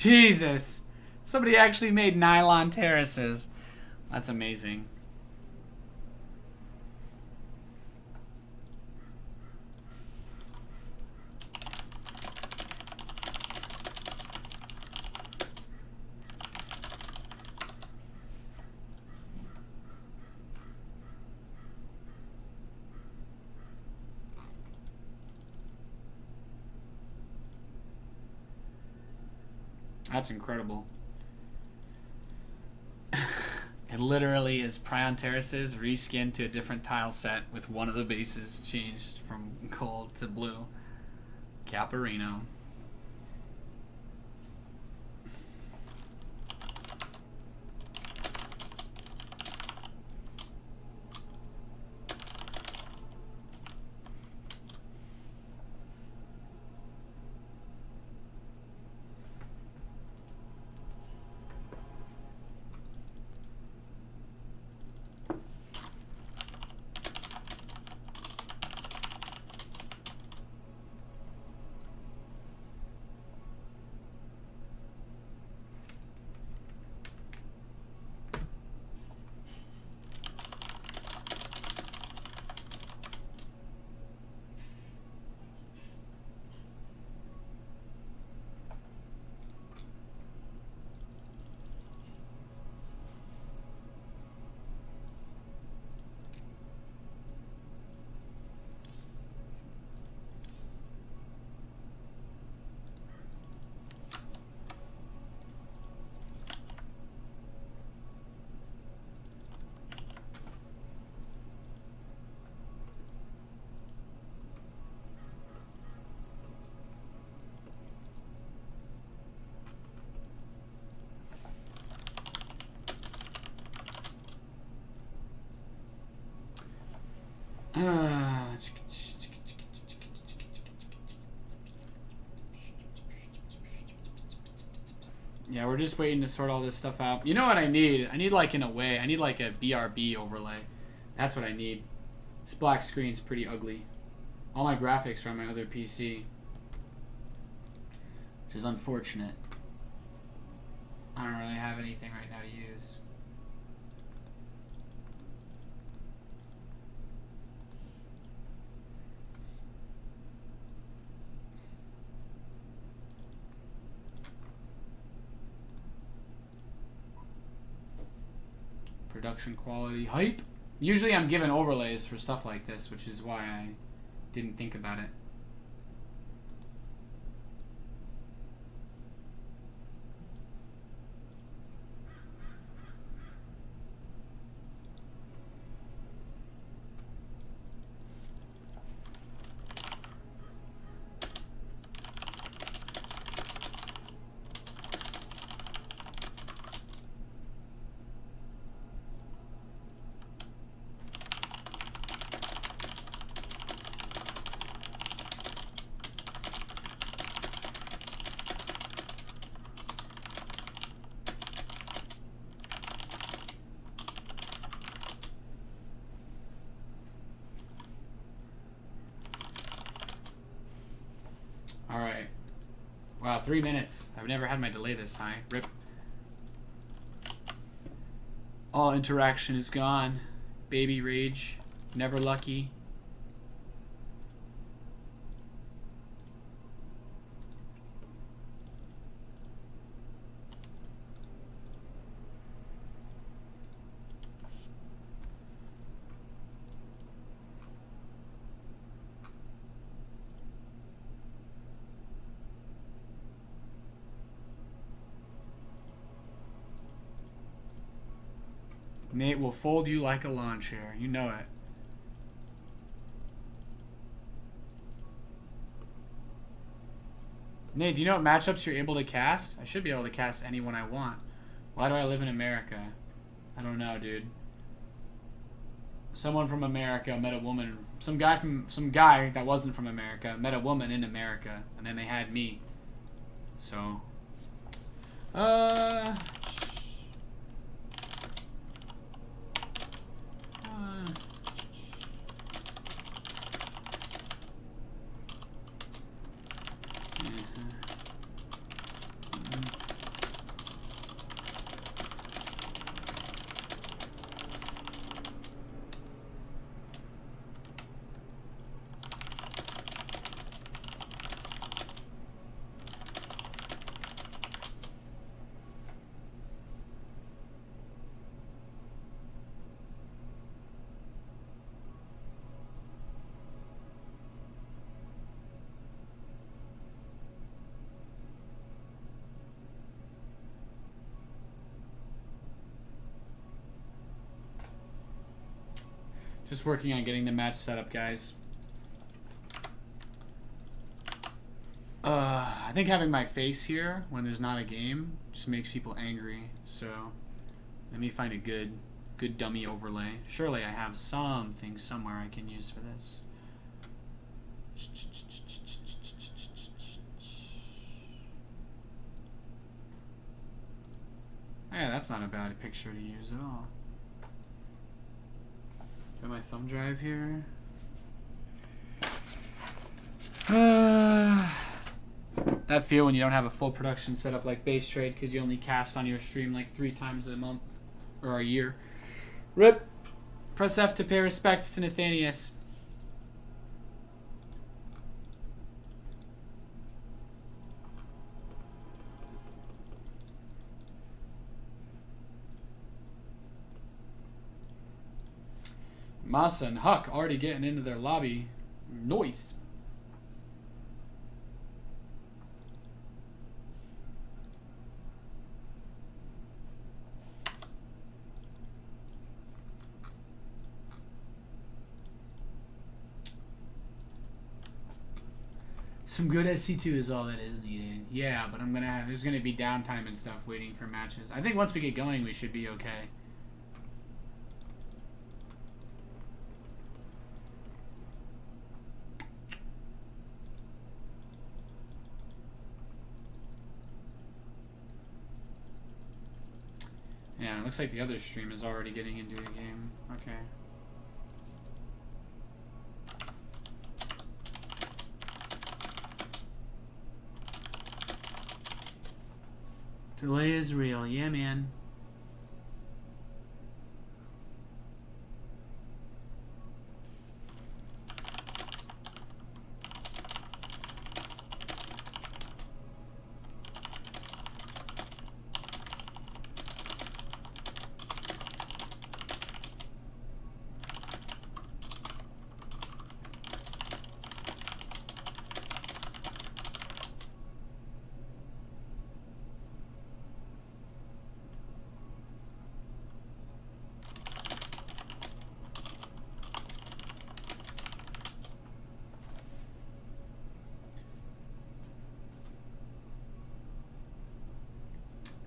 Jesus. Somebody actually made nylon terraces. That's amazing. That's incredible. It literally is Prion Terraces reskinned to a different tile set with one of the bases changed from gold to blue. Caparino. Yeah, we're just waiting to sort all this stuff out. You know what I need? I need like in a way, I need like a BRB overlay. That's what I need. This black screen's pretty ugly. All my graphics are on my other PC, which is unfortunate. I don't really have anything right now to use. Production quality hype. Usually I'm given overlays for stuff like this, which is why I didn't think about it. Alright. Wow, 3 minutes. I've never had my delay this high. Rip. All interaction is gone. Baby rage. Never lucky. Nate will fold you like a lawn chair. You know it. Nate, do you know what matchups you're able to cast? I should be able to cast anyone I want. Why do I live in America? I don't know, dude. Someone from America met a woman. Some guy that wasn't from America met a woman in America, and then they had me. So, Just working on getting the match set up, guys. I think having my face here when there's not a game just makes people angry. So let me find a good dummy overlay. Surely I have something somewhere I can use for this. Yeah, that's not a bad picture to use at all. Got my thumb drive here. That feel when you don't have a full production setup like Base Trade because you only cast on your stream like 3 times a month or a year. RIP. Press F to pay respects to Nathanius. Masa and Huck already getting into their lobby. Noise. Some good SC2 is all that is needed. Yeah, but there's gonna be downtime and stuff waiting for matches. I think once we get going, we should be okay. Yeah, it looks like the other stream is already getting into the game. Okay. Delay is real. Yeah, man.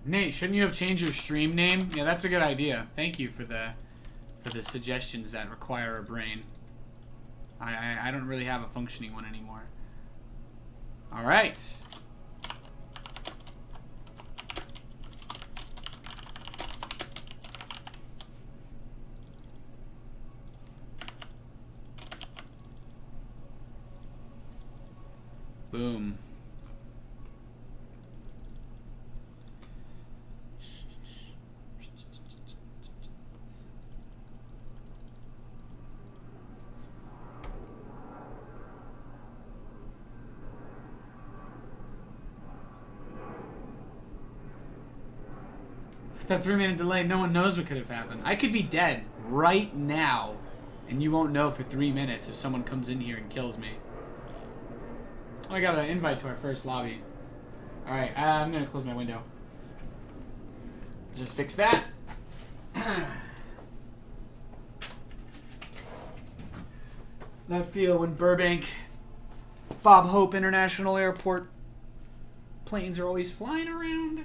Nate, shouldn't you have changed your stream name? Yeah, that's a good idea. Thank you for the suggestions that require a brain. I don't really have a functioning one anymore. All right. Boom. That 3-minute delay, no one knows what could have happened. I could be dead right now, and you won't know for 3 minutes if someone comes in here and kills me. Oh, I got an invite to our first lobby. Alright, I'm going to close my window. Just fix that. That feel when Burbank, Bob Hope International Airport planes are always flying around.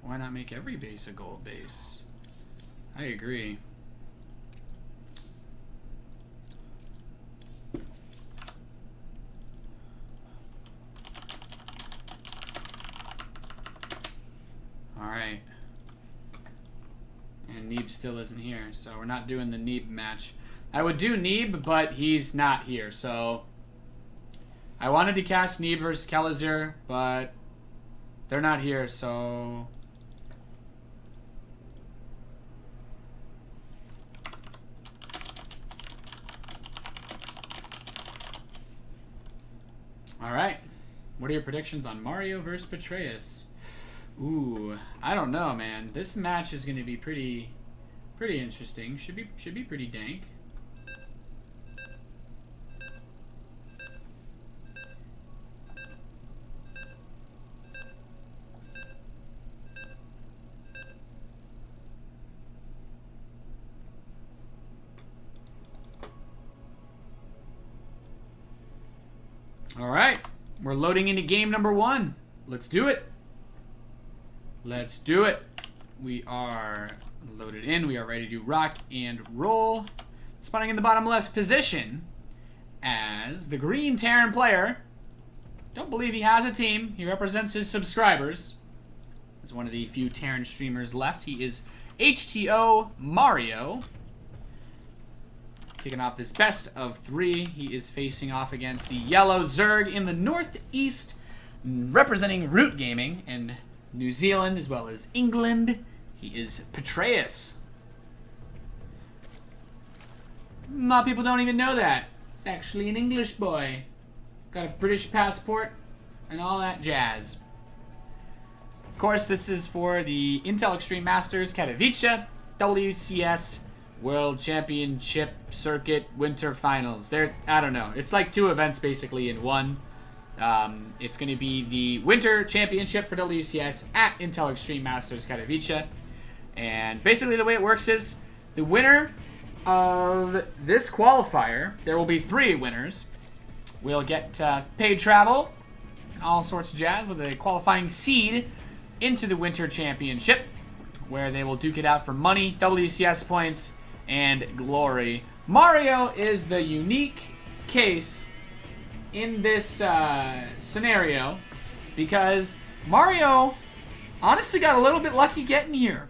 Why not make every base a gold base? I agree. Alright. And Neeb still isn't here, so we're not doing the Neeb match. I would do Neeb, but he's not here, so... I wanted to cast Neeb versus Kelazir, but they're not here, so... Alright. What are your predictions on Mario versus Patreus? Ooh, I don't know, man. This match is going to be pretty interesting. Should be pretty dank. All right. We're loading into game number 1. Let's do it. Let's do it. We are loaded in. We are ready to rock and roll. Spawning in the bottom left position as the green Terran player. Don't believe he has a team. He represents his subscribers. As one of the few Terran streamers left. He is HTO Mario. Kicking off this best of 3. He is facing off against the yellow Zerg in the northeast, representing Root Gaming in New Zealand as well as England. He is Patreus. A lot of people don't even know that. He's actually an English boy. Got a British passport and all that jazz. Of course, this is for the Intel Extreme Masters Katowice WCS World Championship Circuit Winter Finals. I don't know. It's like 2 events basically in one. It's going to be the Winter Championship for WCS at Intel Extreme Masters Katowice. And basically the way it works is the winner of this qualifier, there will be 3 winners, will get paid travel and all sorts of jazz with a qualifying seed into the Winter Championship, where they will duke it out for money, WCS points, and glory. Mario is the unique case in this scenario because Mario honestly got a little bit lucky getting here.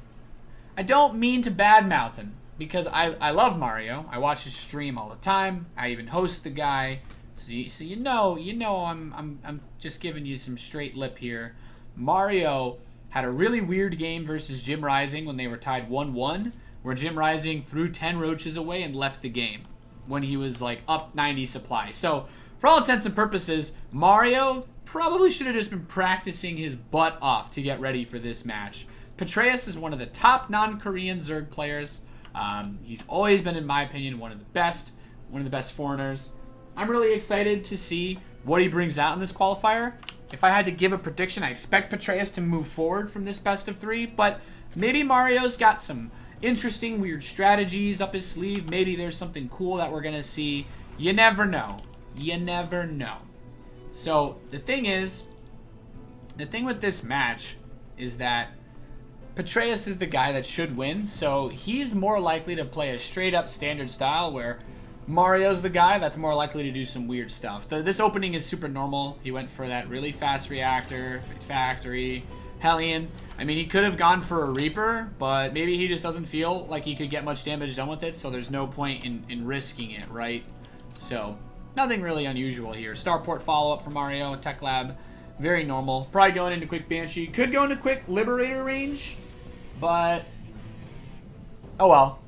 I don't mean to badmouth him because I love Mario. I watch his stream all the time. I even host the guy, so you know I'm just giving you some straight lip here. Mario had a really weird game versus Jim Rising when they were tied 1-1, where Jim Rising threw 10 roaches away and left the game when he was like up 90 supply. So for all intents and purposes, Mario probably should have just been practicing his butt off to get ready for this match. Patreus is one of the top non-Korean Zerg players. He's always been, in my opinion, one of the best foreigners. I'm really excited to see what he brings out in this qualifier. If I had to give a prediction, I expect Patreus to move forward from this best of 3, but maybe Mario's got some interesting, weird strategies up his sleeve. Maybe there's something cool that we're going to see. You never know. You never know. So, the thing with this match is that Patreus is the guy that should win, so he's more likely to play a straight-up standard style where Mario's the guy that's more likely to do some weird stuff. This opening is super normal. He went for that really fast reactor, factory, Hellion. I mean, he could have gone for a Reaper, but maybe he just doesn't feel like he could get much damage done with it, so there's no point in risking it, right? So, nothing really unusual here. Starport follow-up for Mario, Tech Lab, very normal. Probably going into quick Banshee. Could go into quick Liberator range, but oh well.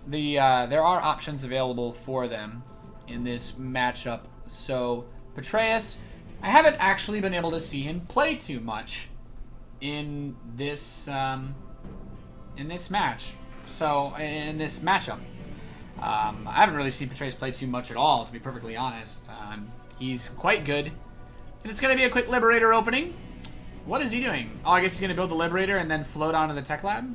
There are options available for them in this matchup. So, Patreus, I haven't actually been able to see him play too much in this match. So, in this matchup. I haven't really seen Patreus play too much at all, to be perfectly honest. He's quite good. And it's going to be a quick Liberator opening. What is he doing? Oh, I guess he's going to build the Liberator and then float onto the Tech Lab?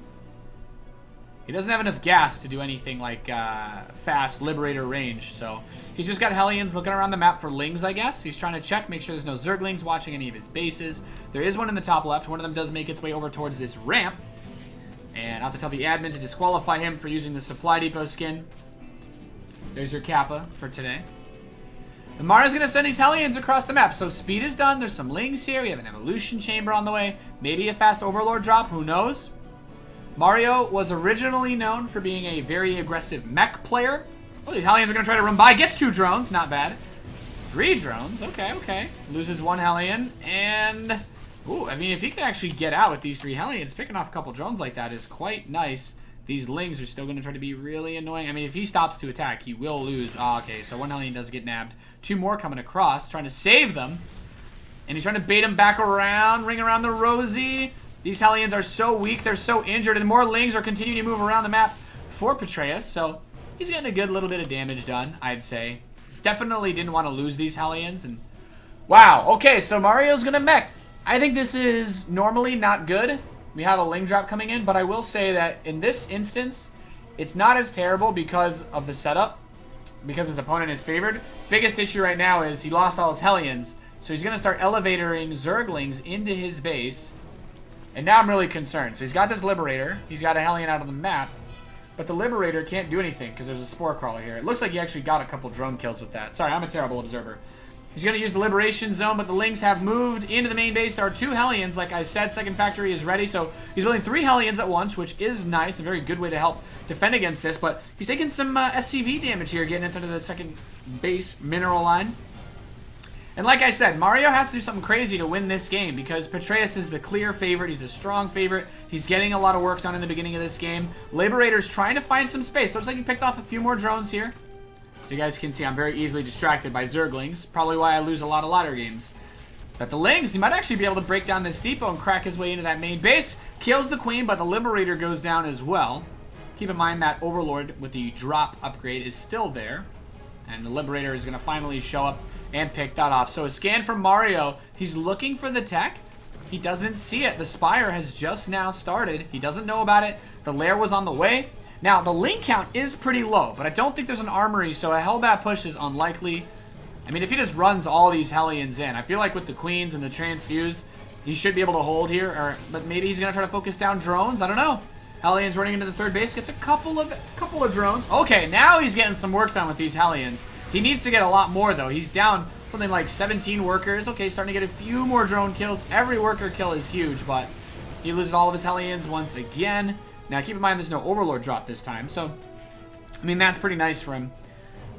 He doesn't have enough gas to do anything like fast Liberator range, so he's just got Hellions looking around the map for Lings, I guess. He's trying to check, make sure there's no Zerglings watching any of his bases. There is one in the top left. One of them does make its way over towards this ramp. And I'll have to tell the admin to disqualify him for using the Supply Depot skin. There's your Kappa for today. And Mario's going to send these Hellions across the map. So speed is done. There's some Lings here. We have an Evolution Chamber on the way. Maybe a fast Overlord drop. Who knows? Mario was originally known for being a very aggressive mech player. Oh, these Hellions are going to try to run by. Gets 2 drones. Not bad. 3 drones. Okay, okay. Loses 1 Hellion. And, ooh, I mean, if he can actually get out with these 3 Hellions, picking off a couple drones like that is quite nice. These Lings are still going to try to be really annoying. I mean, if he stops to attack, he will lose. Oh, okay, so 1 Hellion does get nabbed. 2 more coming across, trying to save them. And he's trying to bait them back around, ring around the Rosie. These Hellions are so weak, they're so injured, and more Lings are continuing to move around the map for Patreus, so he's getting a good little bit of damage done, I'd say. Definitely didn't want to lose these Hellions, and wow, okay, so Mario's gonna mech. I think this is normally not good. We have a Ling drop coming in, but I will say that in this instance, it's not as terrible because of the setup. because his opponent is favored. Biggest issue right now is he lost all his Hellions. So he's going to start elevatoring Zerglings into his base. And now I'm really concerned. So he's got this Liberator. He's got a Hellion out of the map. But the Liberator can't do anything because there's a Spore Crawler here. It looks like he actually got a couple drone kills with that. Sorry, I'm a terrible observer. He's going to use the Liberation Zone, but the Lings have moved into the main base. There are 2 Hellions. Like I said, second factory is ready. So he's building 3 Hellions at once, which is nice. A very good way to help defend against this. But he's taking some SCV damage here, getting inside of the second base mineral line. And like I said, Mario has to do something crazy to win this game because Patreus is the clear favorite. He's a strong favorite. He's getting a lot of work done in the beginning of this game. Liberator's trying to find some space. Looks like he picked off a few more drones here. So you guys can see I'm very easily distracted by Zerglings. Probably why I lose a lot of ladder games. But the Lings, he might actually be able to break down this depot and crack his way into that main base. Kills the Queen, but the Liberator goes down as well. Keep in mind that Overlord with the drop upgrade is still there. And the Liberator is going to finally show up and pick that off. So a scan from Mario. He's looking for the tech. He doesn't see it. The Spire has just now started. He doesn't know about it. The lair was on the way. Now, the link count is pretty low, but I don't think there's an armory, so a Hellbat push is unlikely. I mean, if he just runs all these Hellions in, I feel like with the Queens and the Transfuse, he should be able to hold here. But maybe he's going to try to focus down drones. I don't know. Hellions running into the third base. Gets a couple of drones. Okay, now he's getting some work done with these Hellions. He needs to get a lot more, though. He's down something like 17 workers. Okay, starting to get a few more drone kills. Every worker kill is huge, but he loses all of his Hellions once again. Now, keep in mind there's no Overlord drop this time, so, I mean, that's pretty nice for him.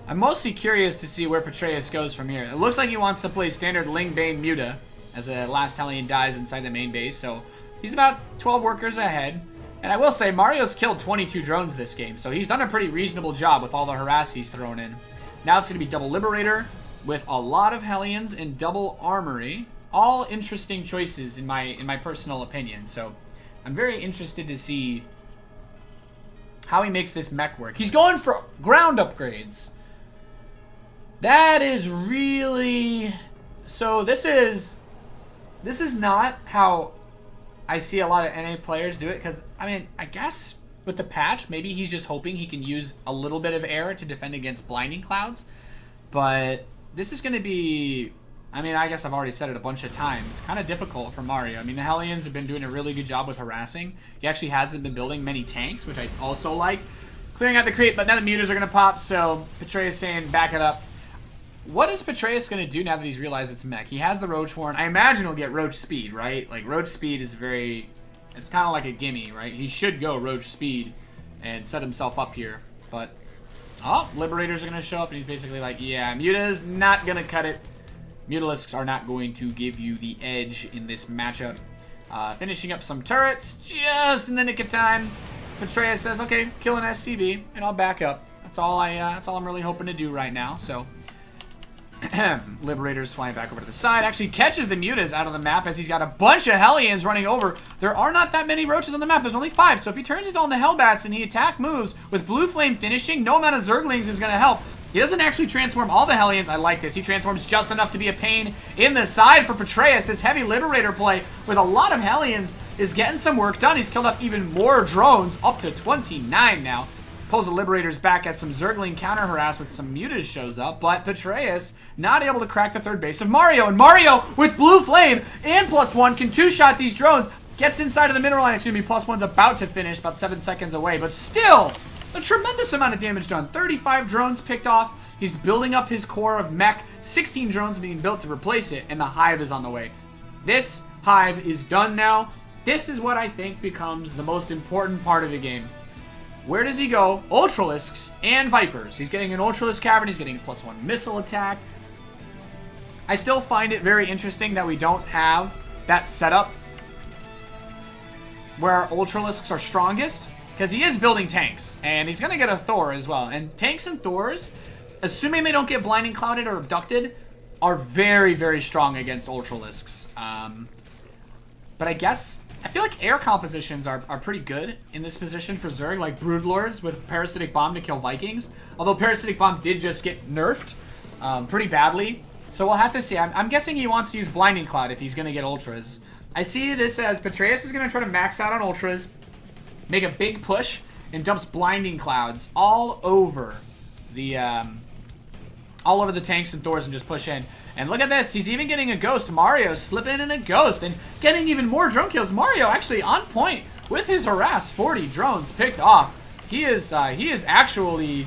I'm mostly curious to see where Patreus goes from here. It looks like he wants to play standard Ling Bane Muta as the last Hellion dies inside the main base, so he's about 12 workers ahead. And I will say, Mario's killed 22 drones this game, so he's done a pretty reasonable job with all the harass he's thrown in. Now it's going to be double Liberator with a lot of Hellions and double Armory. All interesting choices in my personal opinion, so I'm very interested to see how he makes this mech work. He's going for ground upgrades. That is really... So this is not how I see a lot of NA players do it, because, I mean, I guess with the patch, maybe he's just hoping he can use a little bit of air to defend against blinding clouds. But this is going to be... I mean, I guess I've already said it a bunch of times. Kind of difficult for Mario. I mean, the Hellions have been doing a really good job with harassing. He actually hasn't been building many tanks, which I also like. Clearing out the creep, but now the mutas are going to pop, so Patreus saying, back it up. What is Patreus going to do now that he's realized it's mech? He has the Roach Horn. I imagine he'll get Roach Speed, right? Like, Roach Speed is very... It's kind of like a gimme, right? He should go Roach Speed and set himself up here, but... Oh, Liberators are going to show up, and he's basically like, yeah, Muta's not going to cut it. Mutalisks are not going to give you the edge in this matchup. Finishing up some turrets just in the nick of time. Patreus says, okay, kill an SCV, and I'll back up. That's all I'm really hoping to do right now, so... Liberator's flying back over to the side. Actually catches the Mutas out of the map as he's got a bunch of Hellions running over. There are not that many Roaches on the map. There's only 5. So if he turns it all into Hellbats and he attack moves with Blue Flame finishing, no amount of Zerglings is going to help. He doesn't actually transform all the Hellions. I like this. He transforms just enough to be a pain in the side for Patreus. This heavy Liberator play with a lot of Hellions is getting some work done. He's killed off even more drones, up to 29 now. Pulls the Liberators back as some Zergling counter harass with some Mutas shows up, but Patreus not able to crack the third base of Mario. And Mario, with Blue Flame and +1, can two-shot these drones. Gets inside of the mineral line. Excuse me, +1's about to finish, about 7 seconds away, but still a tremendous amount of damage done. 35 drones picked off. He's building up his core of mech. 16 drones being built to replace it, and the Hive is on the way. This Hive is done now. This is what I think becomes the most important part of the game. Where does he go? Ultralisks and Vipers. He's getting an Ultralisk Cavern. He's getting a +1 missile attack. I still find it very interesting that we don't have that setup where our Ultralisks are strongest, because he is building tanks, and he's going to get a Thor as well. And tanks and Thors, assuming they don't get blinding clouded or abducted, are very, very strong against Ultralisks. But I guess... I feel like air compositions are pretty good in this position for Zerg, like Broodlords with Parasitic Bomb to kill Vikings. Although Parasitic Bomb did just get nerfed pretty badly. So we'll have to see. I'm guessing he wants to use Blinding Cloud if he's going to get Ultras. I see this as Patreus is going to try to max out on Ultras, make a big push, and dumps Blinding Clouds all over the all over the tanks and Thors and just push in. And look at this. He's even getting a ghost. Mario slipping in a ghost and getting even more drone kills. Mario actually on point with his harass. 40 drones picked off. He's actually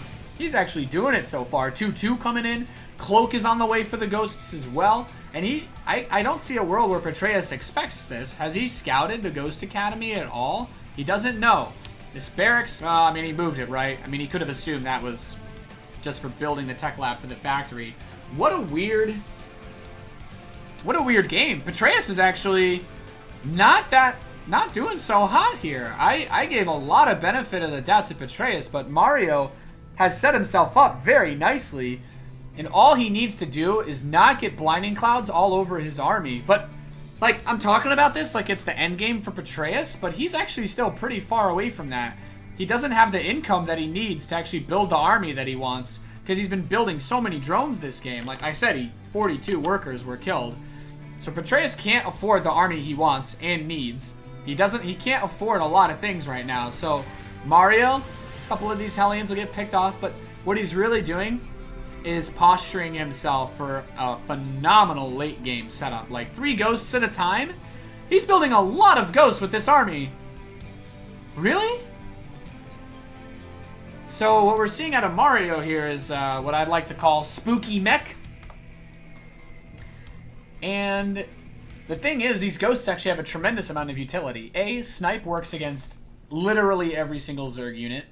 doing it so far. 2-2 coming in. Cloak is on the way for the ghosts as well. And I don't see a world where Patreus expects this. Has he scouted the Ghost Academy at all? He doesn't know. This barracks, I mean, he moved it, right? I mean, he could have assumed that was just for building the tech lab for the factory. What a weird game. Patreus is actually not doing so hot here. I gave a lot of benefit of the doubt to Patreus, but Mario has set himself up very nicely. And all he needs to do is not get blinding clouds all over his army. But, like, I'm talking about this like it's the end game for Patreus, but he's actually still pretty far away from that. He doesn't have the income that he needs to actually build the army that he wants, because he's been building so many drones this game. Like I said, 42 workers were killed. So Patreus can't afford the army he wants and needs. He can't afford a lot of things right now. So Mario, a couple of these Hellions will get picked off, but what he's really doing is posturing himself for a phenomenal late game setup. Like 3 ghosts at a time. He's building a lot of ghosts with this army. Really? So what we're seeing out of Mario here is what I'd like to call spooky mech. And the thing is, these ghosts actually have a tremendous amount of utility. Snipe works against literally every single Zerg unit.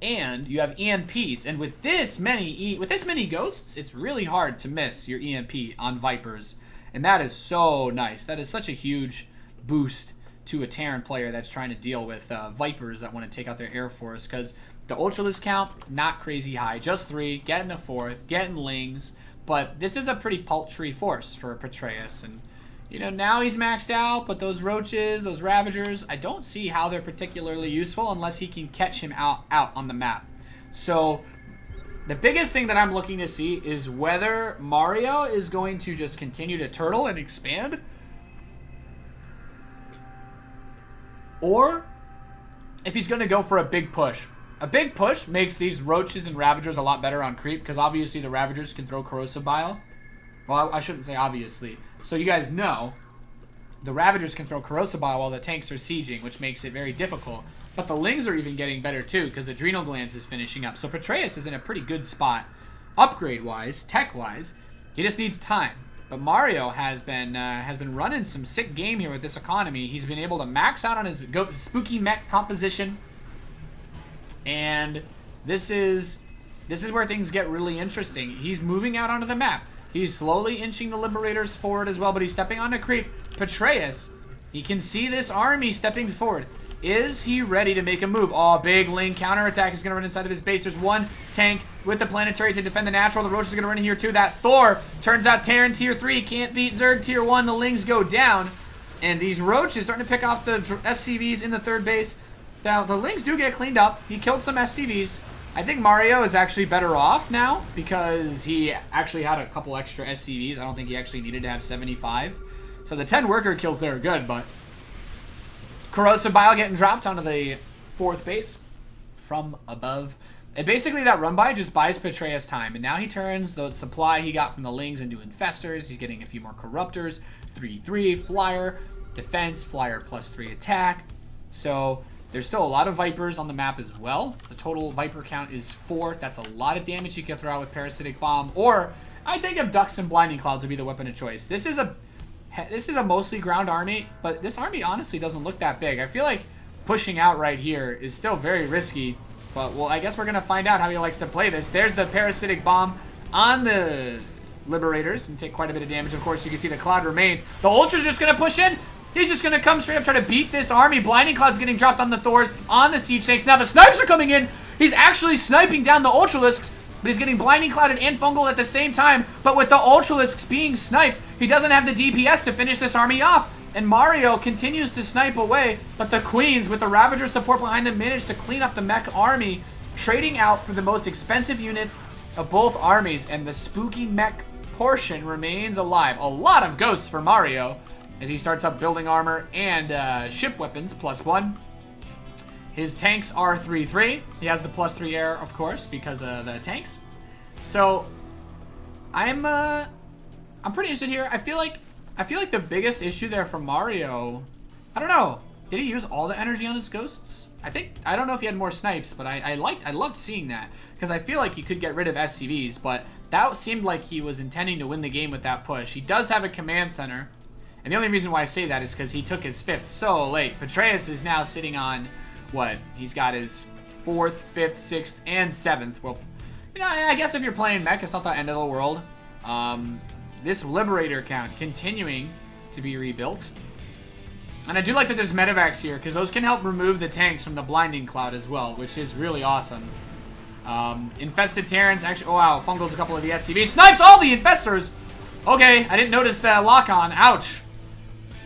And you have EMPs, and with this many ghosts, it's really hard to miss your EMP on Vipers, and that is so nice. That is such a huge boost to a Terran player that's trying to deal with Vipers that want to take out their Air Force, because the Ultralisk count, not crazy high, just 3, getting a 4th, getting Lings, but this is a pretty paltry force for Patreus, and you know, now he's maxed out, but those Roaches, those Ravagers, I don't see how they're particularly useful unless he can catch him out on the map. So, the biggest thing that I'm looking to see is whether Mario is going to just continue to turtle and expand, or if he's going to go for a big push. A big push makes these Roaches and Ravagers a lot better on creep, because obviously the Ravagers can throw Corrosive Bile. Well, I shouldn't say obviously. So you guys know, the Ravagers can throw Corrosive Bile while the tanks are sieging, which makes it very difficult. But the Lings are even getting better too, because Adrenal Glands is finishing up. So Patreus is in a pretty good spot, upgrade-wise, tech-wise. He just needs time. But Mario has been running some sick game here with this economy. He's been able to max out on his spooky mech composition, and this is where things get really interesting. He's moving out onto the map. He's slowly inching the Liberators forward as well, but he's stepping onto creep. Patreus, he can see this army stepping forward. Is he ready to make a move? Oh, big Ling counterattack is going to run inside of his base. There's one tank with the planetary to defend the natural. The Roach is going to run in here too. That Thor, turns out Terran tier 3 can't beat Zerg tier 1. The Lings go down. And these Roaches starting to pick off the SCVs in the third base. Now, the Lings do get cleaned up. He killed some SCVs. I think Mario is actually better off now because he actually had a couple extra SCVs. I don't think he actually needed to have 75. So the 10 worker kills there are good, but Corrosive Bile getting dropped onto the 4th base from above. And basically that run by just buys Patreus time. And now he turns the supply he got from the Lings into Infestors. He's getting a few more Corruptors. 3-3 Flyer, Defense, Flyer +3 attack. So there's still a lot of Vipers on the map as well. The total Viper count is 4. That's a lot of damage you can throw out with Parasitic Bomb. Or I think of Ducks and Blinding Clouds would be the weapon of choice. This is a mostly ground army, but this army honestly doesn't look that big. I feel like pushing out right here is still very risky. But, well, I guess we're going to find out how he likes to play this. There's the Parasitic Bomb on the Liberators and take quite a bit of damage. Of course, you can see the Cloud remains. The Ultra's just going to push in. He's just going to come straight up, try to beat this army. Blinding Cloud's getting dropped on the Thors, on the Siege Tanks. Now the Snipes are coming in. He's actually sniping down the Ultralisks, but he's getting Blinding Clouded and Fungal at the same time. But with the Ultralisks being sniped, he doesn't have the DPS to finish this army off. And Mario continues to snipe away, but the Queens, with the Ravager support behind them, managed to clean up the mech army, trading out for the most expensive units of both armies. And the spooky mech portion remains alive. A lot of ghosts for Mario as he starts up building armor and ship weapons +1. His tanks are 3-3. He has the +3 air, of course, because of the tanks. So I'm pretty interested here. I feel like the biggest issue there for Mario, I don't know. Did he use all the energy on his ghosts? I don't know if he had more snipes, but I loved seeing that because I feel like he could get rid of SCVs, but that seemed like he was intending to win the game with that push. He does have a command center, and the only reason why I say that is because he took his 5th so late. Patreus is now sitting on what? He's got his 4th, 5th, 6th, and 7th. Well, you know, I guess if you're playing mech, it's not the end of the world. This Liberator count continuing to be rebuilt. And I do like that there's medevacs here, because those can help remove the tanks from the blinding cloud as well, which is really awesome. Infested Terrans, actually, oh wow, Fungals a couple of the SCVs. Snipes all the Infestors! Okay, I didn't notice the lock-on. Ouch.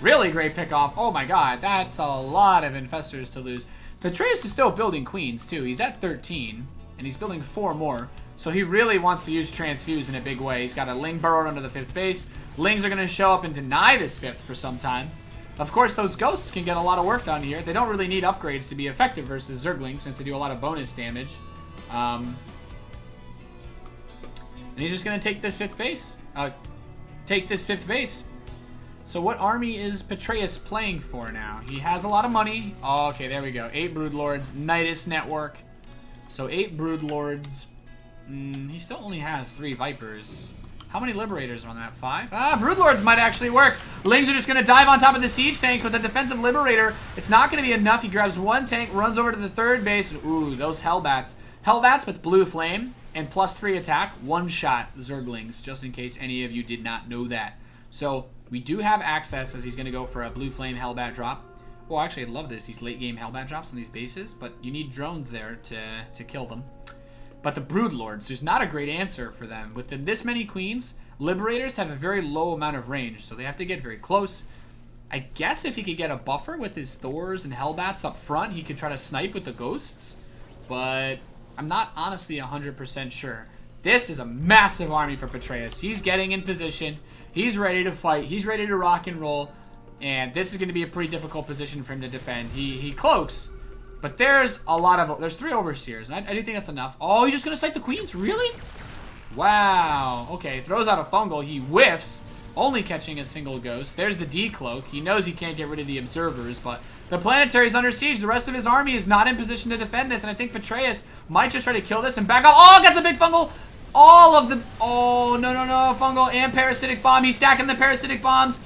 Really great pick-off. Oh my god, that's a lot of Infestors to lose. Patreus is still building Queens, too. He's at 13, and he's building 4 more. So he really wants to use Transfuse in a big way. He's got a Ling burrowed under the 5th base. Lings are going to show up and deny this 5th for some time. Of course, those ghosts can get a lot of work done here. They don't really need upgrades to be effective versus Zerglings, since they do a lot of bonus damage. And he's just going to take this 5th base. Take this 5th base. So what army is Patreus playing for now? He has a lot of money. Oh, okay, there we go. 8 Broodlords, Nidus Network. So 8 Broodlords. He still only has 3 Vipers. How many Liberators are on that? 5? Ah, Broodlords might actually work. Lings are just going to dive on top of the siege tanks with a defensive Liberator. It's not going to be enough. He grabs 1 tank, runs over to the 3rd base. Ooh, those Hellbats. Hellbats with blue flame and +3 attack. 1-shot Zerglings, just in case any of you did not know that. So we do have access as he's going to go for a blue flame Hellbat drop. Well, actually, I love this. These late game Hellbat drops on these bases, but you need drones there to kill them. But the Broodlords, there's not a great answer for them. With this many Queens, Liberators have a very low amount of range, so they have to get very close. I guess if he could get a buffer with his Thors and Hellbats up front, he could try to snipe with the Ghosts. But I'm not honestly 100% sure. This is a massive army for Patreus. He's getting in position. He's ready to fight. He's ready to rock and roll. And this is going to be a pretty difficult position for him to defend. He cloaks. But there's a lot of... There's 3 Overseers. And I do think that's enough. Oh, he's just going to snipe the Queens? Really? Wow. Okay, throws out a Fungal. He whiffs, only catching a single Ghost. There's the Decloak. He knows he can't get rid of the Observers, but the Planetary's under siege. The rest of his army is not in position to defend this, and I think Patreus might just try to kill this and back off. Oh, gets a big Fungal! All of the... Oh, no, Fungal and Parasitic Bomb. He's stacking the Parasitic Bombs.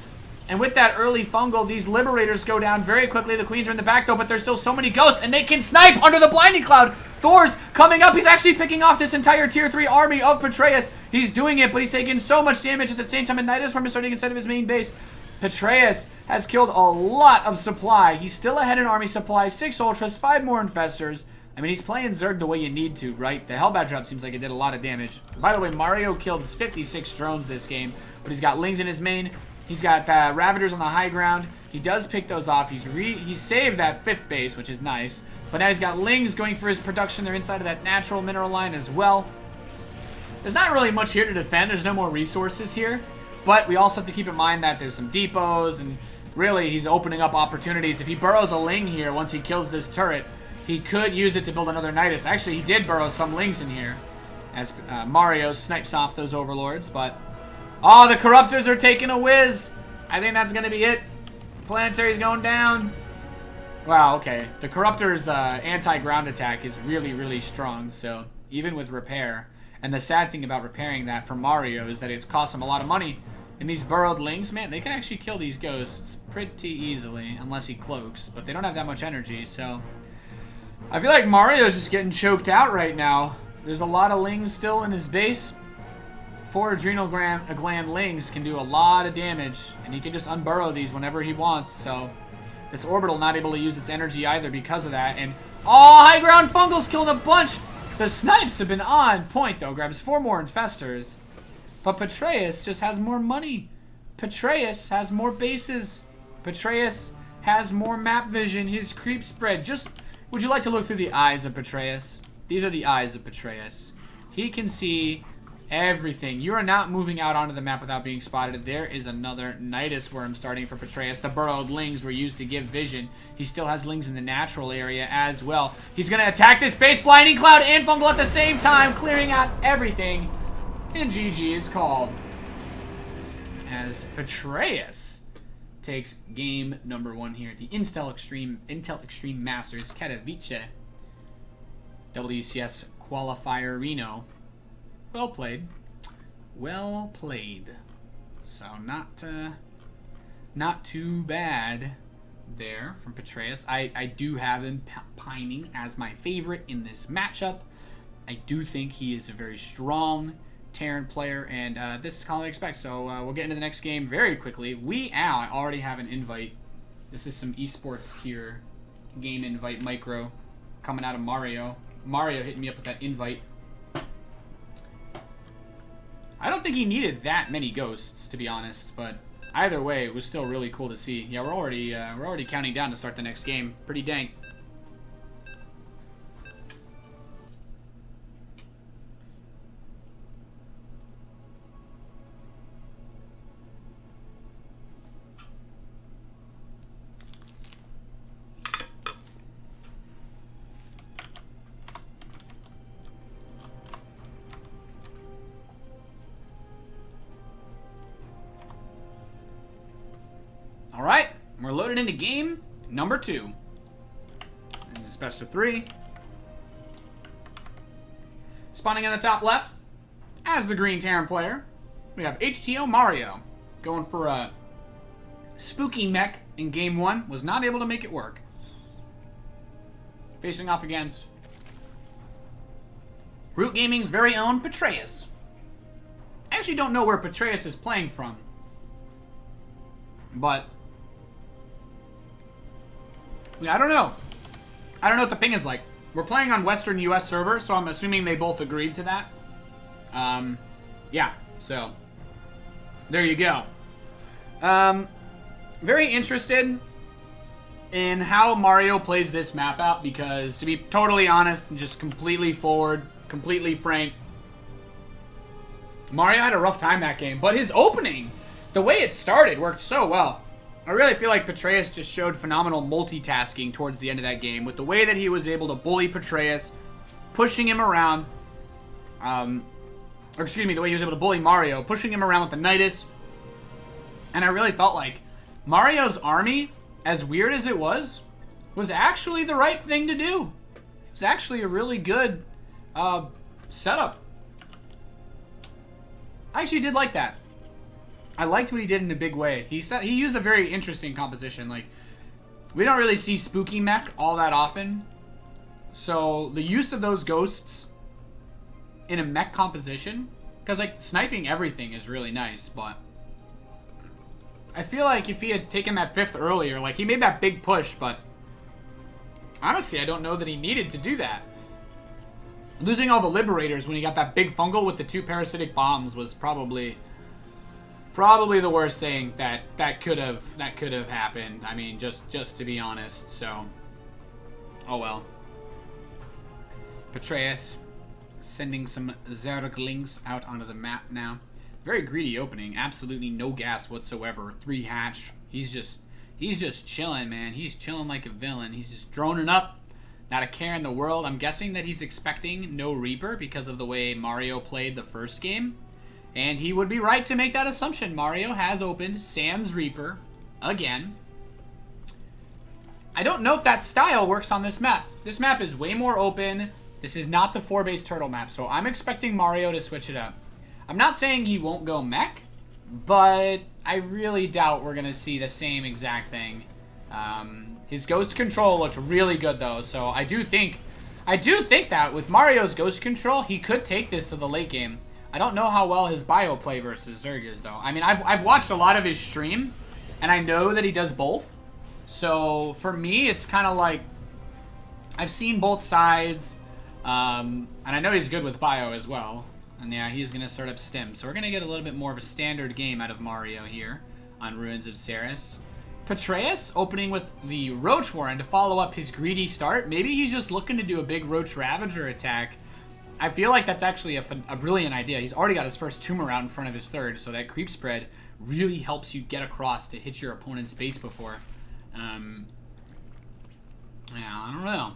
And with that early Fungal, these Liberators go down very quickly. The Queens are in the back, though, but there's still so many Ghosts, and they can snipe under the Blinding Cloud. Thor's coming up. He's actually picking off this entire Tier 3 army of Patreus. He's doing it, but he's taking so much damage at the same time, and Nidus Worm is starting inside of his main base. Patreus has killed a lot of supply. He's still ahead in army supply. 6 Ultras, 5 more Infestors. I mean, he's playing Zerg the way you need to, right? The Hellbat drop seems like it did a lot of damage. By the way, Mario killed 56 drones this game, but he's got Lings in his main. He's got Ravagers on the high ground. He does pick those off. He saved that 5th base, which is nice. But now he's got Lings going for his production. They're inside of that natural mineral line as well. There's not really much here to defend. There's no more resources here. But we also have to keep in mind that there's some depots, and really he's opening up opportunities. If he burrows a Ling here, once he kills this turret, he could use it to build another Nidus. Actually, he did burrow some Lings in here as Mario snipes off those Overlords, but... Oh, the Corruptors are taking a whiz. I think that's going to be it. Planetary's going down. Wow, okay. The Corruptor's anti-ground attack is really, really strong, so even with repair. And the sad thing about repairing that for Mario is that it's cost him a lot of money. And these burrowed Lings, man, they can actually kill these Ghosts pretty easily, unless he cloaks. But they don't have that much energy, so... I feel like Mario's just getting choked out right now. There's a lot of Lings still in his base. 4 adrenal gland Lings can do a lot of damage, and he can just unburrow these whenever he wants, so this orbital not able to use its energy either because of that. And oh, high ground Fungal's killing a bunch. The snipes have been on point though. Grabs 4 more Infestors, but Patreus just has more money. Patreus has more bases. Patreus has more map vision. His creep spread. Just, would you like to look through the eyes of Patreus? These are the eyes of Patreus. He can see everything. You are not moving out onto the map without being spotted. There is another Nidus Worm starting for Patreus. The burrowed Lings were used to give vision. He still has Lings in the natural area as well. He's going to attack this base. Blinding Cloud and Fungal at the same time, clearing out everything. And GG is called as Petraeus takes game number 1 here at the Intel Extreme Masters Katowice WCS Qualifier Reno. Well played. Well played. So not too bad there from Petraeus. I do have him pining as my favorite in this matchup. I do think he is a very strong Terran player, and this is kind of what I expect. So we'll get into the next game very quickly. I already have an invite. This is some esports tier game invite micro coming out of Mario. Mario hitting me up with that invite. I don't think he needed that many ghosts, to be honest, but either way, it was still really cool to see. Yeah, we're already counting down to start the next game. Pretty dank. All right, we're loaded into game number 2. This is best of 3. Spawning in the top left, as the green Terran player, we have HTO Mario. Going for a spooky mech in game 1. Was not able to make it work. Facing off against Root Gaming's very own Petraeus. I actually don't know where Petraeus is playing from, but yeah, I don't know. I don't know what the ping is like. We're playing on Western US server, so I'm assuming they both agreed to that. Yeah, so there you go. Very interested in how Mario plays this map out, because to be totally honest and just completely forward, completely frank, Mario had a rough time that game, but his opening, the way it started, worked so well. I really feel like Petraeus just showed phenomenal multitasking towards the end of that game with the way that he was able to bully Petraeus, pushing him around. Or excuse me, the way he was able to bully Mario, pushing him around with the Nidus. And I really felt like Mario's army, as weird as it was actually the right thing to do. It was actually a really good setup. I actually did like that. I liked what he did in a big way. He used a very interesting composition. Like, we don't really see Spooky Mech all that often. So the use of those ghosts in a mech composition, because like sniping everything is really nice, but I feel like if he had taken that 5th earlier, like he made that big push, but honestly I don't know that he needed to do that. Losing all the Liberators when he got that big fungal with the 2 parasitic bombs was probably the worst thing that could have happened. I mean, just to be honest. So, oh well. Petraeus sending some Zerglings out onto the map now. Very greedy opening. Absolutely no gas whatsoever. 3 hatch. He's just chilling, man. He's chilling like a villain. He's just droning up. Not a care in the world. I'm guessing that he's expecting no Reaper because of the way Mario played the first game. And he would be right to make that assumption. Mario has opened Sans Reaper again. I don't know if that style works on this map. This map is way more open. This is not the 4-base turtle map, so I'm expecting Mario to switch it up. I'm not saying he won't go mech, but I really doubt we're going to see the same exact thing. His ghost control looked really good, though, so I do think that with Mario's ghost control, he could take this to the late game. I don't know how well his bio play versus Zerg is, though. I mean, I've watched a lot of his stream, and I know that he does both. So, for me, it's kind of like, I've seen both sides, and I know he's good with bio as well. And yeah, he's going to start up Stim. So we're going to get a little bit more of a standard game out of Mario here on Ruins of Ceres. Petraeus opening with the Roach Warren to follow up his greedy start. Maybe he's just looking to do a big Roach Ravager attack. I feel like that's actually a brilliant idea. He's already got his first tumor out in front of his third, so that creep spread really helps you get across to hit your opponent's base before. Yeah, I don't know.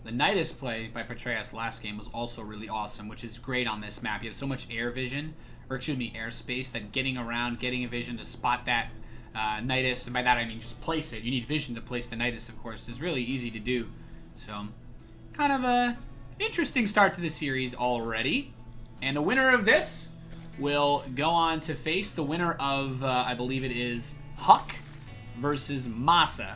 The Nidus play by Petraeus last game was also really awesome, which is great on this map. You have so much air vision, or excuse me, airspace, that getting around, getting a vision to spot that Nidus, and by that I mean just place it. You need vision to place the Nidus, of course. It's really easy to do. So, kind of a interesting start to the series already. And the winner of this will go on to face the winner of, I believe it is Huck versus Masa.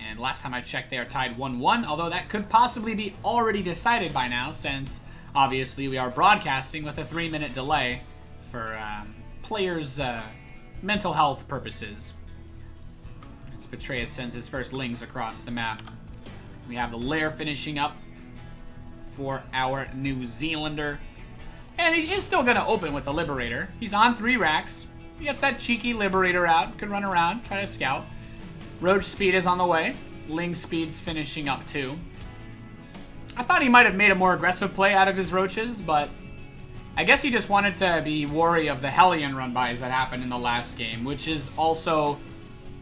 And last time I checked, they are tied 1-1, although that could possibly be already decided by now, since obviously we are broadcasting with a 3-minute delay for players' mental health purposes. As Petraeus sends his first lings across the map. We have the lair finishing up for our New Zealander. And he is still going to open with the Liberator. He's on 3 racks. He gets that cheeky Liberator out. Could run around, try to scout. Roach speed is on the way. Ling speed's finishing up too. I thought he might have made a more aggressive play out of his Roaches, but I guess he just wanted to be wary of the Hellion run-bys that happened in the last game, which is also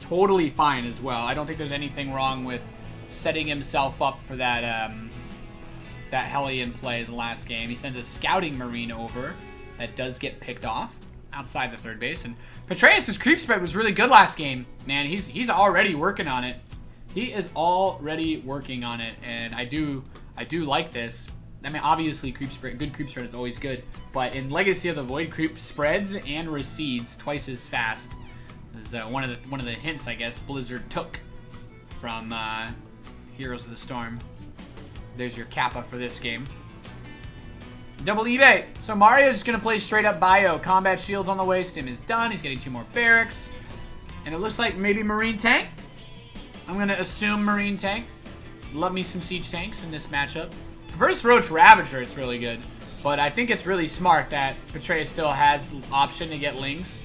totally fine as well. I don't think there's anything wrong with setting himself up for that that Hellion play in the last game. He sends a Scouting Marine over that does get picked off outside the third base. And Petraeus' creep spread was really good last game. Man, he's already working on it. He is already working on it, and I do like this. I mean, obviously, good creep spread is always good, but in Legacy of the Void, creep spreads and recedes twice as fast. Is one of the hints, I guess, Blizzard took from Heroes of the Storm. There's your Kappa for this game. Double eBay. So Mario's just going to play straight up bio. Combat shields on the way. Stim is done. He's getting 2 more barracks. And it looks like maybe Marine Tank. I'm going to assume Marine Tank. Love me some Siege Tanks in this matchup. Versus Roach Ravager, it's really good. But I think it's really smart that Petraeus still has the option to get Lings.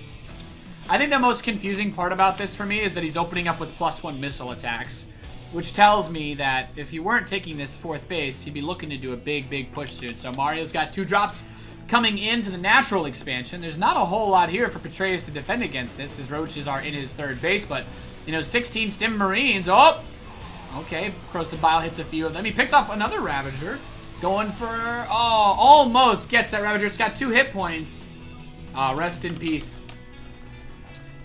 I think the most confusing part about this for me is that he's opening up with +1 missile attacks. Which tells me that if he weren't taking this 4th base, he'd be looking to do a big push soon. So Mario's got 2 drops coming into the natural expansion. There's not a whole lot here for Petraeus to defend against this. His Roaches are in his 3rd base, but, you know, 16 Stim Marines. Oh! Okay, Corrosive Bile hits a few of them. He picks off another Ravager. Going for, oh, almost gets that Ravager. It's got 2 hit points. Rest in peace.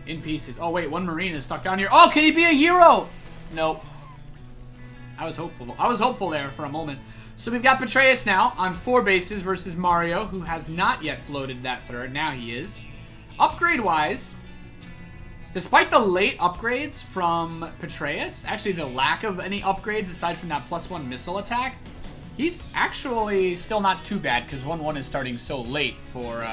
In pieces. Oh, wait, 1 Marine is stuck down here. Oh, can he be a hero? Nope. I was hopeful there for a moment. So we've got Petraeus now on 4 bases versus Mario, who has not yet floated that 3rd. Now he is. Upgrade-wise, despite the late upgrades from Petraeus, actually the lack of any upgrades aside from that +1 missile attack, he's actually still not too bad because 1-1 is starting so late for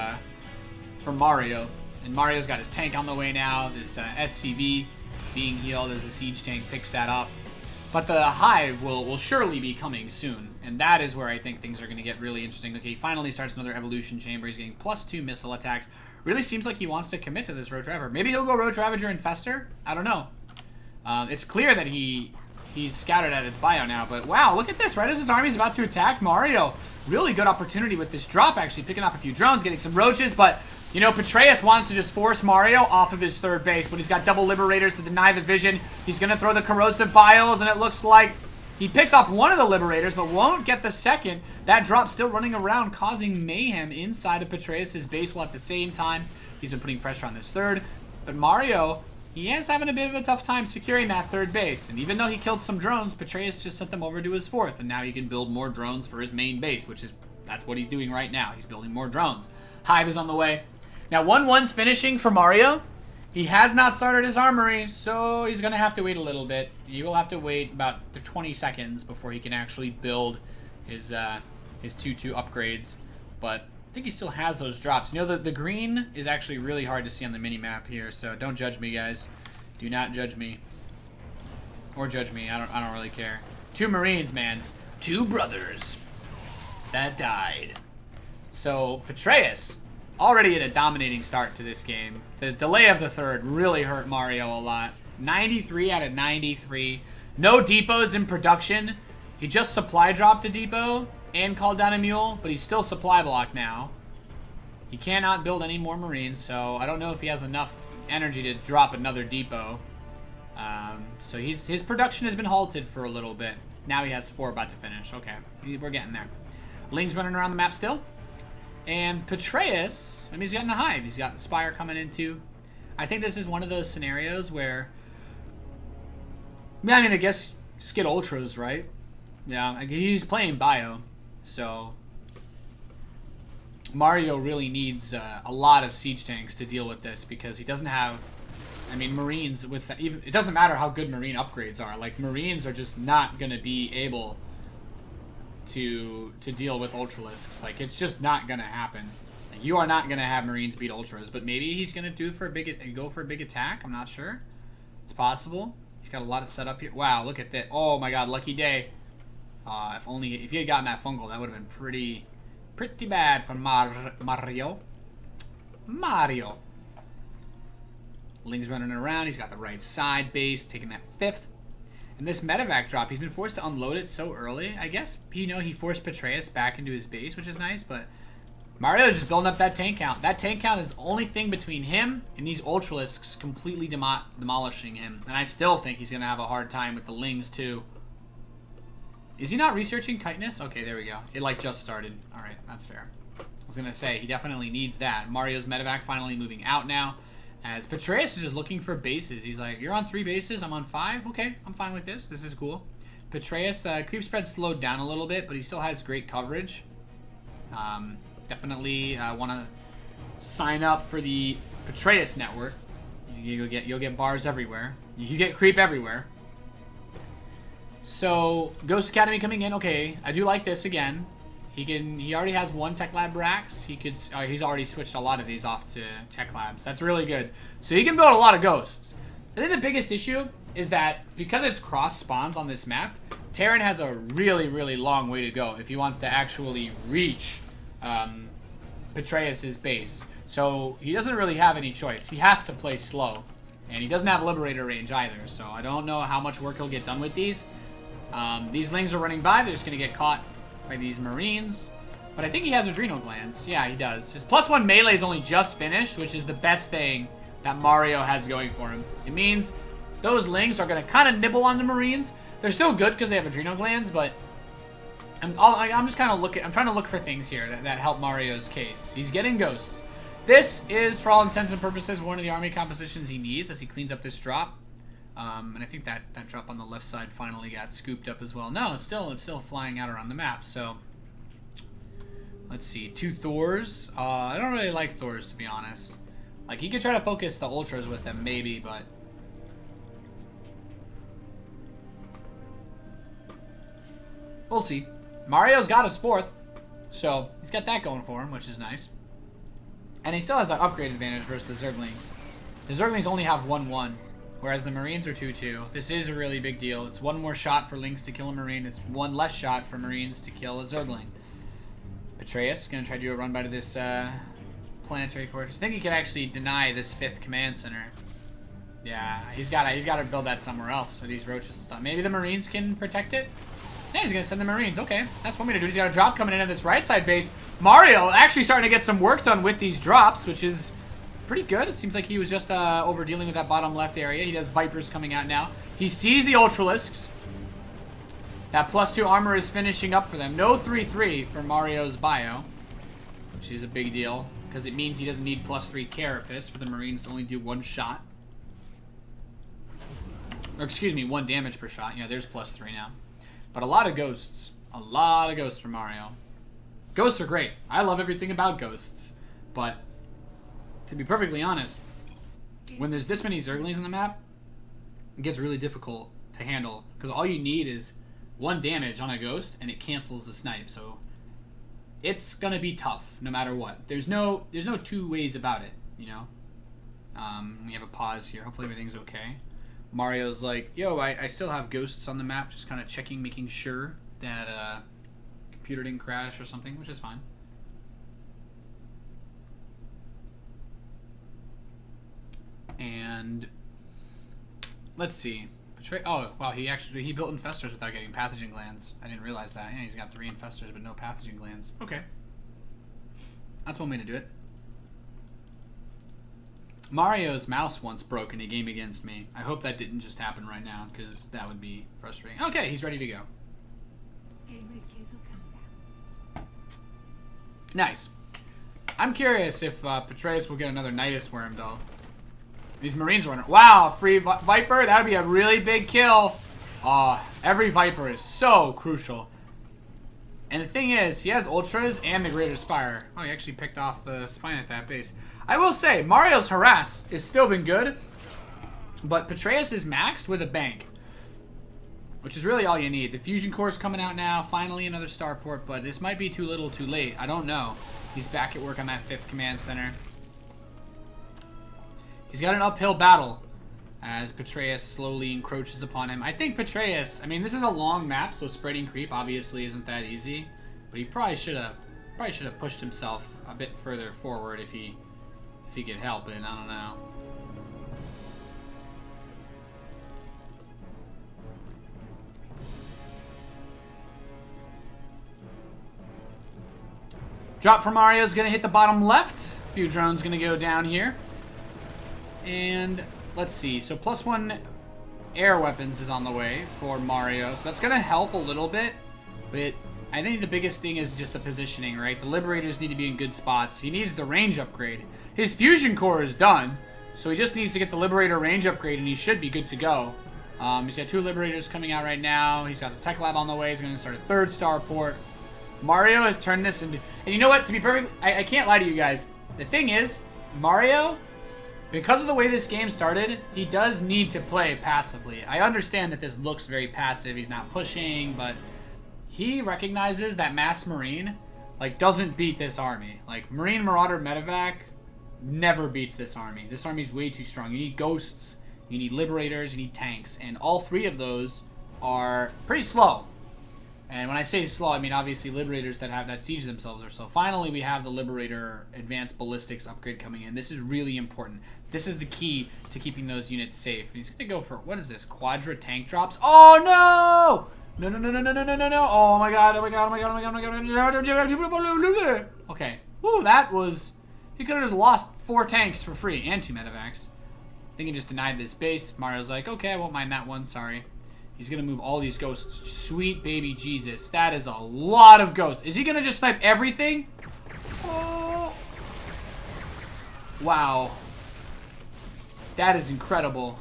Mario. And Mario's got his tank on the way now. This SCV being healed as the Siege Tank picks that up. But the Hive will surely be coming soon. And that is where I think things are going to get really interesting. Okay, he finally starts another Evolution Chamber. He's getting +2 missile attacks. Really seems like he wants to commit to this Roach Ravager. Maybe he'll go Roach Ravager and Fester? I don't know. It's clear that he's scouted at its bio now. But wow, look at this. Right as his army's about to attack Mario. Really good opportunity with this drop, actually. Picking off a few drones, getting some Roaches. But, you know, Petraeus wants to just force Mario off of his 3rd base. But he's got double Liberators to deny the vision. He's going to throw the Corrosive Biles. And it looks like he picks off one of the Liberators, but won't get the 2nd. That drop still running around, causing mayhem inside of Petraeus' base, while at the same time, he's been putting pressure on this 3rd. But Mario, he is having a bit of a tough time securing that 3rd base. And even though he killed some drones, Petraeus just sent them over to his 4th. And now he can build more drones for his main base, that's what he's doing right now. He's building more drones. Hive is on the way. Now, 1-1's finishing for Mario. He has not started his armory, so he's going to have to wait a little bit. He will have to wait about 20 seconds before he can actually build his 2-2 upgrades. But I think he still has those drops. You know, the green is actually really hard to see on the mini-map here, so don't judge me, guys. Do not judge me. Or judge me. I don't really care. 2 Marines, man. 2 brothers that died. So, Petraeus, already in a dominating start to this game. The delay of the 3rd really hurt Mario a lot. 93 out of 93. No depots in production. He just supply dropped a depot and called down a mule, but he's still supply blocked now. He cannot build any more Marines, so I don't know if he has enough energy to drop another depot. So his production has been halted for a little bit. Now he has 4 about to finish. Okay, we're getting there. Ling's running around the map still. And Petraeus, I mean, he's getting a hive. He's got the Spire coming in too. I think this is one of those scenarios where, I mean, I guess just get ultras, right? Yeah, he's playing bio, so Mario really needs a lot of siege tanks to deal with this because he doesn't have, I mean, Marines with, it doesn't matter how good Marine upgrades are. Like, Marines are just not going to be able to deal with Ultralisks. Like, it's just not going to happen. Like, you are not going to have Marines beat Ultras, but maybe he's going to go for a big attack. I'm not sure. It's possible. He's got a lot of setup here. Wow, look at that. Oh my god, lucky day. If he had gotten that fungal, that would have been pretty bad for Mario. Ling's running around. He's got the right side base, taking that 5th. And this medevac drop, he's been forced to unload it so early. I guess, you know, he forced Petraeus back into his base, which is nice, but Mario's just building up that tank count. That tank count is the only thing between him and these Ultralisks completely demolishing him. And I still think he's going to have a hard time with the Lings, too. Is he not researching Chitinous? Okay, there we go. It, like, just started. Alright, that's fair. I was going to say, he definitely needs that. Mario's medevac finally moving out now. As Petraeus is just looking for bases. He's like, you're on 3 bases, I'm on 5. Okay, I'm fine with this. This is cool. Petraeus, creep spread slowed down a little bit, but he still has great coverage. Definitely want to sign up for the Petraeus network. You'll get bars everywhere. You get creep everywhere. So, Ghost Academy coming in. Okay, I do like this again. He already has 1 Tech Lab Brax. He's already switched a lot of these off to Tech Labs. That's really good. So he can build a lot of ghosts. I think the biggest issue is that because it's cross spawns on this map, Terran has a really, really long way to go if he wants to actually reach Petraeus' base. So he doesn't really have any choice. He has to play slow. And he doesn't have Liberator range either. So I don't know how much work he'll get done with these. These Lings are running by. They're just going to get caught by these Marines. But I think he has Adrenal Glands. Yeah, he does. His +1 melee is only just finished, which is the best thing that Mario has going for him. It means those Lings are going to kind of nibble on the Marines. They're still good because they have Adrenal Glands, but I'm just kind of looking. I'm trying to look for things here that help Mario's case. He's getting ghosts. This is, for all intents and purposes, one of the army compositions he needs as he cleans up this drop. And I think that drop on the left side finally got scooped up as well. No, it's still flying out around the map. So let's see, 2 Thors. I don't really like Thors, to be honest. Like, he could try to focus the Ultras with them, maybe, but we'll see. Mario's got his 4th, so he's got that going for him, which is nice. And he still has that upgrade advantage versus the Zerglings. The Zerglings only have 1-1. Whereas the Marines are 2-2. This is a really big deal. It's 1 more shot for Lings to kill a Marine. It's 1 less shot for Marines to kill a Zergling. Petraeus gonna try to do a run by to this planetary fortress. I think he could actually deny this 5th command center. Yeah, he's gotta build that somewhere else. So these roaches and stuff. Maybe the Marines can protect it. Yeah, he's gonna send the Marines. Okay, that's one way to do it. He's got a drop coming in at this right side base. Mario actually starting to get some work done with these drops, which is pretty good. It seems like he was just over dealing with that bottom left area. He has Vipers coming out now. He sees the Ultralisks. That +2 armor is finishing up for them. No 3-3 for Mario's bio, which is a big deal because it means he doesn't need +3 Carapace for the Marines to only do 1 shot. Or excuse me, 1 damage per shot. Yeah, there's +3 now. But a lot of ghosts. A lot of ghosts for Mario. Ghosts are great. I love everything about ghosts. But to be perfectly honest, when there's this many Zerglings on the map, it gets really difficult to handle. Because all you need is 1 damage on a ghost, and it cancels the snipe. So it's gonna be tough, no matter what. There's no 2 ways about it, you know? We have a pause here. Hopefully everything's okay. Mario's like, yo, I still have ghosts on the map, just kind of checking, making sure that computer didn't crash or something, which is fine. And let's see. Oh, wow, he built infestors without getting pathogen glands. I didn't realize that. Yeah, he's got 3 infestors but no pathogen glands. Okay. That's one way to do it. Mario's mouse once broke in a game against me. I hope that didn't just happen right now, because that would be frustrating. Okay, he's ready to go. Nice. I'm curious if Petraeus will get another Nidus Worm, though. These Marines running. Wow, free Viper. That would be a really big kill. Every Viper is so crucial. And the thing is, he has Ultras and the Greater Spire. Oh, he actually picked off the Spine at that base. I will say, Mario's Harass has still been good. But Petraeus is maxed with a Bank. Which is really all you need. The Fusion Core is coming out now. Finally another Starport. But this might be too little too late. I don't know. He's back at work on that 5th Command Center. He's got an uphill battle as Petraeus slowly encroaches upon him. I think Petraeus, I mean, this is a long map, so spreading creep obviously isn't that easy. But he probably should have pushed himself a bit further forward if he could help it. I don't know. Drop for Mario is going to hit the bottom left. A few drones going to go down here. And let's see. So +1 air weapons is on the way for Mario. So that's going to help a little bit. But I think the biggest thing is just the positioning, right? The Liberators need to be in good spots. He needs the range upgrade. His Fusion Core is done. So he just needs to get the Liberator range upgrade and he should be good to go. He's got 2 Liberators coming out right now. He's got the Tech Lab on the way. He's going to start a 3rd Starport. Mario has turned this into... And you know what? To be perfect... I can't lie to you guys. The thing is, Mario, because of the way this game started, he does need to play passively. I understand that this looks very passive. He's not pushing, but he recognizes that Mass Marine, like, doesn't beat this army. Like, Marine Marauder Medevac never beats this army. This army's way too strong. You need Ghosts, you need Liberators, you need Tanks, and all 3 of those are pretty slow. And when I say slow, I mean obviously Liberators that have that siege themselves are slow. Finally, we have the Liberator Advanced Ballistics upgrade coming in. This is really important. This is the key to keeping those units safe. He's going to go for, what is this, Quadra tank drops? Oh, no! No, no, no, no, no, no, no, no, no. Oh, my God, oh, my God, oh, my God, oh, my God, oh, my God. Okay. Ooh, that was... He could have just lost 4 tanks for free and 2 medevacs. I think he just denied this base. Mario's like, okay, I won't mind that one, sorry. He's going to move all these ghosts. Sweet baby Jesus. That is a lot of ghosts. Is he going to just snipe everything? Oh. Wow. That is incredible.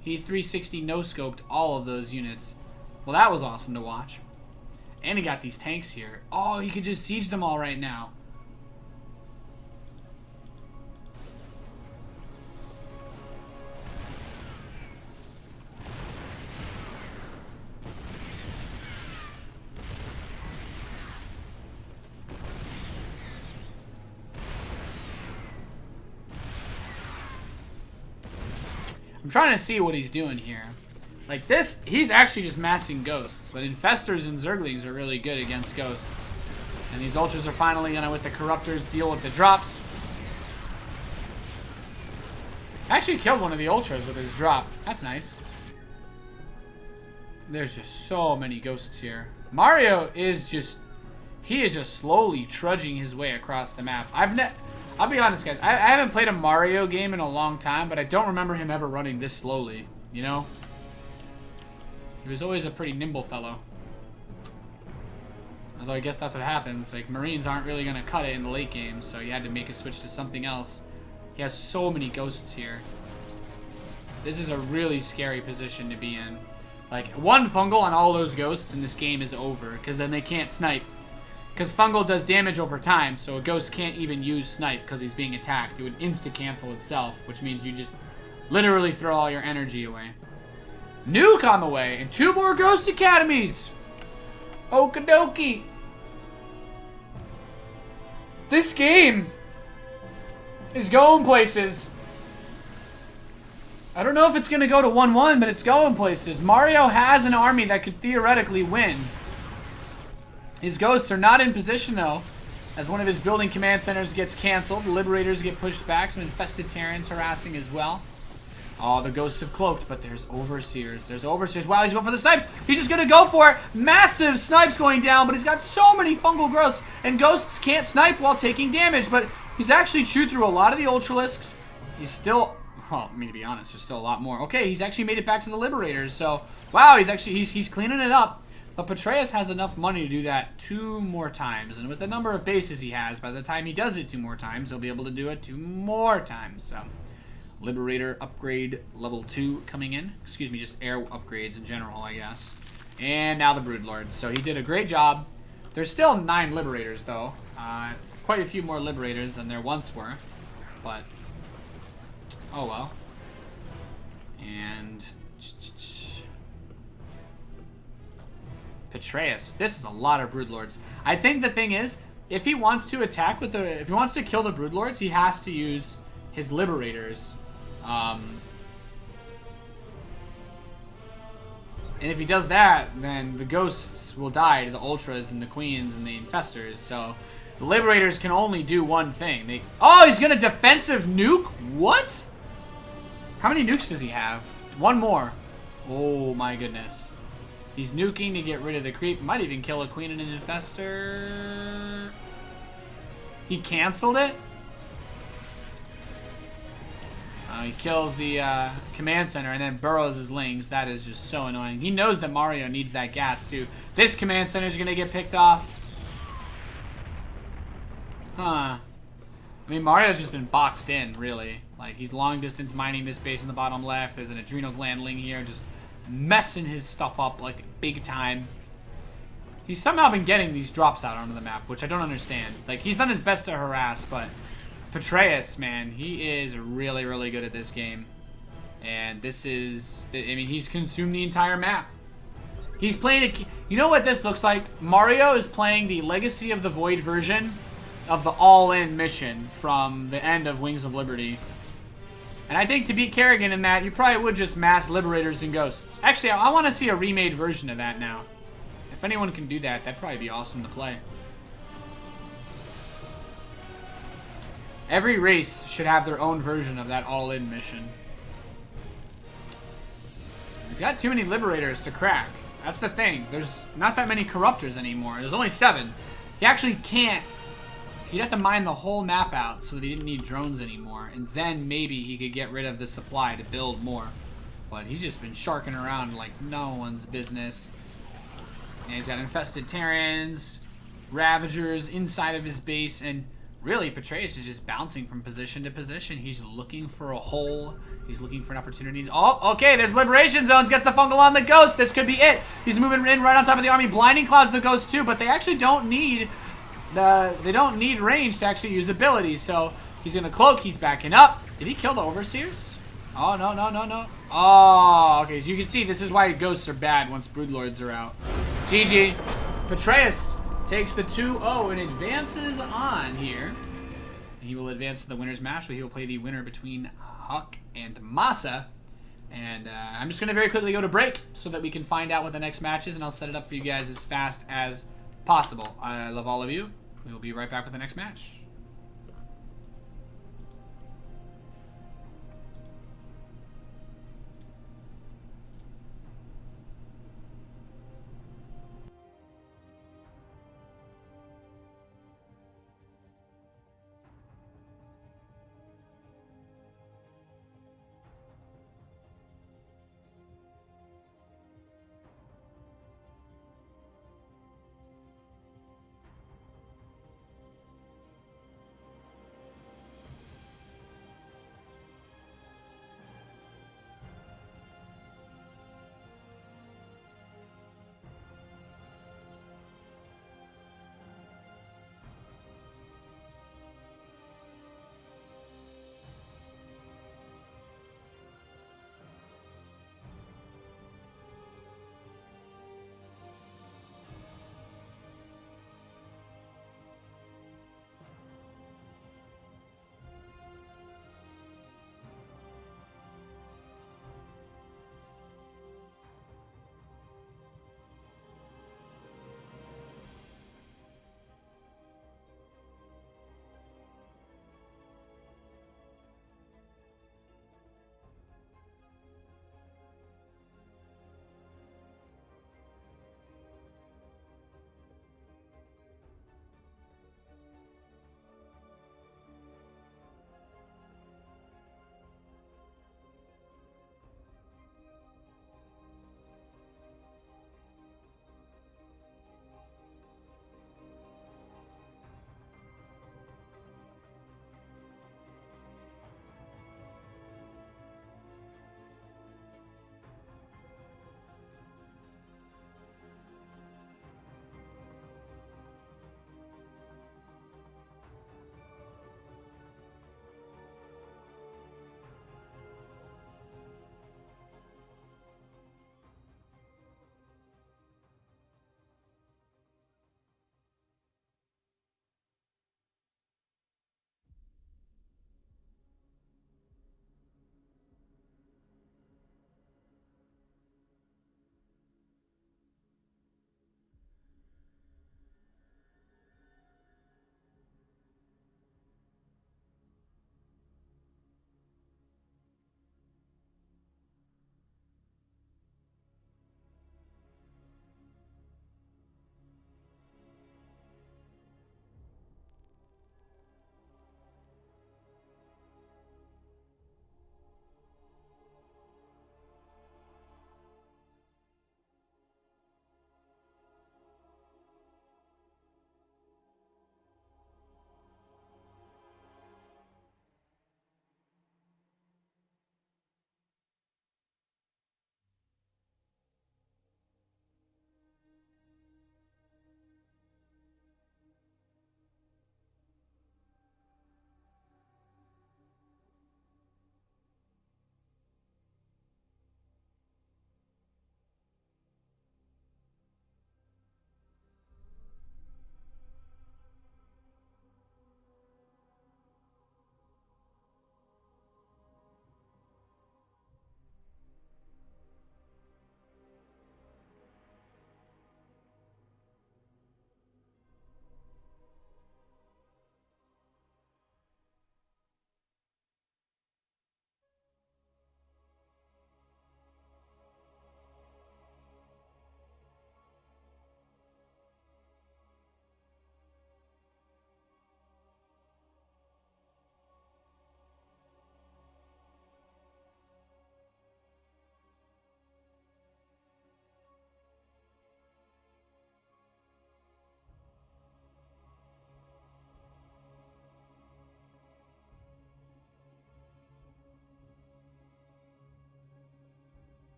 He 360 no-scoped all of those units. Well, that was awesome to watch. And he got these tanks here. Oh, he could just siege them all right now. I'm trying to see what he's doing here. Like this, he's actually just massing ghosts. But Infestors and Zerglings are really good against ghosts. And these Ultras are finally gonna, with the Corruptors, deal with the drops. Actually killed one of the Ultras with his drop. That's nice. There's just so many ghosts here. Mario is just... He is just slowly trudging his way across the map. I'll be honest, guys. I haven't played a Mario game in a long time, but I don't remember him ever running this slowly. You know? He was always a pretty nimble fellow. Although I guess that's what happens. Like, Marines aren't really going to cut it in the late game, so you had to make a switch to something else. He has so many ghosts here. This is a really scary position to be in. Like, one fungal on all those ghosts and this game is over, because then they can't snipe. Because fungal does damage over time, so a ghost can't even use snipe because he's being attacked. It would insta-cancel itself, which means you just literally throw all your energy away. Nuke on the way, and 2 more Ghost Academies! Okie dokie. This game is going places. I don't know if it's going to go to 1-1, but it's going places. Mario has an army that could theoretically win. His ghosts are not in position, though, as one of his building command centers gets canceled. The Liberators get pushed back. Some infested Terrans harassing as well. Oh, the ghosts have cloaked, but there's Overseers. There's Overseers. Wow, he's going for the snipes. He's just going to go for it. Massive snipes going down, but he's got so many fungal growths, and ghosts can't snipe while taking damage, but he's actually chewed through a lot of the Ultralisks. He's still... Well, I mean, to be honest, there's still a lot more. Okay, he's actually made it back to the Liberators. So, wow, he's cleaning it up. But Petraeus has enough money to do that 2 more times. And with the number of bases he has, by the time he does it 2 more times, he'll be able to do it 2 more times. So, Liberator upgrade level 2 coming in. Excuse me, just air upgrades in general, I guess. And now the Broodlord. So he did a great job. There's still 9 Liberators, though. Quite a few more Liberators than there once were. But, oh well. And Petraeus. This is a lot of Broodlords. I think the thing is, if he wants to attack with the, if he wants to kill the Broodlords, he has to use his Liberators. And if he does that, then the ghosts will die to the Ultras and the Queens and the Infestors. So the Liberators can only do one thing. Oh, he's gonna defensive nuke? What? How many nukes does he have? 1 more. Oh my goodness. He's nuking to get rid of the creep. Might even kill a Queen and an Infestor. He canceled it? He kills the command center and then burrows his lings. That is just so annoying. He knows that Mario needs that gas too. This command center is going to get picked off. Huh. I mean, Mario's just been boxed in, really. Like, he's long distance mining this base in the bottom left. There's an adrenal gland ling here, just messing his stuff up like big time. He's somehow been getting these drops out onto the map, which I don't understand. Like, he's done his best to harass, but Petraeus, man, he is really, really good at this game. And this is, I mean, he's consumed the entire map. He's playing you know what this looks like? Mario is playing the Legacy of the Void version of the all-in mission from the end of Wings of Liberty. And I think to beat Kerrigan in that, you probably would just mass Liberators and Ghosts. Actually, I want to see a remade version of that now. If anyone can do that, that'd probably be awesome to play. Every race should have their own version of that all-in mission. He's got too many Liberators to crack. That's the thing. There's not that many Corruptors anymore. There's only 7. He actually can't. He'd have to mine the whole map out so that he didn't need drones anymore. And then maybe he could get rid of the supply to build more. But he's just been sharking around like no one's business. And he's got infested Terrans, Ravagers inside of his base, and really, Petraeus is just bouncing from position to position. He's looking for a hole. He's looking for an opportunity. Oh, okay, there's Liberation Zones. Gets the fungal on the Ghost. This could be it. He's moving in right on top of the army. Blinding Claws the Ghost too, but they actually don't need range to actually use abilities. So he's gonna cloak. He's backing up. Did he kill the Overseers? Oh, no, no, no, no. Oh, okay, so you can see this is why Ghosts are bad once Broodlords are out. GG. Petraeus takes the 2-0 and advances on here. He will advance to the winner's match, where he will play the winner between Huck and Massa. And I'm just going to very quickly go to break so that we can find out what the next match is, and I'll set it up for you guys as fast as possible. I love all of you. We will be right back with the next match.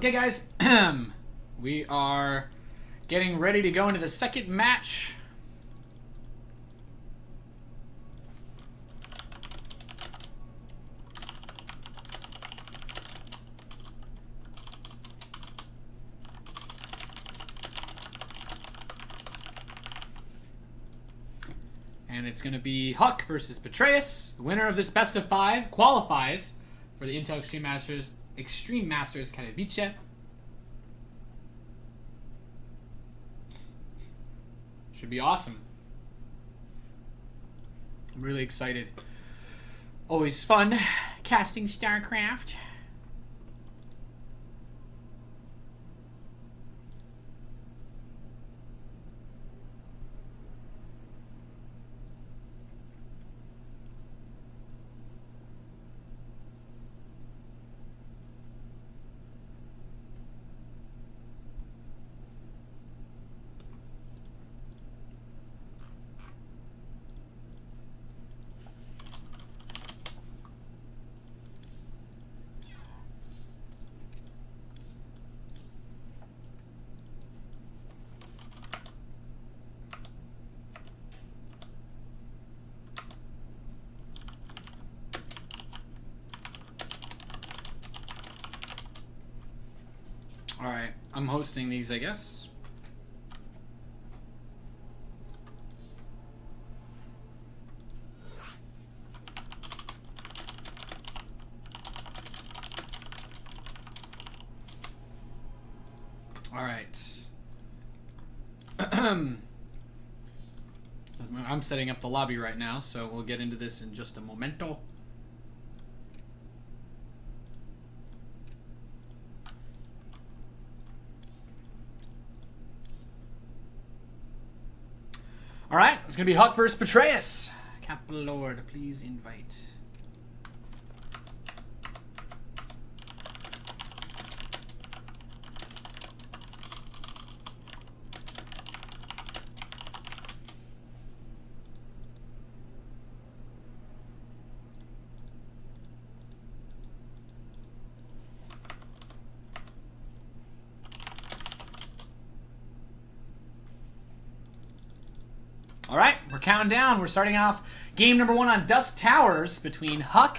Okay, guys. We are getting ready to go into the second match. And it's going to be Huck versus Petraeus. The winner of this best of 5 qualifies for the Intel Extreme Masters Katowice. Should be awesome. I'm really excited. Always fun casting StarCraft. Alright, I'm hosting these, I guess. Alright. I'm setting up the lobby right now, so we'll get into this in just a momento. Alright, it's going to be Huck versus Petraeus. Capital Lord, please invite. Alright, we're counting down. We're starting off game number 1 on Dusk Towers between Huck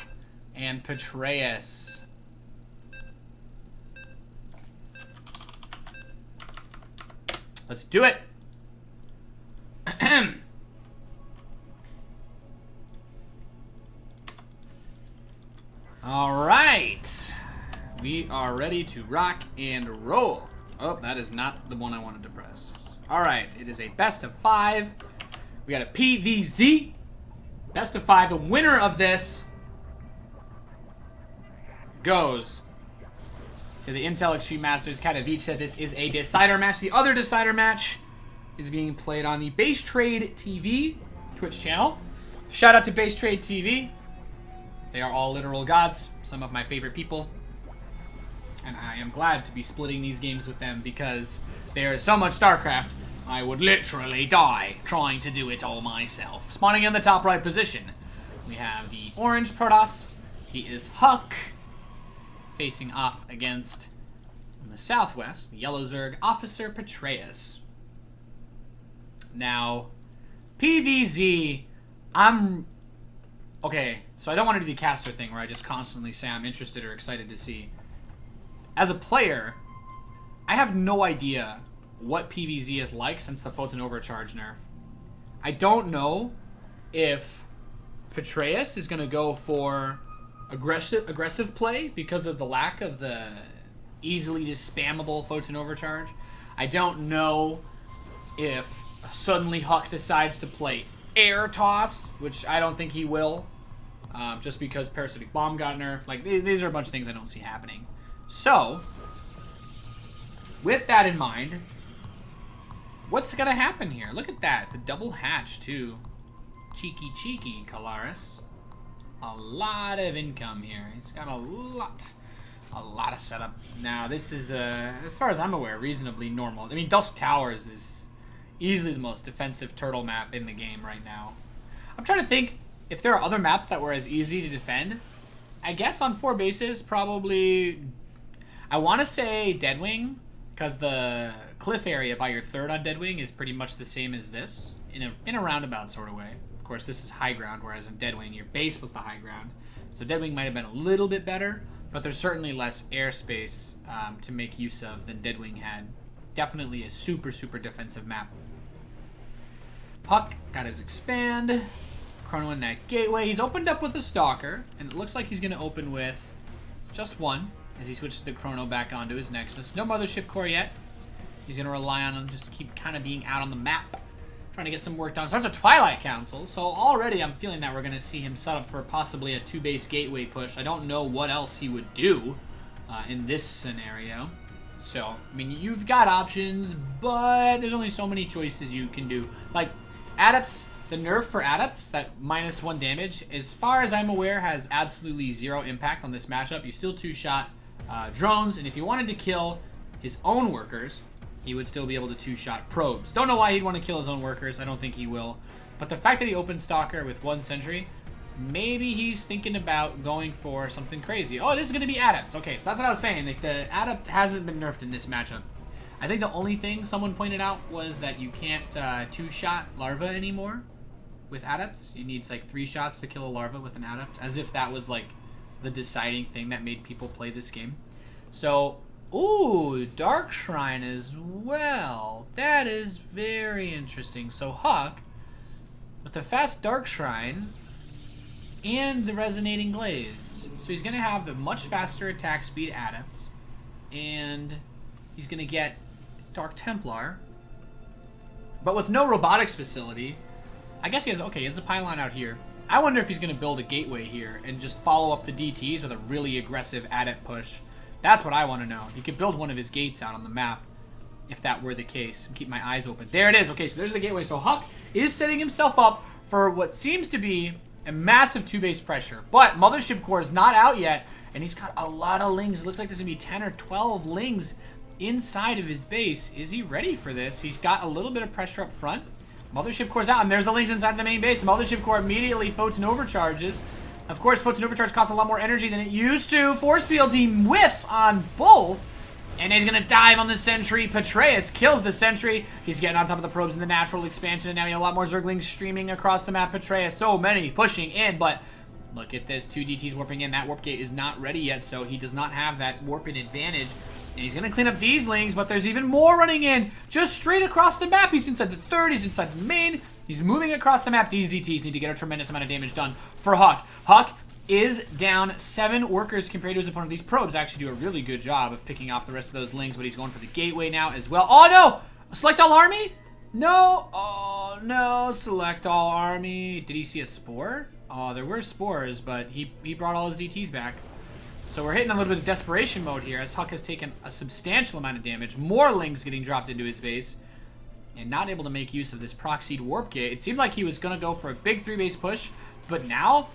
and Petraeus. Let's do it. Alright. We are ready to rock and roll. Oh, that is not the one I wanted to press. Alright, it is a best of 5. We got a PVZ. Best of 5. The winner of this goes to the Intel Extreme Masters Katowice. This is a decider match. The other decider match is being played on the Base Trade TV Twitch channel. Shout out to Base Trade TV. They are all literal gods. Some of my favorite people. And I am glad to be splitting these games with them because there is so much StarCraft. I would literally die trying to do it all myself. Spawning in the top right position, we have the orange Protoss. He is Huck. Facing off against, in the southwest, the yellow Zerg Officer Petraeus. Now, PVZ, okay, so I don't want to do the caster thing where I just constantly say I'm interested or excited to see. As a player, I have no idea what PVZ is like since the Photon Overcharge nerf. I don't know if Petraeus is going to go for aggressive play because of the lack of the easily just spammable Photon Overcharge. I don't know if suddenly Huck decides to play Air Toss, which I don't think he will, just because Parasitic Bomb got nerfed. Like, these are a bunch of things I don't see happening. So, with that in mind, what's going to happen here? Look at that. The double hatch, too. Cheeky, Kalaris. A lot of income here. He's got a lot of setup. Now, this is, as far as I'm aware, reasonably normal. I mean, Dusk Towers is easily the most defensive turtle map in the game right now. I'm trying to think if there are other maps that were as easy to defend. I guess on 4 bases, probably... I want to say Deadwing, because the cliff area by your third on Deadwing is pretty much the same as this, in a roundabout sort of way. Of course, this is high ground, whereas in Deadwing, your base was the high ground. So Deadwing might have been a little bit better, but there's certainly less airspace to make use of than Deadwing had. Definitely a super, super defensive map. Huck got his expand. Chrono in that gateway. He's opened up with the Stalker, and it looks like he's going to open with just one as he switches the Chrono back onto his Nexus. No Mothership Core yet. He's going to rely on him just to keep kind of being out on the map, trying to get some work done. Starts a Twilight Council, so already I'm feeling that we're going to see him set up for possibly a 2-base gateway push. I don't know what else he would do in this scenario. So, I mean, you've got options, but there's only so many choices you can do. Like, Adepts, the nerf for Adepts, that -1 damage, as far as I'm aware, has absolutely 0 impact on this matchup. You still 2-shot drones, and if you wanted to kill his own workers, he would still be able to 2-shot probes. Don't know why he'd want to kill his own workers. I don't think he will. But the fact that he opened Stalker with 1 sentry, maybe he's thinking about going for something crazy. Oh, this is going to be Adepts. Okay, so that's what I was saying. Like, the Adept hasn't been nerfed in this matchup. I think the only thing someone pointed out was that you can't 2-shot Larva anymore with Adepts. You need like 3 shots to kill a Larva with an Adept, as if that was like the deciding thing that made people play this game. So, ooh, Dark Shrine as well. That is very interesting. So Huck, with the fast Dark Shrine and the Resonating Glaze. So he's going to have the much faster attack speed Adepts, and he's going to get Dark Templar, but with no robotics facility. I guess he has, okay, he has a pylon out here. I wonder if he's going to build a gateway here and just follow up the DTs with a really aggressive adept push. That's what I want to know. He could build one of his gates out on the map if that were the case. Keep my eyes open. There it is. Okay, so there's the gateway. So Huck is setting himself up for what seems to be a massive 2-base pressure, but Mothership Core is not out yet, and he's got a lot of lings. It looks like there's going to be 10 or 12 lings inside of his base. Is he ready for this? He's got a little bit of pressure up front. Mothership Core's out, and there's the lings inside the main base. Mothership Core immediately Photon overcharges. Of course, Photon overcharge costs a lot more energy than it used to. Force field team whiffs on both, and he's gonna dive on the sentry. Patreus kills the sentry. He's getting on top of the probes in the natural expansion, and now you have a lot more Zerglings streaming across the map. Patreus, so many pushing in, but look at this, 2 DTs warping in. That warp gate is not ready yet, so he does not have that warping advantage. And he's going to clean up these lings, but there's even more running in just straight across the map. He's inside the third, he's inside the main. He's moving across the map. These DTs need to get a tremendous amount of damage done for Huck. Huck is down 7 workers compared to his opponent. These probes actually do a really good job of picking off the rest of those lings, but he's going for the gateway now as well. Oh no! Select all army? No! Oh no, select all army. Did he see a spore? Oh, there were spores, but he brought all his DTs back. So we're hitting a little bit of desperation mode here as Huck has taken a substantial amount of damage. More lings getting dropped into his base, and not able to make use of this proxied warp gate. It seemed like he was going to go for a big 3-base push, but now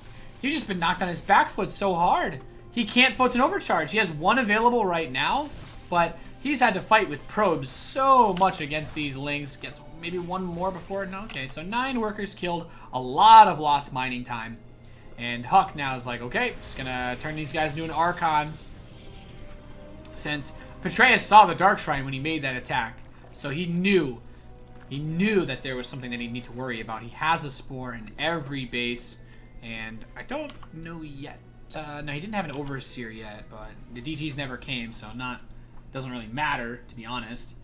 he's just been knocked on his back foot so hard. He can't Photon overcharge. He has 1 available right now, but he's had to fight with probes so much against these lings. Gets maybe 1 more before. No, okay, so 9 workers killed, a lot of lost mining time. And Huck now is like, okay, just gonna turn these guys into an Archon. Since Patreus saw the Dark Shrine when he made that attack, so he knew that there was something that he'd need to worry about. He has a spore in every base, and I don't know yet. No, he didn't have an Overseer yet, but the DTs never came, so doesn't really matter, to be honest.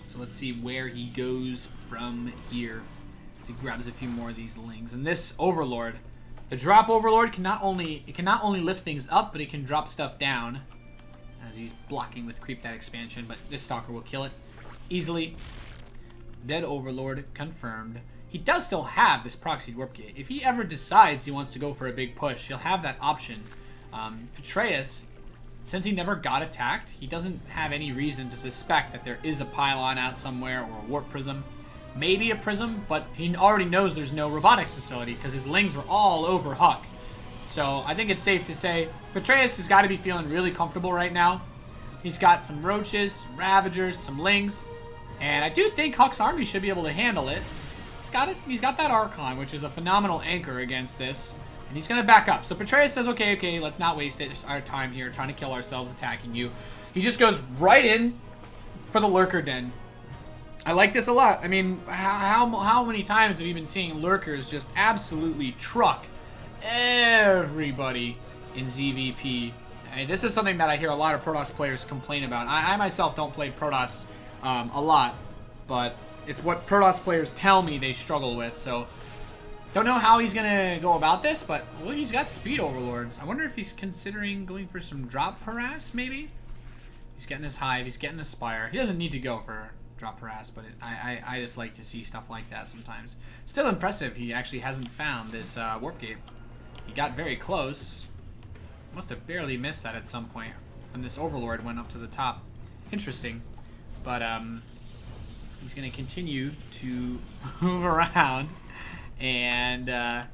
So let's see where he goes from here. He grabs a few more of these lings, and this Overlord, the drop Overlord, can not only lift things up, but it can drop stuff down as he's blocking with creep that expansion. But this Stalker will kill it easily. Dead Overlord confirmed. He does still have this proxied warp gate. If he ever decides he wants to go for a big push, he'll have that option. Patreus, since he never got attacked, he doesn't have any reason to suspect that there is a pylon out somewhere or a warp prism. Maybe a prism, but he already knows there's no robotics facility because his lings were all over Huck. So I think it's safe to say Patreus has got to be feeling really comfortable right now. He's got some roaches, some ravagers, some lings, and I do think Huck's army should be able to handle it. He's got that Archon, which is a phenomenal anchor against this. And he's going to back up. So Petraeus says, okay, let's not waste our time here trying to kill ourselves attacking you. He just goes right in for the lurker den. I like this a lot. I mean, how many times have you been seeing lurkers just absolutely truck everybody in ZVP? I mean, this is something that I hear a lot of Protoss players complain about. I myself don't play Protoss a lot, but it's what Protoss players tell me they struggle with. So don't know how he's going to go about this, but well, he's got speed overlords. I wonder if he's considering going for some drop harass, maybe? He's getting his hive, he's getting his spire. He doesn't need to go for drop harass, but I just like to see stuff like that sometimes. Still impressive he actually hasn't found this warp gate. He got very close. Must have barely missed that at some point when this overlord went up to the top. Interesting. But he's going to continue to move around, and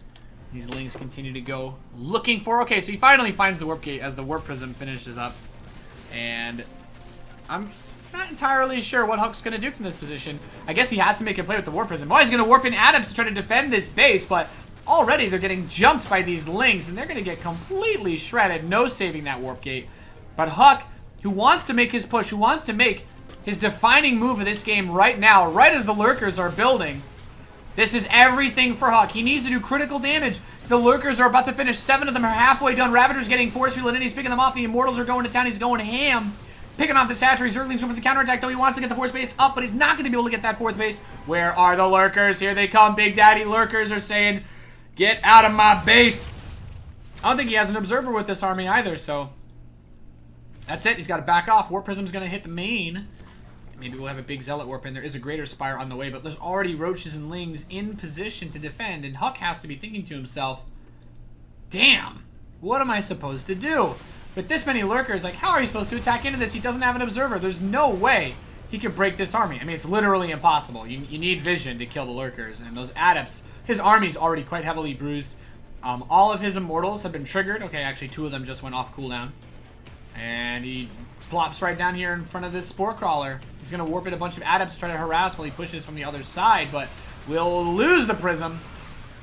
these lings continue to go looking for... Okay, so he finally finds the warp gate as the warp prism finishes up, and I'm not entirely sure what Huck's going to do from this position. I guess he has to make a play with the warp prism. Oh, he's going to warp in Adams to try to defend this base, but already they're getting jumped by these lings, and they're going to get completely shredded. No saving that warp gate. But Huck, who wants to make his push, who wants to make his defining move of this game right now, right as the lurkers are building. This is everything for Huck. He needs to do critical damage. The lurkers are about to finish. 7 of them are halfway done. Ravager's getting force fielded in. He's picking them off. The Immortals are going to town. He's going ham. Picking off the Satchery. Zergling's going for the counterattack, though. He wants to get the force base up, but he's not going to be able to get that fourth base. Where are the lurkers? Here they come. Big Daddy lurkers are saying, get out of my base. I don't think he has an observer with this army either, so that's it. He's got to back off. Warp Prism's going to hit the main. Maybe we'll have a big Zealot Warp in. There is a Greater Spire on the way, but there's already Roaches and Lings in position to defend, and Huck has to be thinking to himself, damn, what am I supposed to do? With this many lurkers, like, how are you supposed to attack into this? He doesn't have an observer. There's no way he can break this army. I mean, it's literally impossible. You need vision to kill the lurkers, and those adepts, his army's already quite heavily bruised. All of his immortals have been triggered. Okay, actually 2 of them just went off cooldown. And he plops right down here in front of this Spore Crawler. He's going to warp in a bunch of adepts to try to harass while he pushes from the other side, but we'll lose the prism,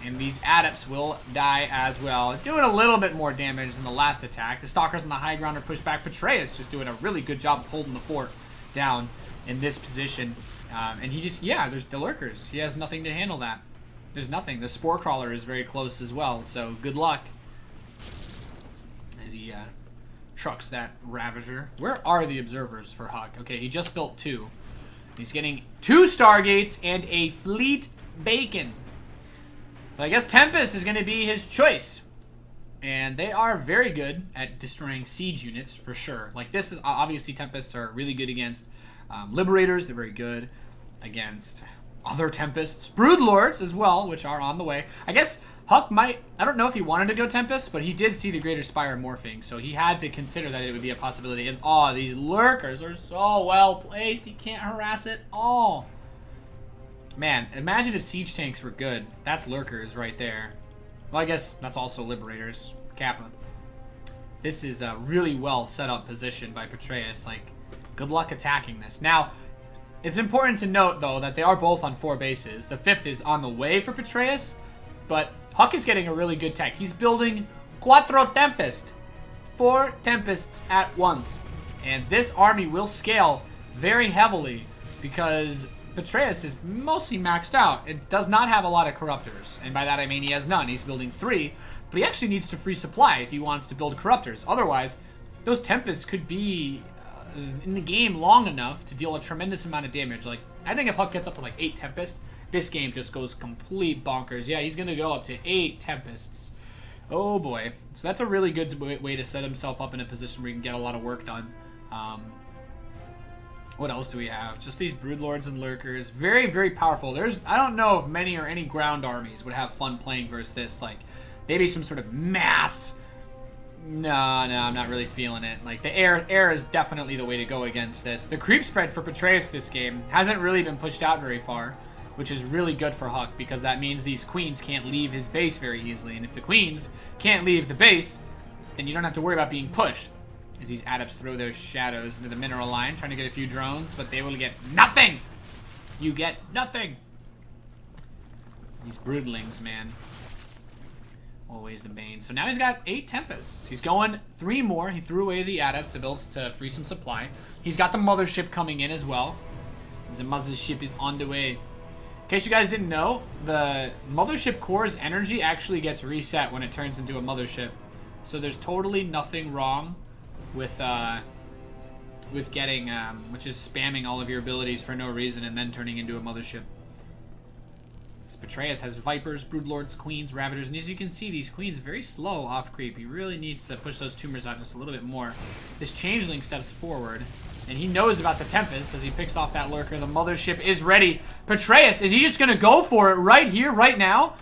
and these adepts will die as well. Doing a little bit more damage than the last attack. The Stalkers on the high ground are pushed back. Petraeus just doing a really good job of holding the fort down in this position. And he just, yeah, there's the lurkers. He has nothing to handle that. There's nothing. The Spore Crawler is very close as well, so good luck as he trucks that Ravager. Where are the observers for Huck? Okay, he just built 2. He's getting 2 Stargates and a Fleet Bacon. So I guess Tempest is going to be his choice. And they are very good at destroying siege units, for sure. Like, this is, obviously, Tempests are really good against Liberators. They're very good against other Tempests. Broodlords as well, which are on the way. I guess Huck might, I don't know if he wanted to go Tempest, but he did see the Greater Spire morphing, so he had to consider that it would be a possibility. And, oh, these lurkers are so well placed. He can't harass it all. Man, imagine if siege tanks were good. That's lurkers right there. Well, I guess that's also Liberators. Kappa. This is a really well set up position by Petraeus. Like, good luck attacking this. Now, it's important to note, though, that they are both on 4 bases. The 5th is on the way for Petraeus, but Huck is getting a really good tech. He's building Quattro Tempest. 4 Tempests at once. And this army will scale very heavily because Petraeus is mostly maxed out. It does not have a lot of Corruptors. And by that I mean he has none. He's building 3. But he actually needs to free supply if he wants to build Corruptors. Otherwise, those Tempests could be in the game long enough to deal a tremendous amount of damage. Like, I think if Huck gets up to like 8 Tempests, this game just goes complete bonkers. Yeah, he's going to go up to 8 Tempests. Oh boy. So that's a really good way to set himself up in a position where he can get a lot of work done. What else do we have? Just these Broodlords and Lurkers. Very, very powerful. I don't know if many or any ground armies would have fun playing versus this. Like, maybe some sort of mass. No, I'm not really feeling it. Like, the air is definitely the way to go against this. The creep spread for Petraeus this game hasn't really been pushed out very far, which is really good for Huck, because that means these queens can't leave his base very easily. And if the queens can't leave the base, then you don't have to worry about being pushed. As these adepts throw their shadows into the mineral line, trying to get a few drones, but they will get nothing! You get nothing! These broodlings, man. Always the bane. So now he's got 8 Tempests. He's going 3 more. He threw away the Adepts builds to free some supply. He's got the Mothership coming in as well. The Mothership is on the way. In case you guys didn't know, the Mothership core's energy actually gets reset when it turns into a Mothership. So there's totally nothing wrong with getting, which is spamming all of your abilities for no reason and then turning into a Mothership. Betrayus has Vipers, Broodlords, Queens, Ravagers, and as you can see, these Queens are very slow off creep. He really needs to push those Tumors out just a little bit more. This Changeling steps forward, and he knows about the Tempest as he picks off that Lurker. The Mothership is ready. Betrayus, is he just going to go for it right here, right now?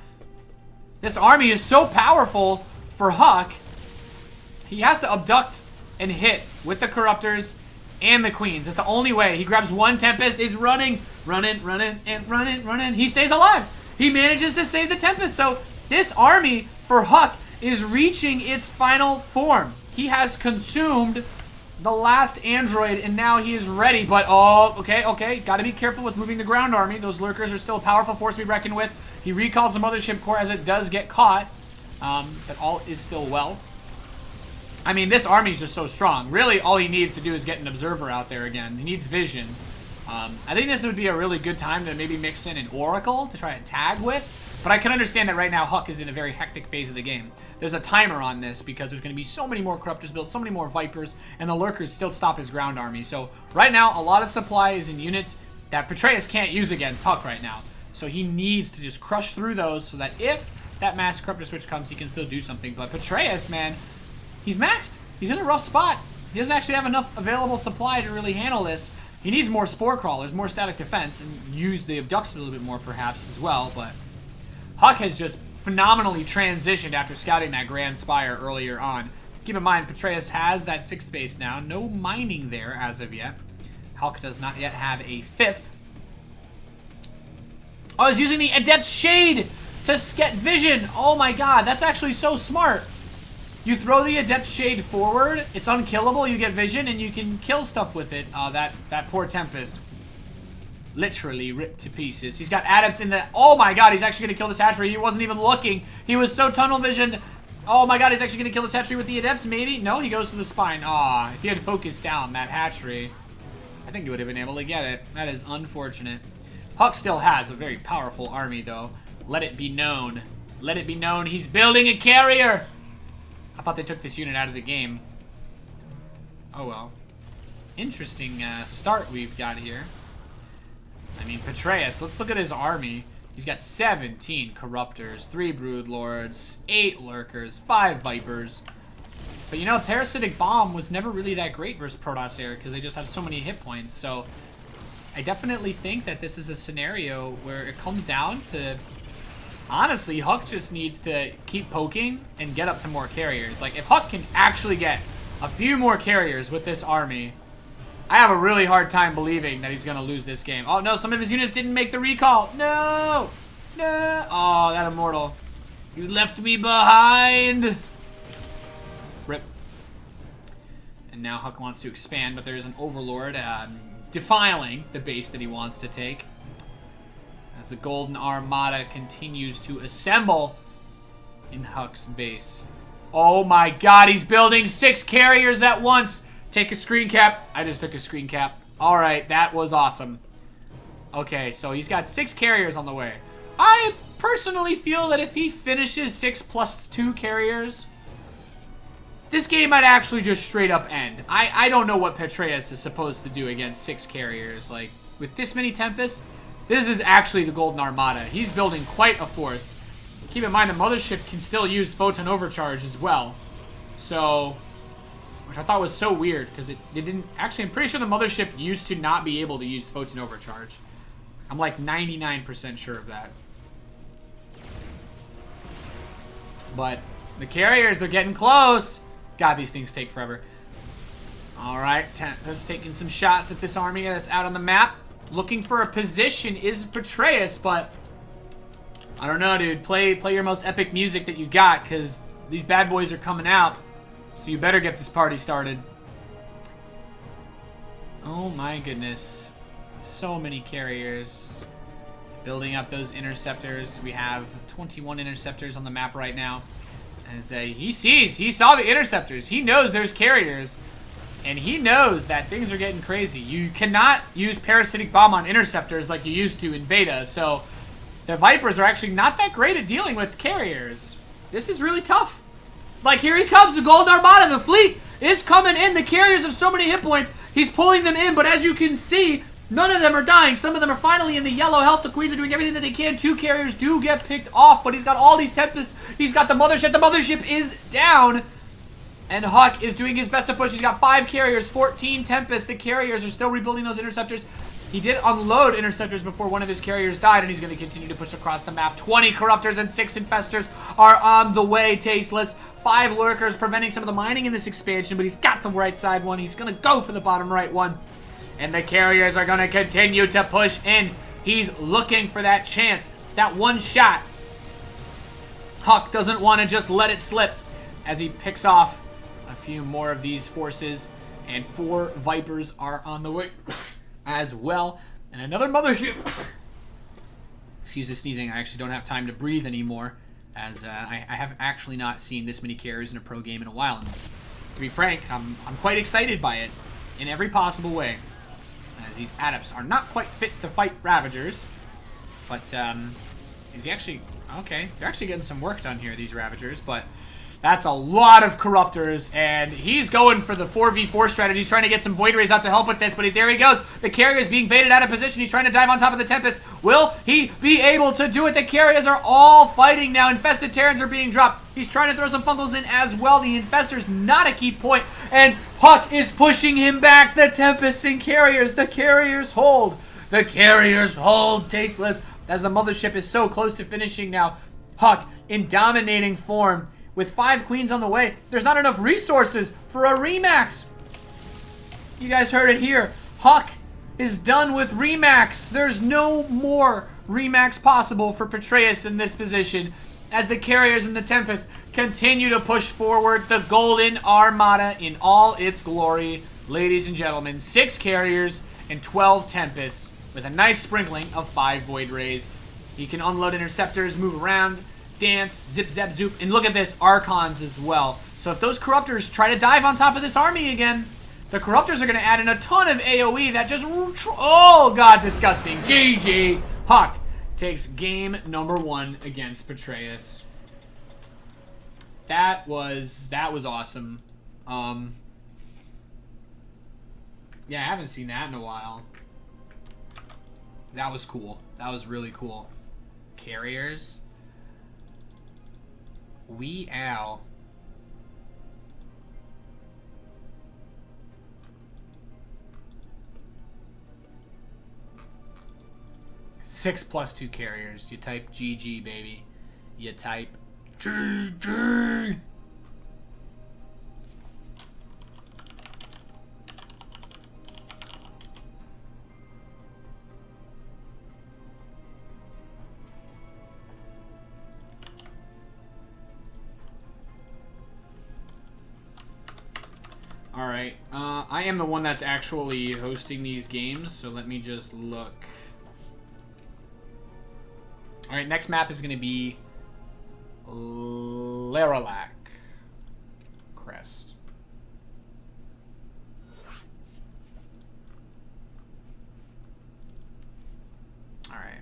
This army is so powerful for Huck. He has to abduct and hit with the Corruptors and the Queens. That's the only way. He grabs one Tempest, is running, running. He stays alive. He manages to save the Tempest. So this army for Huck is reaching its final form. He has consumed the last android and now he is ready. But oh, okay. Got to be careful with moving the ground army. Those Lurkers are still a powerful force to be reckoned with. He recalls the Mothership core as it does get caught. But all is still well. I mean, this army is just so strong. Really, all he needs to do is get an Observer out there again. He needs vision. I think this would be a really good time to maybe mix in an Oracle to try and tag with. But I can understand that right now Huck is in a very hectic phase of the game. There's a timer on this because there's going to be so many more Corruptors built, so many more Vipers, and the Lurkers still stop his ground army. So right now, a lot of supply is in units that Betrayus can't use against Huck right now. So he needs to just crush through those so that if that mass Corruptor switch comes, he can still do something. But Betrayus, man, he's maxed. He's in a rough spot. He doesn't actually have enough available supply to really handle this. He needs more Spore Crawlers, more static defense, and use the Abducts a little bit more perhaps as well. But Huck has just phenomenally transitioned after scouting that Grand Spire earlier on. Keep in mind, Betrayus has that 6th base now. No mining there as of yet. Huck does not yet have a 5th. Oh, he's using the Adept Shade to get vision. Oh my god, that's actually so smart. You throw the Adept Shade forward, it's unkillable, you get vision, and you can kill stuff with it. That poor Tempest. Literally ripped to pieces. He's got Adepts in the... Oh my god, he's actually going to kill this hatchery. He wasn't even looking. He was so tunnel visioned. Oh my god, he's actually going to kill this hatchery with the Adepts, maybe? No, he goes to the spine. Aw, if he had focused down that hatchery, I think he would have been able to get it. That is unfortunate. Huck still has a very powerful army, though. Let it be known. Let it be known he's building a carrier! I thought they took this unit out of the game. Oh well. Interesting start we've got here. I mean, Betrayus, let's look at his army. He's got 17 Corruptors, 3 Broodlords, 8 Lurkers, 5 Vipers. But you know, Parasitic Bomb was never really that great versus Protoss Air because they just have so many hit points. So I definitely think that this is a scenario where it comes down to... Honestly, Huck just needs to keep poking and get up to more carriers. Like, if Huck can actually get a few more carriers with this army, I have a really hard time believing that he's going to lose this game. Oh, no, some of his units didn't make the recall. No! No! Oh, that Immortal. You left me behind! Rip. And now Huck wants to expand, but there is an Overlord defiling the base that he wants to take. As the Golden Armada continues to assemble in Huck's base. Oh my god, he's building 6 carriers at once. Take a screen cap. I just took a screen cap. Alright, that was awesome. Okay, so he's got 6 carriers on the way. I personally feel that if he finishes 6 plus 2 carriers, this game might actually just straight up end. I don't know what Betrayus is supposed to do against 6 carriers. Like, with this many Tempests, this is actually the Golden Armada. He's building quite a force. Keep in mind the Mothership can still use Photon Overcharge as well. So, which I thought was so weird because it didn't... Actually, I'm pretty sure the Mothership used to not be able to use Photon Overcharge. I'm like 99% sure of that. But the carriers, they're getting close. God, these things take forever. Alright, Tempest taking some shots at this army that's out on the map. Looking for a position is Betrayus, but I don't know, dude. Play your most epic music that you got, because these bad boys are coming out. So you better get this party started. Oh my goodness. So many carriers. Building up those interceptors. We have 21 interceptors on the map right now. As he saw the interceptors. He knows there's carriers. And he knows that things are getting crazy. You cannot use Parasitic Bomb on interceptors like you used to in beta. So the Vipers are actually not that great at dealing with carriers. This is really tough. Like, here he comes, the Gold Armada. The fleet is coming in. The carriers have so many hit points. He's pulling them in, but as you can see, none of them are dying. Some of them are finally in the yellow health. The Queens are doing everything that they can. 2 carriers do get picked off, but he's got all these Tempests. He's got the Mothership. The Mothership is down. And Huck is doing his best to push. He's got 5 carriers, 14 Tempests. The carriers are still rebuilding those interceptors. He did unload interceptors before one of his carriers died, and he's going to continue to push across the map. 20 Corruptors and 6 Infestors are on the way, Tasteless. 5 Lurkers preventing some of the mining in this expansion, but he's got the right side one. He's going to go for the bottom right one. And the carriers are going to continue to push in. He's looking for that chance, that one shot. Huck doesn't want to just let it slip as he picks off a few more of these forces, and 4 Vipers are on the way as well. And another Mothership. Excuse the sneezing. I actually don't have time to breathe anymore, as I have actually not seen this many carriers in a pro game in a while. And to be frank, I'm quite excited by it in every possible way, as these Adepts are not quite fit to fight Ravagers. But is he actually... Okay, they're actually getting some work done here, these Ravagers, but that's a lot of Corruptors, and he's going for the 4v4 strategy. He's trying to get some Void Rays out to help with this, but there he goes. The carrier is being baited out of position. He's trying to dive on top of the Tempest. Will he be able to do it? The carriers are all fighting now. Infested Terrans are being dropped. He's trying to throw some Fungals in as well. The Infestor's not a key point, and Huck is pushing him back. The Tempests and carriers. The carriers hold. The carriers hold, Tasteless, as the Mothership is so close to finishing now. Huck in dominating form. With 5 Queens on the way, there's not enough resources for a Remax. You guys heard it here. Huck is done with Remax. There's no more Remax possible for Patreus in this position, as the carriers and the Tempest continue to push forward. The Golden Armada in all its glory. Ladies and gentlemen, 6 carriers and 12 Tempests with a nice sprinkling of 5 Void Rays. He can unload interceptors, move around, dance, zip, zap, zoop, and look at this, Archons as well. So if those Corruptors try to dive on top of this army again, the Corruptors are going to add in a ton of AoE that just, oh god, disgusting. GG. Huck takes game number 1 against Patreus. That was awesome. Yeah, I haven't seen that in a while. That was cool. That was really cool. Carriers. Wee ow. Six plus 2 carriers. You type GG, baby. You type GG. Alright, I am the one that's actually hosting these games, so let me just look. Alright, next map is going to be Laralac Crest. Alright.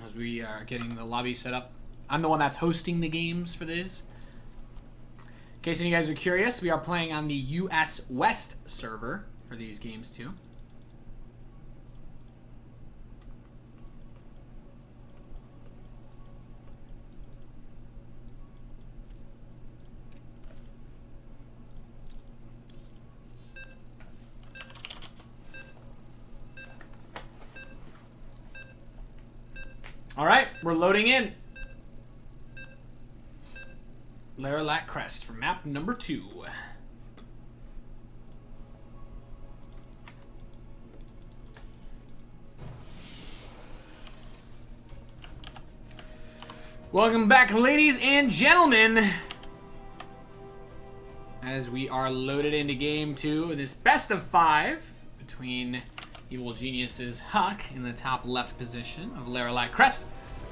As we are getting the lobby set up, I'm the one that's hosting the games for this. In case any of you guys are curious, we are playing on the US West server for these games too. Alright, we're loading in. Laralac Crest for map number 2. Welcome back, ladies and gentlemen, as we are loaded into game 2 of this best of 5 between Evil Genius's Huck in the top left position of Lorelei Crest.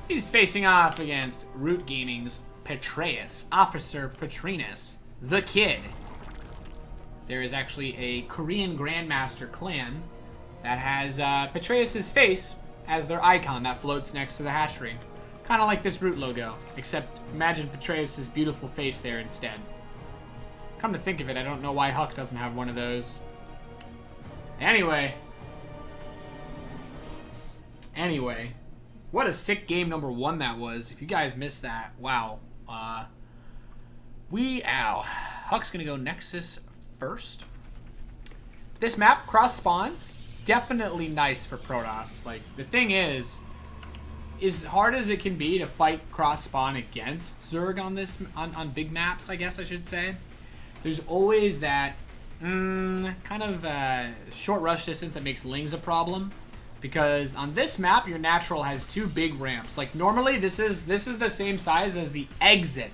He's facing off against Root Gaming's Petraeus, Officer Petrinus, the Kid. There is actually a Korean Grandmaster clan that has Petraeus' face as their icon that floats next to the hatchery. Kind of like this Root logo, except imagine Petraeus' beautiful face there instead. Come to think of it, I don't know why Huck doesn't have one of those. Anyway, what a sick game number 1 that was. If you guys missed that, wow. Huck's gonna go Nexus first. This map, cross spawns, definitely nice for Protoss. Like, the thing is, as hard as it can be to fight cross spawn against Zerg on this on big maps, I guess I should say, there's always that kind of short rush distance that makes Lings a problem. Because on this map, your natural has 2 big ramps. Like normally, this is the same size as the exit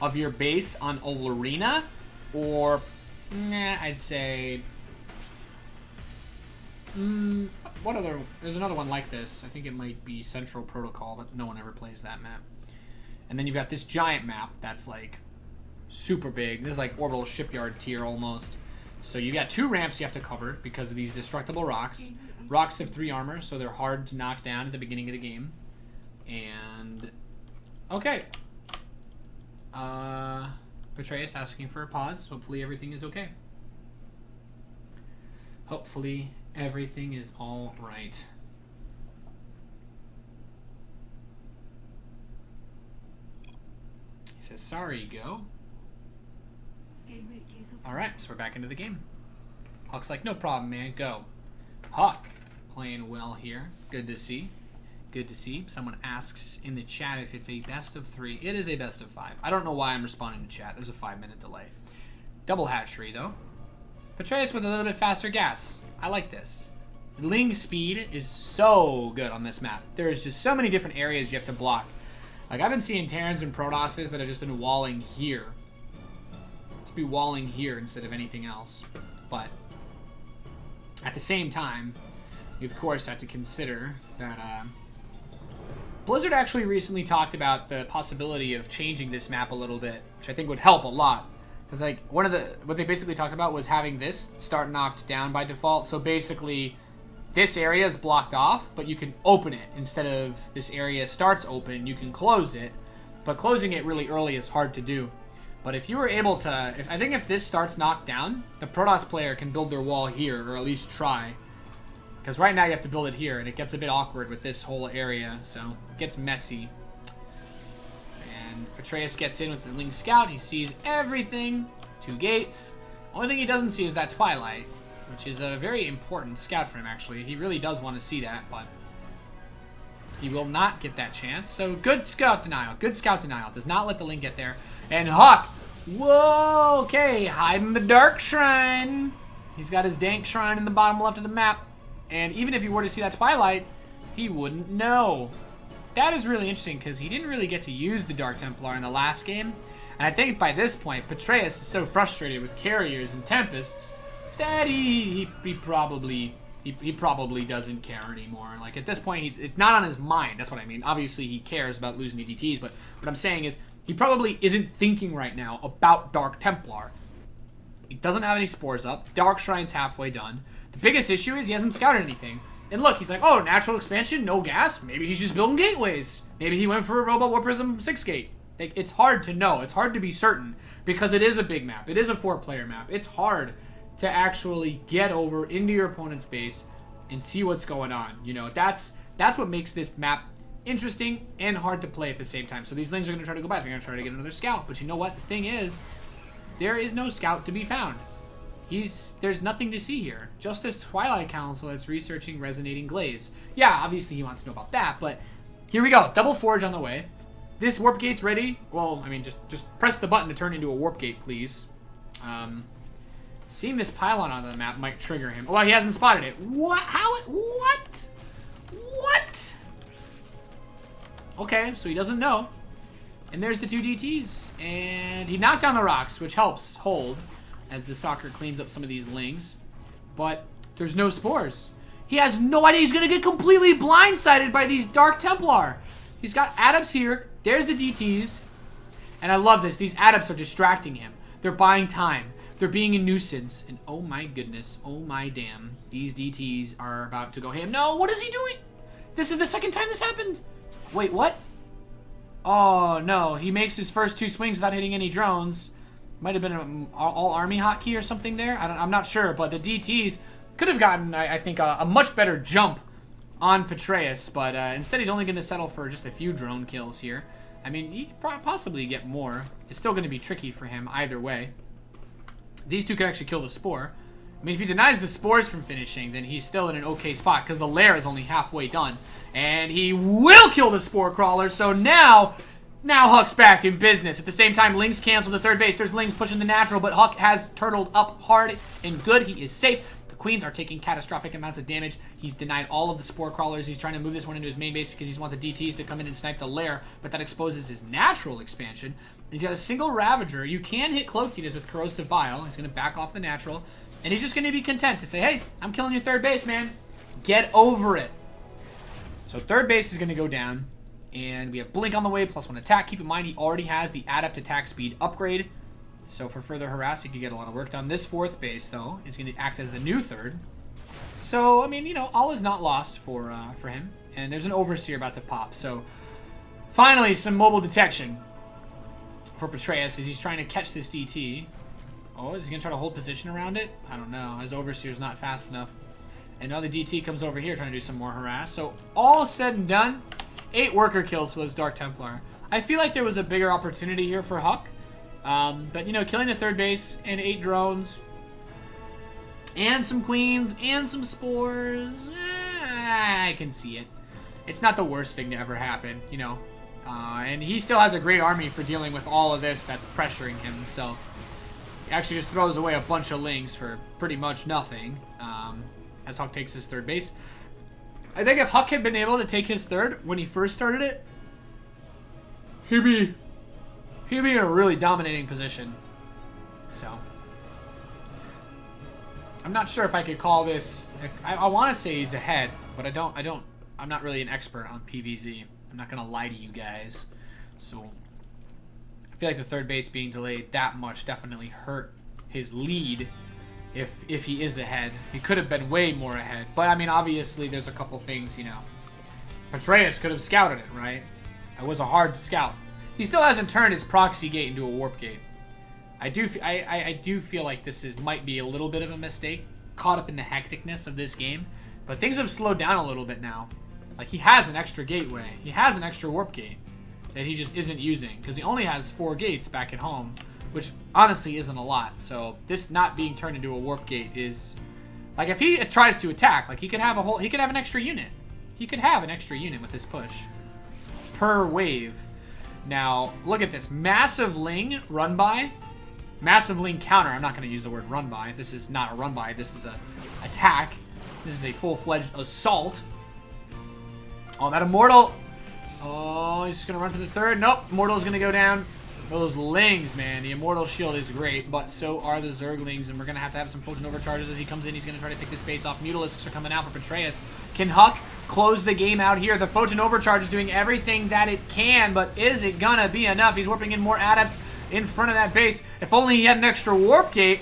of your base on Olorina, or I'd say what other? There's another one like this. I think it might be Central Protocol, but no one ever plays that map. And then you've got this giant map that's like super big. This is like Orbital Shipyard tier almost. So you got 2 ramps you have to cover because of these destructible rocks. Rocks have 3 armor, so they're hard to knock down at the beginning of the game. And okay. Petraeus asking for a pause. Hopefully everything is okay. Hopefully everything is all right. He says, sorry, go. Alright, so we're back into the game. Huck's like, no problem, man, go. Huck, playing well here. Good to see. Good to see. Someone asks in the chat if it's a best of 3. It is a best of 5. I don't know why I'm responding to chat. There's a 5-minute delay. Double hatchery, though. Petraeus with a little bit faster gas. I like this. Ling speed is so good on this map. There's just so many different areas you have to block. Like, I've been seeing Terrans and Protosses that have just been walling here. Just be walling here instead of anything else. But at the same time, you of course have to consider that Blizzard actually recently talked about the possibility of changing this map a little bit, which I think would help a lot. Because like what they basically talked about was having this start knocked down by default. So basically, this area is blocked off, but you can open it instead of this area starts open. You can close it, but closing it really early is hard to do. But if you were able to, I think if this starts knocked down, the Protoss player can build their wall here, or at least try. Because right now you have to build it here, and it gets a bit awkward with this whole area, so it gets messy. And Petraeus gets in with the Ling Scout. He sees everything. 2 gates. Only thing he doesn't see is that Twilight, which is a very important scout for him, actually. He really does want to see that, but he will not get that chance. So good scout denial. Good scout denial. Does not let the Ling get there. And Huck, whoa, okay, hiding the Dark Shrine. He's got his dank shrine in the bottom left of the map. And even if he were to see that Twilight, he wouldn't know. That is really interesting because he didn't really get to use the Dark Templar in the last game. And I think by this point, Petraeus is so frustrated with carriers and tempests that he probably doesn't care anymore. Like at this point, it's not on his mind. That's what I mean. Obviously, he cares about losing EDTs, but what I'm saying is he probably isn't thinking right now about Dark Templar. He doesn't have any spores up. Dark Shrine's halfway done. The biggest issue is he hasn't scouted anything. And look, he's like, oh, natural expansion, no gas. Maybe he's just building gateways. Maybe he went for a Robot War Prism 6 gate. It's hard to know. It's hard to be certain because it is a big map. It is a 4-player map. It's hard to actually get over into your opponent's base and see what's going on. You know, that's what makes this map interesting and hard to play at the same time. So these Lings are going to try to go back. They're going to try to get another scout. But you know what? The thing is, there is no scout to be found. There's nothing to see here. Just this Twilight Council that's researching resonating glaives. Yeah, obviously he wants to know about that, but here we go. Double Forge on the way. This warp gate's ready. Well, I mean, just press the button to turn into a warp gate, please. Seeing this pylon on the map might trigger him. Oh, well, he hasn't spotted it. What? How? What? What? Okay, so he doesn't know. And there's the 2 DTs. And he knocked down the rocks, which helps hold as the stalker cleans up some of these lings. But there's no spores. He has no idea. He's going to get completely blindsided by these Dark Templar. He's got adepts here. There's the DTs. And I love this. These adepts are distracting him. They're buying time. They're being a nuisance. And oh my goodness. Oh my damn. These DTs are about to go ham. No, what is he doing? This is the second time this happened. Wait, what? Oh, no. He makes his first 2 swings without hitting any drones. Might have been an all-army hotkey or something there. I'm not sure, but the DTs could have gotten, I think, a much better jump on Patreus, but instead he's only going to settle for just a few drone kills here. I mean, he could possibly get more. It's still going to be tricky for him either way. These 2 could actually kill the Spore. I mean, if he denies the Spores from finishing, then he's still in an okay spot, because the lair is only halfway done. And he will kill the Spore Crawler, so now Huck's back in business. At the same time, Ling's canceled the third base. There's Ling's pushing the natural, but Huck has turtled up hard and good. He is safe. The Queens are taking catastrophic amounts of damage. He's denied all of the Spore Crawlers. He's trying to move this one into his main base because he's want the DTs to come in and snipe the lair, but that exposes his natural expansion. He's got a single Ravager. You can hit Cloak Titas with Corrosive Bile. He's going to back off the natural, and he's just going to be content to say, hey, I'm killing your third base, man. Get over it. So third base is going to go down, and we have Blink on the way, +1 attack. Keep in mind, he already has the Adept attack speed upgrade, so for further harass, he could get a lot of work done. This fourth base, though, is going to act as the new third. So, I mean, you know, all is not lost for him. And there's an Overseer about to pop. So, finally, some mobile detection for Patreus as he's trying to catch this DT. Oh, is he going to try to hold position around it? I don't know. His Overseer's not fast enough. And now the DT comes over here trying to do some more harass. So, all said and done, 8 worker kills for those Dark Templar. I feel like there was a bigger opportunity here for Huck. But, you know, killing the third base and 8 drones and some Queens and some Spores, I can see it. It's not the worst thing to ever happen, you know. And he still has a great army for dealing with all of this that's pressuring him. So, he actually just throws away a bunch of Lings for pretty much nothing as Huck takes his third base. I think if Huck had been able to take his third when he first started it, he'd be in a really dominating position. So, I'm not sure if I could call this. I want to say he's ahead, but I'm not really an expert on PvZ. I'm not gonna lie to you guys. So, I feel like the third base being delayed that much definitely hurt his lead. If he is ahead, he could have been way more ahead. But I mean, obviously, there's a couple things, you know. Patreus could have scouted it, right? It was a hard scout. He still hasn't turned his proxy gate into a warp gate. I do feel like this might be a little bit of a mistake, caught up in the hecticness of this game. But things have slowed down a little bit now. Like, he has an extra gateway. He has an extra warp gate that he just isn't using because he only has 4 gates back at home, which honestly isn't a lot. So this not being turned into a warp gate is like, if he tries to attack, like, he could have an extra unit. He could have an extra unit with his push per wave. Now, look at this. Massive Ling run by. Massive Ling counter. I'm not going to use the word run by. This is not a run by. This is a attack. This is a full-fledged assault. Oh, that Immortal. Oh, he's just going to run for the third. Nope. Immortal's going to go down. Those Lings, man. The Immortal shield is great, but so are the Zerglings, and we're going to have some potent overcharges as he comes in. He's going to try to pick this base off. Mutalisks are coming out for Patreus. Can Huck close the game out here? The potent overcharge is doing everything that it can, but is it going to be enough? He's warping in more adepts in front of that base. If only he had an extra warp gate,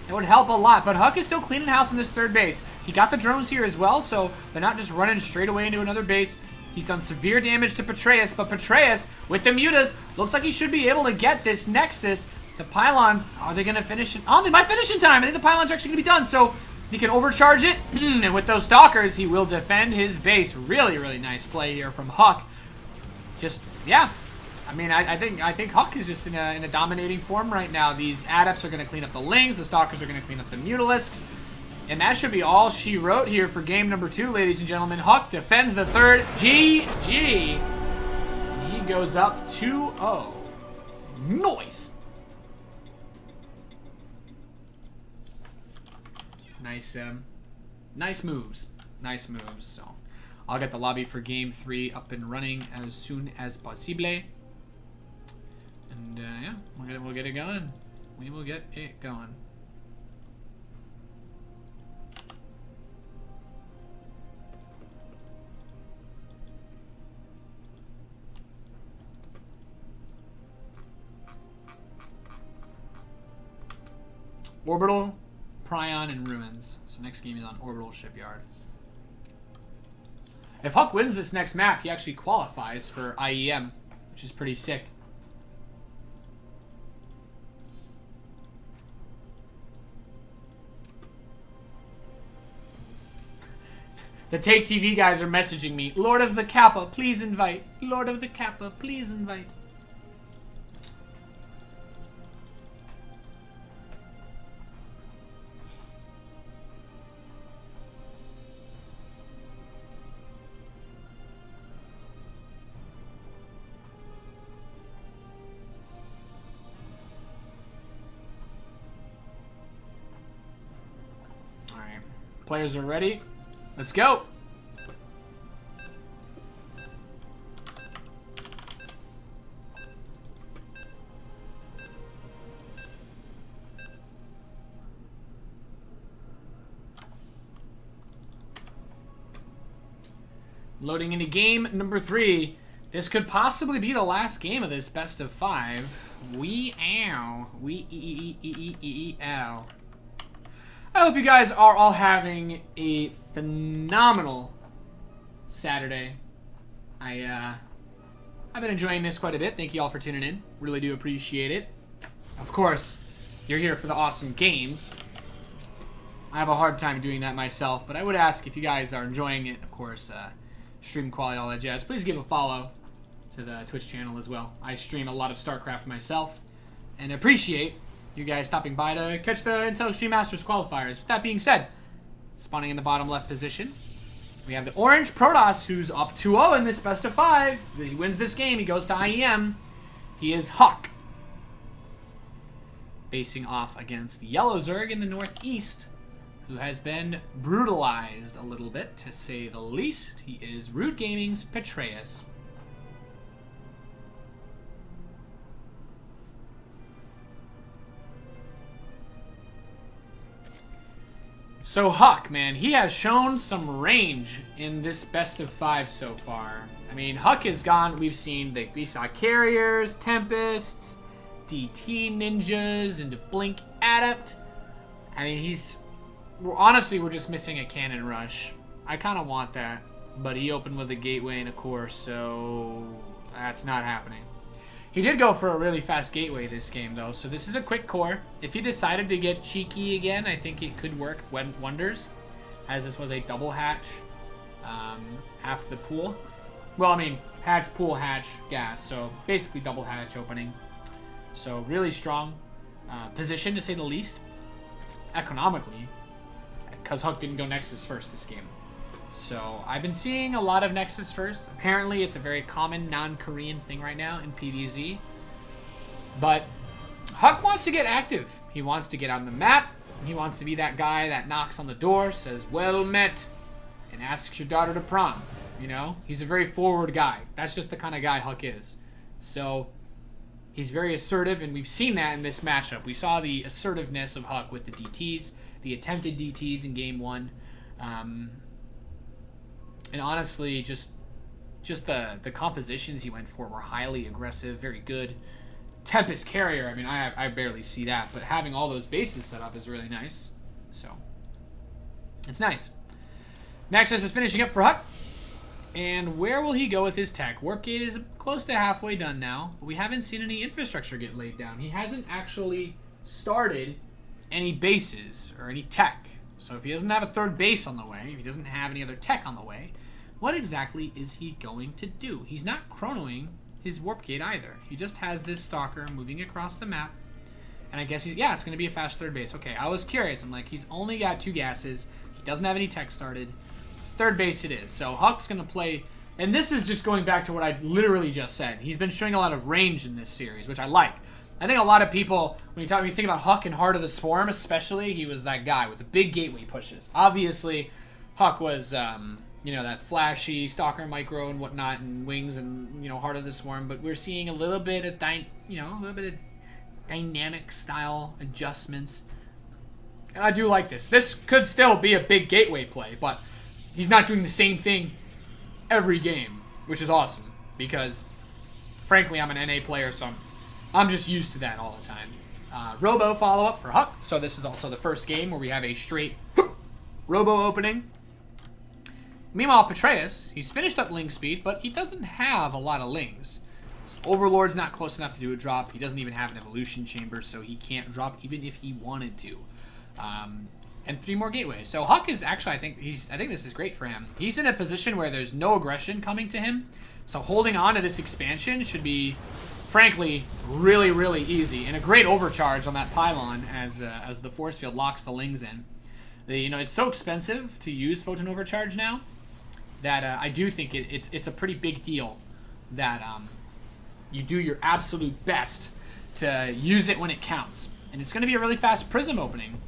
it would help a lot. But Huck is still cleaning house in this third base. He got the drones here as well, so they're not just running straight away into another base. He's done severe damage to Patreus, but Patreus, with the mutas, looks like he should be able to get this Nexus. The pylons, are they going to finish it? Oh, they might finish in time. I think the pylons are actually going to be done, so he can overcharge it. And with those stalkers, he will defend his base. Really, really nice play here from Huck. Just, yeah. I mean, I think Huck is just in a dominating form right now. These adepts are going to clean up the Lings. The stalkers are going to clean up the Mutalisks. And that should be all she wrote here for game number 2, ladies and gentlemen. Huck defends the third. GG. And he goes up 2-0. Nice. Nice moves. Nice moves. So, I'll get the lobby for game 3 up and running as soon as possible. And yeah, we'll get it going. We will get it going. Orbital, Prion, and Ruins. So next game is on Orbital Shipyard. If Huck wins this next map, he actually qualifies for IEM, which is pretty sick. The Take TV guys are messaging me. Lord of the Kappa, please invite. Lord of the Kappa, please invite. Alright. Players are ready. Let's go. Loading into game number 3. This could possibly be the last game of this best of 5. Ow. Ow. I hope you guys are all having a phenomenal Saturday. I've been enjoying this quite a bit. Thank you all for tuning in. Really do appreciate it. Of course, you're here for the awesome games. I have a hard time doing that myself, but I would ask if you guys are enjoying it, of course, stream quality, all that jazz. Please give a follow to the Twitch channel as well. I stream a lot of StarCraft myself and appreciate you guys stopping by to catch the Intel Extreme Masters qualifiers. With that being said, spawning in the bottom left position, we have the orange Protoss, who's up 2-0 in this best of 5. If he wins this game, he goes to IEM. He is Huck, facing off against the yellow Zerg in the northeast, who has been brutalized a little bit, to say the least. He is Rude Gaming's Petreus. So Huck, man, he has shown some range in this best of 5 so far. I mean, Huck has gone, we saw Carriers, Tempests, DT Ninjas, into Blink Adept. I mean, honestly, we're just missing a Cannon Rush. I kind of want that, but he opened with a Gateway and a Core, so that's not happening. He did go for a really fast Gateway this game, though, so this is a quick Core. If he decided to get cheeky again, I think it could work wonders, as this was a double hatch after the pool. Well, I mean, hatch, pool, hatch, gas, so basically double hatch opening. So really strong position, to say the least, economically, because Huck didn't go Nexus first this game. So I've been seeing a lot of Nexus first. Apparently it's a very common non-Korean thing right now in PvZ. But Huck wants to get active. He wants to get on the map. He wants to be that guy that knocks on the door, says, "Well met," and asks your daughter to prom. You know? He's a very forward guy. That's just the kind of guy Huck is. So he's very assertive, and we've seen that in this matchup. We saw the assertiveness of Huck with the DTs, the attempted DTs in game 1. And honestly, just the compositions he went for were highly aggressive, very good. Tempest Carrier, I mean, I barely see that, but having all those bases set up is really nice. So, it's nice. Nexus is finishing up for Huck. And where will he go with his tech? Warp Gate is close to halfway done now, but we haven't seen any infrastructure get laid down. He hasn't actually started any bases or any tech. So if he doesn't have a third base on the way, if he doesn't have any other tech on the way, what exactly is he going to do? He's not chronoing his Warp Gate either. He just has this Stalker moving across the map. And I guess it's going to be a fast third base. Okay, I was curious. I'm like, he's only got 2 gases. He doesn't have any tech started. Third base it is. So Huck's going to play, and this is just going back to what I literally just said. He's been showing a lot of range in this series, which I like. I think a lot of people, when you think about Huck and Heart of the Swarm especially, he was that guy with the big gateway pushes. Obviously, Huck was, you know, that flashy Stalker Micro and whatnot, and Wings and, you know, Heart of the Swarm, but we're seeing a little bit of dynamic style adjustments. And I do like this. This could still be a big gateway play, but he's not doing the same thing every game, which is awesome, because frankly, I'm an NA player, so I'm just used to that all the time. Robo follow-up for Huck. So this is also the first game where we have a straight Robo opening. Meanwhile, Patreus, he's finished up Ling speed, but he doesn't have a lot of Lings. His Overlord's not close enough to do a drop. He doesn't even have an Evolution Chamber, so he can't drop even if he wanted to. And 3 more gateways. So Huck is actually, I think this is great for him. He's in a position where there's no aggression coming to him, so holding on to this expansion should be, frankly, really, really easy, and a great overcharge on that pylon as the force field locks the Lings in. You know, it's so expensive to use Photon Overcharge now that I do think it's a pretty big deal that you do your absolute best to use it when it counts. And it's going to be a really fast Prism opening.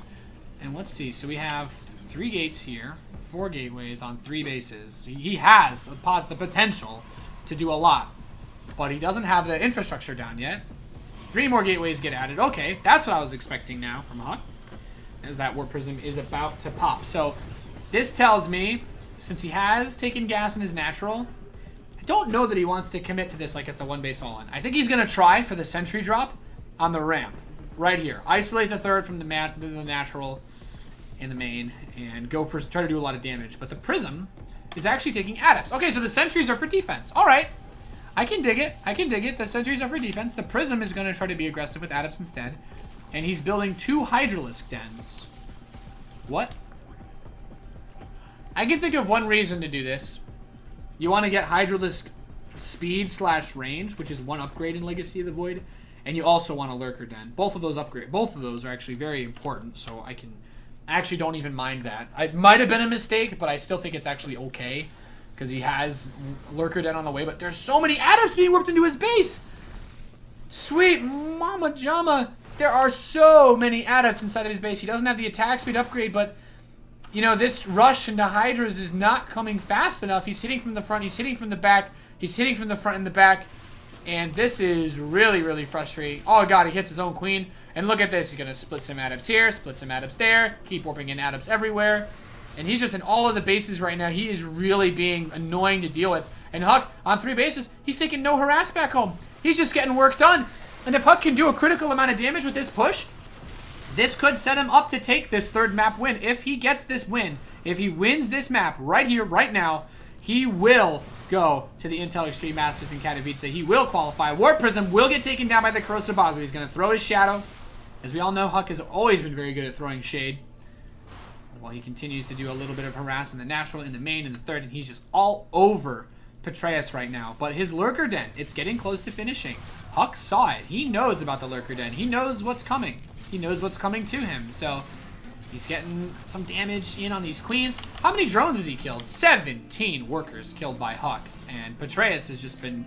And let's see, so we have 3 gates here, 4 gateways on 3 bases. He has the potential to do a lot, but he doesn't have the infrastructure down yet. 3 more gateways get added. Okay, that's what I was expecting now from Huck, is that Warp Prism is about to pop. So this tells me, since he has taken gas in his natural, I don't know that he wants to commit to this like it's a 1-base all-in. I think he's going to try for the sentry drop on the ramp, right here. Isolate the third from the natural in the main, and try to do a lot of damage. But the Prism is actually taking adepts. Okay, so the sentries are for defense. All right. I can dig it. I can dig it. The sentries are for defense. The Prism is going to try to be aggressive with adepts instead. And he's building 2 Hydralisk dens. What? I can think of one reason to do this. You want to get Hydralisk speed / range, which is 1 upgrade in Legacy of the Void. And you also want a Lurker Den. Both of those are actually very important, so I actually don't even mind that. It might have been a mistake, but I still think it's actually okay, because he has Lurker Den on the way, but there's so many adepts being warped into his base! Sweet mama jama! There are so many adepts inside of his base. He doesn't have the attack speed upgrade, but, you know, this rush into Hydras is not coming fast enough. He's hitting from the front, he's hitting from the back, he's hitting from the front and the back, and this is really, really frustrating. Oh god, he hits his own queen. And look at this, he's going to split some adepts here, split some adepts there, keep warping in adepts everywhere. And he's just in all of the bases right now. He is really being annoying to deal with. And Huck, on 3 bases, he's taking no harass back home. He's just getting work done. And if Huck can do a critical amount of damage with this push, this could set him up to take this 3rd map win. If he gets this win, if he wins this map right here, right now, he will go to the Intel Extreme Masters in Katowice. He will qualify. Warp Prism will get taken down by the Corrosive Bazo. He's going to throw his shadow. As we all know, Huck has always been very good at throwing shade. While he continues to do a little bit of harass in the natural, in the main, in the 3rd, and he's just all over Patreus right now. But his Lurker Den, it's getting close to finishing. Huck saw it. He knows about the Lurker Den. He knows what's coming. He knows what's coming to him. So he's getting some damage in on these queens. How many drones has he killed? 17 workers killed by Huck. And Patreus has just been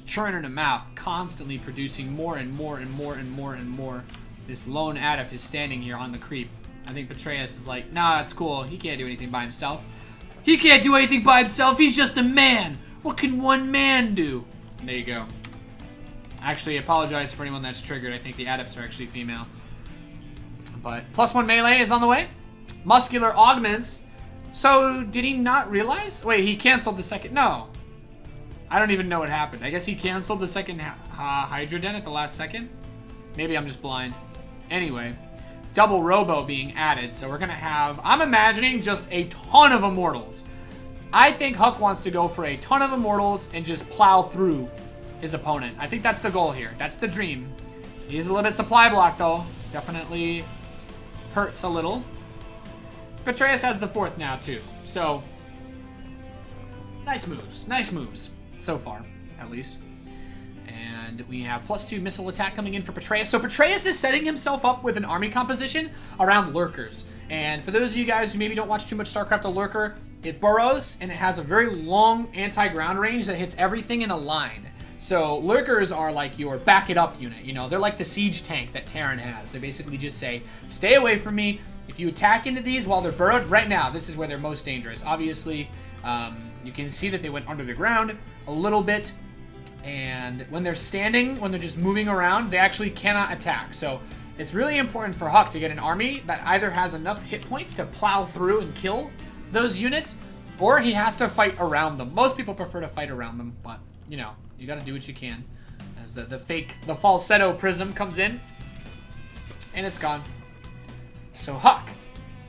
churning them out, constantly producing more and more and more and more and more. This lone adept is standing here on the creep. I think Patreus is like, nah, it's cool. He can't do anything by himself. He can't do anything by himself. He's just a man. What can one man do? There you go. Actually, I apologize for anyone that's triggered. I think the adepts are actually female. But +1 melee is on the way. Muscular augments. So, did he not realize? Wait, he canceled the second. No. I don't even know what happened. I guess he canceled the second Hydra Den at the last second. Maybe I'm just blind. Anyway, double Robo being added. So we're going to have, I'm imagining just a ton of Immortals. I think Huck wants to go for a ton of Immortals and just plow through his opponent. I think that's the goal here. That's the dream. He is a little bit supply block though. Definitely hurts a little. Patreus has the 4th now too. So, nice moves. Nice moves. So far, at least. And we have +2 missile attack coming in for Patreus. So Patreus is setting himself up with an army composition around lurkers. And for those of you guys who maybe don't watch too much StarCraft, a lurker, it burrows and it has a very long anti-ground range that hits everything in a line. So lurkers are like your back it up unit, you know, they're like the siege tank that Terran has. They basically just say, stay away from me. If you attack into these while they're burrowed, right now, this is where they're most dangerous. Obviously, You can see that they went under the ground a little bit. And when they're standing, when they're just moving around, they actually cannot attack. So it's really important for Huck to get an army that either has enough hit points to plow through and kill those units, or he has to fight around them. Most people prefer to fight around them, but, you know, you got to do what you can. As the falsetto prism comes in, and it's gone. So Huck,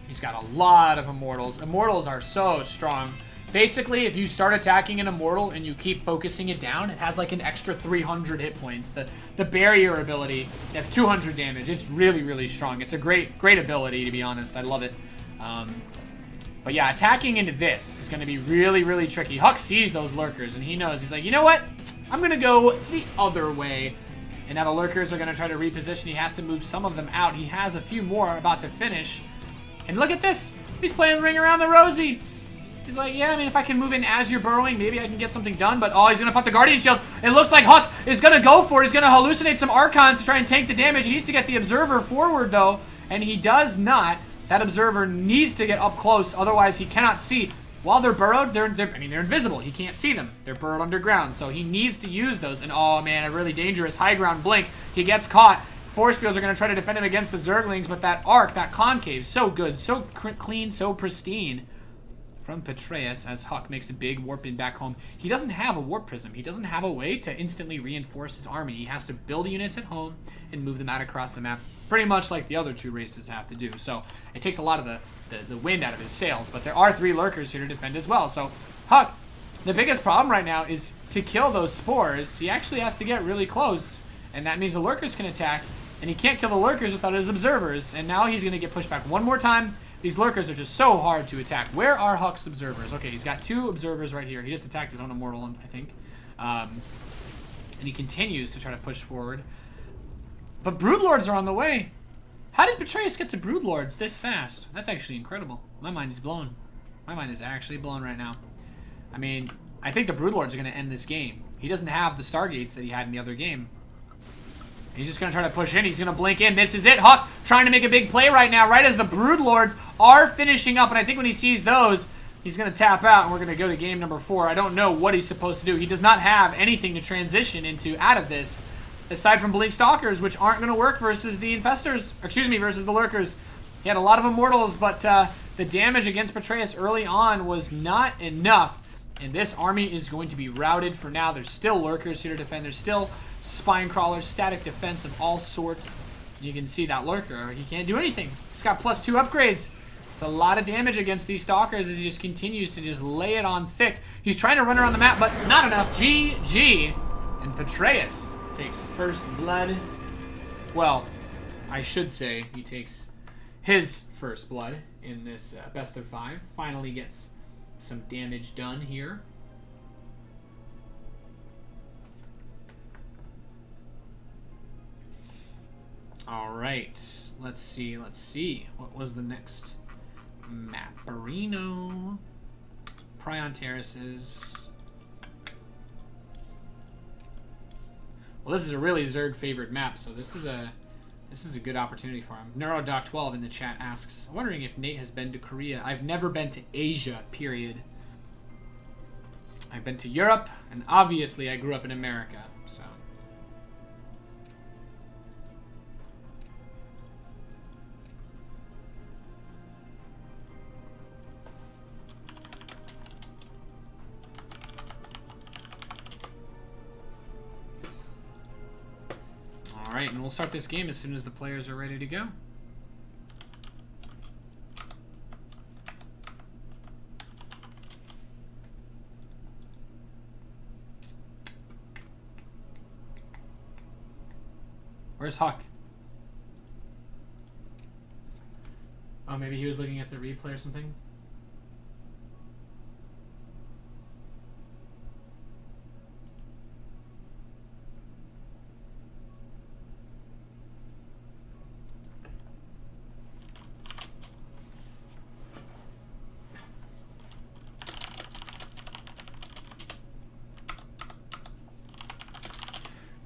he's got a lot of immortals. Immortals are so strong. Basically, if you start attacking an immortal and you keep focusing it down, it has like an extra 300 hit points. The barrier ability has 200 damage. It's really, really strong. It's a great ability, to be honest. I love it. But yeah, attacking into this is going to be really, really tricky. Huck sees those lurkers and he knows. He's like, you know what? I'm going to go the other way. And now the lurkers are going to try to reposition. He has to move some of them out. He has a few more about to finish. And look at this. He's playing Ring Around the Rosie. He's like, yeah, I mean, if I can move in as you're burrowing, maybe I can get something done. But, oh, he's going to pop the Guardian Shield. It looks like Huck is going to go for it. He's going to hallucinate some Archons to try and tank the damage. He needs to get the Observer forward, though. And he does not. That Observer needs to get up close. Otherwise, he cannot see. While they're burrowed, they're invisible. He can't see them. They're burrowed underground. So he needs to use those. And, oh, man, a really dangerous high ground blink. He gets caught. Force fields are going to try to defend him against the Zerglings. But that arc, that concave, so good. So clean, so pristine. From Patreus, as Huck makes a big warp in back home. He doesn't have a warp prism. He doesn't have a way to instantly reinforce his army. He has to build units at home and move them out across the map, pretty much like the other two races have to do. So it takes a lot of the wind out of his sails, but there are 3 lurkers here to defend as well. So Huck, the biggest problem right now is to kill those spores. He actually has to get really close, and that means the lurkers can attack, and he can't kill the lurkers without his observers, and now he's going to get pushed back one more time. These lurkers are just so hard to attack. Where are Huck's observers? Okay, he's got 2 observers right here. He just attacked his own immortal, I think. And he continues to try to push forward. But Broodlords are on the way. How did Patreus get to Broodlords this fast? That's actually incredible. My mind is blown. My mind is actually blown right now. I mean, I think the Broodlords are going to end this game. He doesn't have the Stargates that he had in the other game. He's just going to try to push in. He's going to blink in. This is it. Huck trying to make a big play right now, right as the Broodlords are finishing up. And I think when he sees those, he's going to tap out, and we're going to go to game number 4. I don't know what he's supposed to do. He does not have anything to transition into out of this, aside from Blink Stalkers, which aren't going to work versus the Infestors. Or excuse me, versus the Lurkers. He had a lot of Immortals, but the damage against Patreus early on was not enough. And this army is going to be routed for now. There's still Lurkers here to defend. There's still Spine Crawlers, static defense of all sorts. You can see that Lurker. He can't do anything. He's got +2 upgrades. It's a lot of damage against these Stalkers as he just continues to just lay it on thick. He's trying to run around the map, but not enough. GG. And Patreus takes first blood. Well, I should say he takes his first blood in this best of 5. Finally gets some damage done here. All right, let's see. What was the next map? Barino, Prion Terraces. Well, this is a really Zerg favored map, so this is a good opportunity for him. NeuroDoc12 in the chat asks, wondering if Nate has been to Korea. I've never been to Asia, period. I've been to Europe, and obviously I grew up in America, so. Alright, and we'll start this game as soon as the players are ready to go. Where's Huck? Oh, maybe he was looking at the replay or something?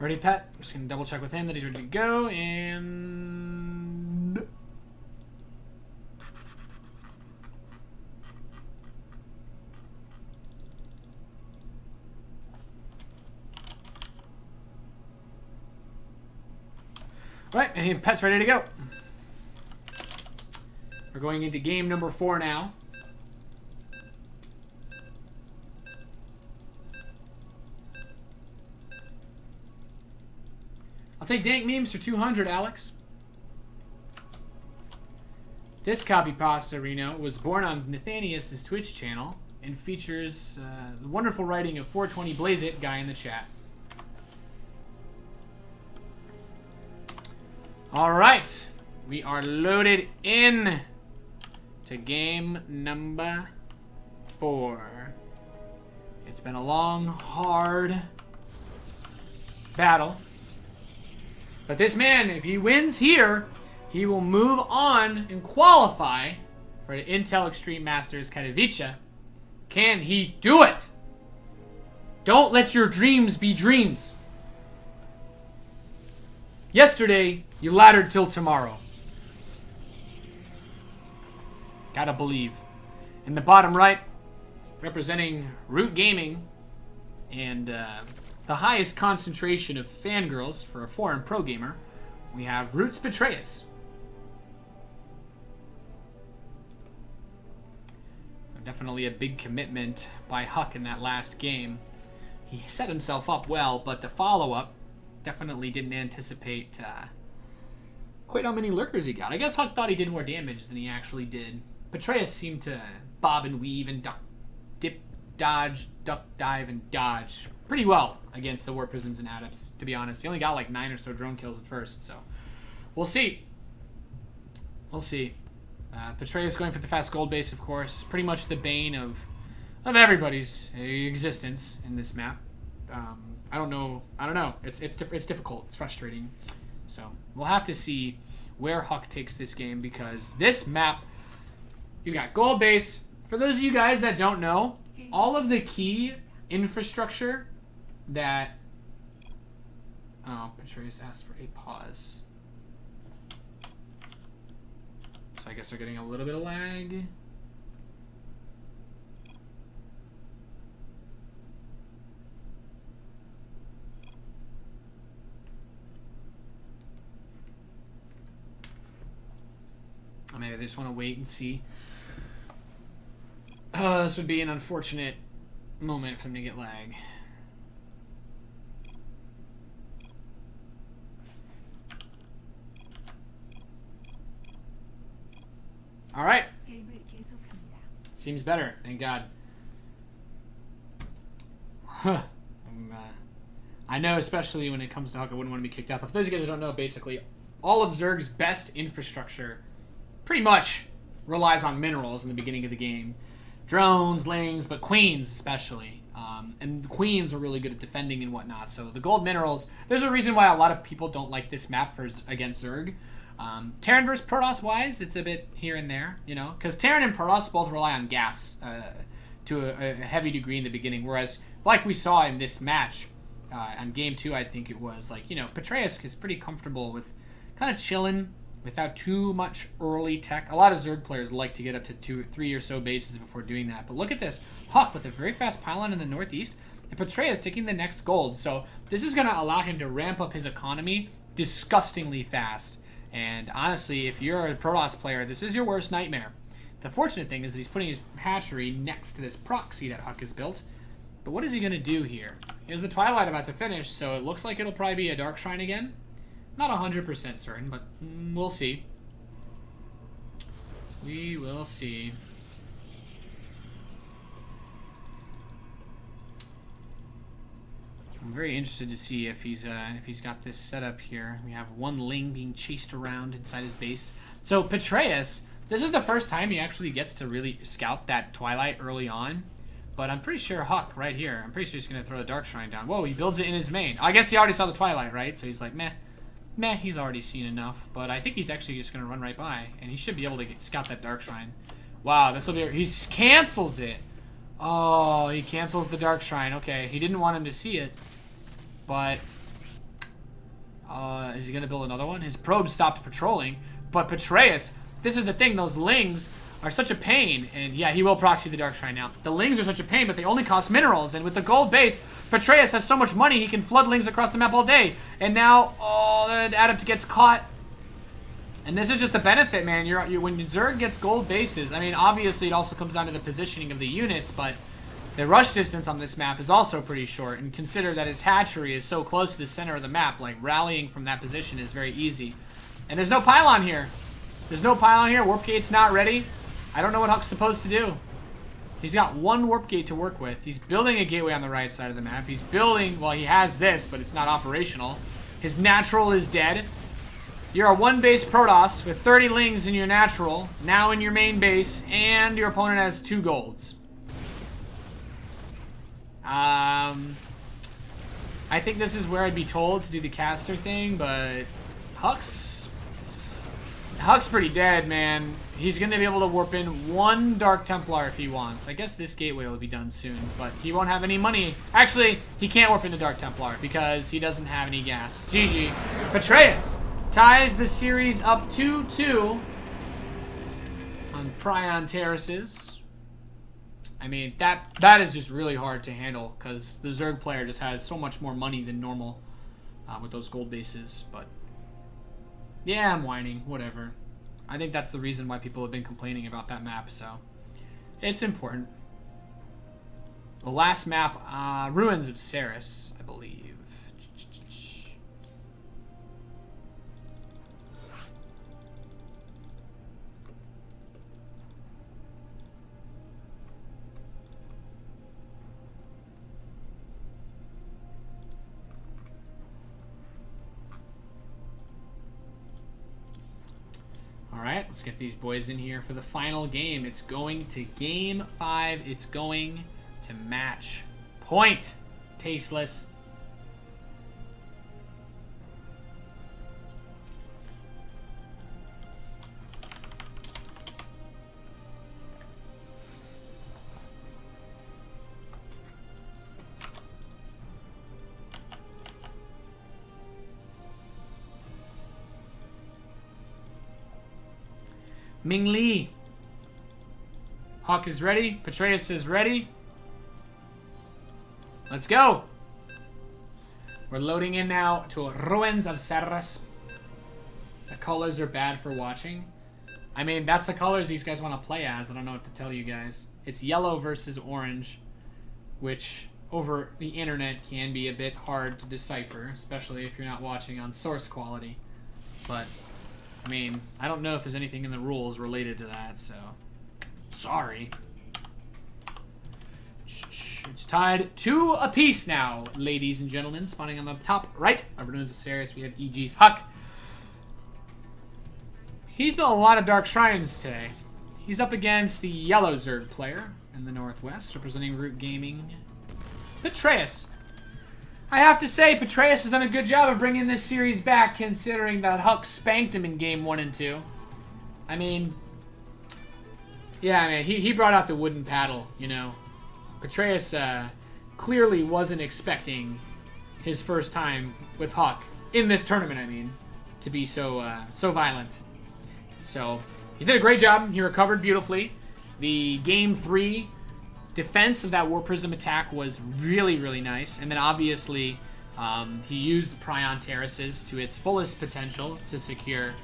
Ready, Pat? I'm just going to double check with him that he's ready to go, and... Right, and pet's ready to go. We're going into game number 4 now. I'll take dank memes for 200, Alex. This copy pasta, Reno, was born on Nathanius' Twitch channel and features the wonderful writing of 420 Blaze It guy in the chat. All right, we are loaded in to game number 4. It's been a long, hard battle. But this man, if he wins here, he will move on and qualify for the Intel Extreme Masters Katowice. Can he do it? Don't let your dreams be dreams. Yesterday, you laddered till tomorrow. Gotta believe. In the bottom right, representing Root Gaming and the highest concentration of fangirls for a foreign pro gamer, we have Roots Betrayus. Definitely a big commitment by Huck in that last game. He set himself up well, but the follow-up definitely didn't anticipate quite how many lurkers he got. I guess Huck thought he did more damage than he actually did. Betrayus seemed to bob and weave and duck, dip, dodge, duck, dive, and dodge pretty well against the War Prisms and Adepts, to be honest. He only got like 9 or so drone kills at first, so we'll see. We'll see. Betrayus going for the fast gold base, of course. Pretty much the bane of everybody's existence in this map. I don't know. It's difficult. It's frustrating. So we'll have to see where Huck takes this game, because this map, you got gold base. For those of you guys that don't know, all of the key infrastructure that... Oh, Betrayus asked for a pause. So I guess they're getting a little bit of lag. Or maybe they just want to wait and see. This would be an unfortunate moment for them to get lag. All right. Seems better. Thank God. I know, especially when it comes to Huck, I wouldn't want to be kicked out. But for those of you guys who don't know, basically, all of Zerg's best infrastructure pretty much relies on minerals in the beginning of the game. Drones, lings, but queens especially. And the queens are really good at defending and whatnot. So the gold minerals, there's a reason why a lot of people don't like this map against Zerg. Terran versus Protoss wise, it's a bit here and there, you know, because Terran and Protoss both rely on gas to a heavy degree in the beginning, whereas like we saw in this match on game 2, I think it was, like, you know, Betrayus is pretty comfortable with kind of chilling without too much early tech. A lot of Zerg players like to get up to 2 or 3 or so bases before doing that, but look at this. Huck with a very fast pylon in the northeast, and Betrayus taking the next gold, so this is going to allow him to ramp up his economy disgustingly fast. And honestly, if you're a Protoss player, this is your worst nightmare. The fortunate thing is that he's putting his hatchery next to this proxy that Huck has built. But what is he going to do here? He has the Twilight about to finish, so it looks like it'll probably be a Dark Shrine again. Not 100% certain, but we'll see. We will see. I'm very interested to see if he's got this set up here. We have one Ling being chased around inside his base. So Betrayus, this is the first time he actually gets to really scout that Twilight early on. But I'm pretty sure Huck right here, I'm pretty sure he's going to throw the Dark Shrine down. Whoa, he builds it in his main. I guess he already saw the Twilight, right? So he's like, meh, he's already seen enough. But I think he's actually just going to run right by, and he should be able to scout that Dark Shrine. Wow, this will be... He cancels it. Oh, he cancels the Dark Shrine. Okay, he didn't want him to see it. But is he going to build another one? His probe stopped patrolling. But Betrayus, this is the thing. Those Lings are such a pain. And yeah, he will proxy the Dark Shrine now. The Lings are such a pain, but they only cost minerals. And with the gold base, Patreus has so much money, he can flood Lings across the map all day. And now, oh, the Adept gets caught. And this is just a benefit, man. When Zerg gets gold bases, I mean, obviously it also comes down to the positioning of the units, but the rush distance on this map is also pretty short. And consider that his hatchery is so close to the center of the map, like rallying from that position is very easy. And there's no pylon here. There's no pylon here. Warp gate's not ready. I don't know what Huck's supposed to do. He's got one warp gate to work with. He's building a gateway on the right side of the map. He's building, well, he has this, but it's not operational. His natural is dead. You're a one-base Protoss with 30 Lings in your natural, now in your main base, and your opponent has 2 golds. I think this is where I'd be told to do the caster thing, but Huck's pretty dead, man. He's going to be able to warp in 1 Dark Templar if he wants. I guess this gateway will be done soon, but he won't have any money. Actually, he can't warp into Dark Templar because he doesn't have any gas. GG. Patreus ties the series up 2-2 on Prion Terraces. I mean, that is just really hard to handle because the Zerg player just has so much more money than normal with those gold bases. But yeah, I'm whining. Whatever. I think that's the reason why people have been complaining about that map, so it's important. The last map, Ruins of Ceres, I believe. Alright, let's get these boys in here for the final game. It's going to Game 5. It's going to match point. Tasteless. Ming Li. Hawk is ready. Patreus is ready. Let's go. We're loading in now to Ruins of Ceres. The colors are bad for watching. I mean, that's the colors these guys want to play as. I don't know what to tell you guys. It's yellow versus orange, which over the internet can be a bit hard to decipher, especially if you're not watching on source quality. But I mean, I don't know if there's anything in the rules related to that, so sorry. It's tied 2 apiece now, ladies and gentlemen. Spawning on the top right of Ruins of Ceres, we have EG's Huck. He's built a lot of Dark Shrines today. He's up against the yellow Zerg player in the northwest, representing Root Gaming, Patreus. I have to say, Patreus has done a good job of bringing this series back, considering that Huck spanked him in Game 1 and 2. I mean, yeah, man, he brought out the wooden paddle, you know. Patreus clearly wasn't expecting his first time with Huck, in this tournament, I mean, to be so violent. So, he did a great job. He recovered beautifully. The Game 3 defense of that War Prism attack was really, really nice. And then obviously, he used Prion Terraces to its fullest potential to secure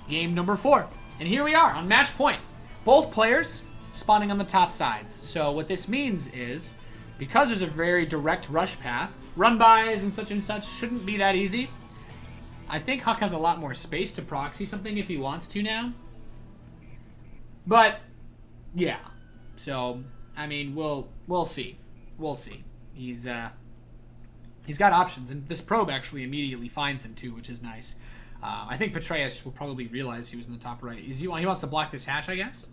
game number 4. And here we are on match point. Both players spawning on the top sides. So what this means is, because there's a very direct rush path, run-bys and such shouldn't be that easy. I think Huck has a lot more space to proxy something if he wants to now. But, yeah. So I mean, we'll see. We'll see. He's got options, and this probe actually immediately finds him too, which is nice. I think Patreus will probably realize he was in the top right. He wants to block this hatch, I guess.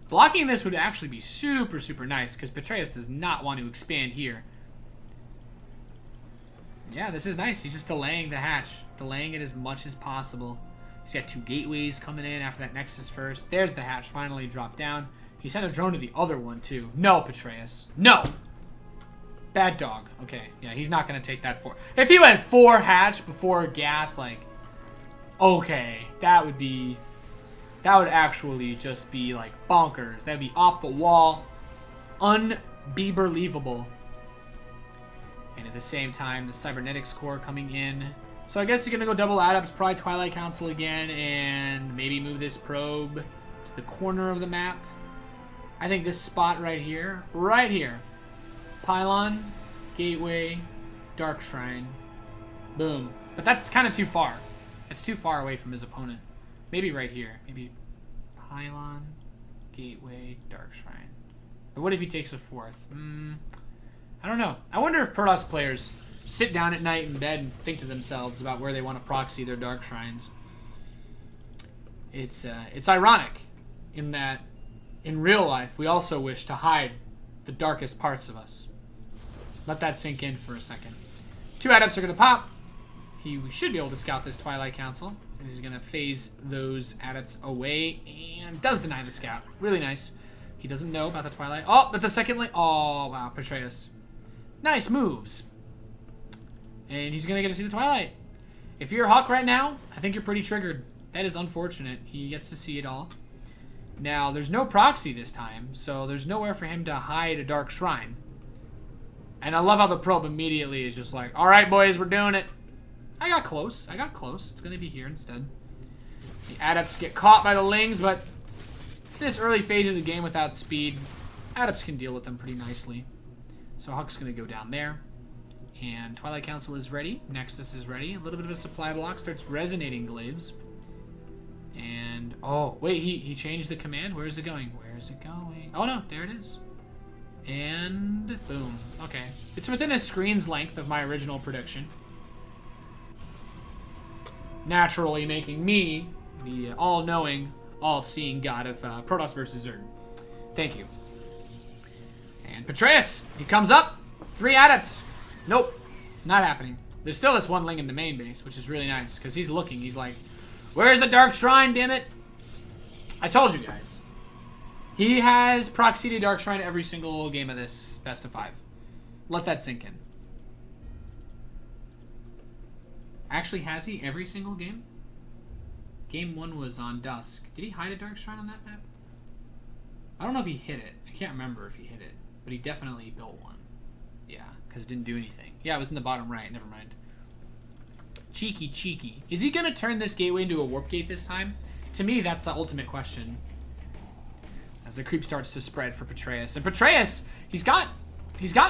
Blocking this would actually be super, super nice, because Patreus does not want to expand here. Yeah, this is nice. He's just delaying the hatch, delaying it as much as possible. He's got 2 gateways coming in after that Nexus first. There's the hatch finally dropped down. He sent a drone to the other one, too. No, Patreus. No! Bad dog. Okay, yeah, he's not going to take that 4. If he went 4 hatch before gas, like, okay, that would be That would actually just be like bonkers. That'd be off the wall. Unbelievable. And at the same time, the Cybernetics Core coming in. So I guess he's going to go double Adepts, probably Twilight Council again, and maybe move this probe to the corner of the map. I think this spot right here, Pylon, Gateway, Dark Shrine, boom. But that's kind of too far. It's too far away from his opponent. Maybe right here. Maybe Pylon, Gateway, Dark Shrine. But what if he takes a fourth? I don't know. I wonder if Protoss players sit down at night in bed and think to themselves about where they want to proxy their Dark Shrines. It's ironic in that in real life we also wish to hide the darkest parts of us. Let that sink in for a second. 2 Adepts are going to pop. He should be able to scout this Twilight Council. And he's going to phase those Adepts away and does deny the scout. Really nice. He doesn't know about the Twilight. Oh, but the second lane. Oh, wow. Patreus. Nice moves. And he's going to get to see the Twilight. If you're Huck right now, I think you're pretty triggered. That is unfortunate. He gets to see it all. Now, there's no proxy this time, so there's nowhere for him to hide a Dark Shrine. And I love how the probe immediately is just like, all right, boys, we're doing it. I got close. It's going to be here instead. The Adepts get caught by the Lings, but in this early phase of the game without speed, Adepts can deal with them pretty nicely. So Huck's going to go down there. And Twilight Council is ready. Nexus is ready. A little bit of a supply block. Starts resonating glaives. And, oh, wait, he changed the command. Where is it going? Where is it going? Oh, no, there it is. And boom. Okay. It's within a screen's length of my original prediction. Naturally making me the all-knowing, all-seeing god of Protoss versus Zerg. Thank you. And Patreus, he comes up. 3 Adepts. Nope. Not happening. There's still this one Ling in the main base, which is really nice, because he's looking. He's like, where's the Dark Shrine, damn it? I told you guys. He has proxied a Dark Shrine every single game of this best of 5. Let that sink in. Actually, has he every single game? Game 1 was on Dusk. Did he hide a Dark Shrine on that map? I don't know if he hit it. I can't remember if he hit it. But he definitely built one. Yeah, because it didn't do anything. Yeah, it was in the bottom right. Never mind. Cheeky, cheeky. Is he going to turn this gateway into a warp gate this time? To me, that's the ultimate question. As the creep starts to spread for Patreus. And Patreus, he's got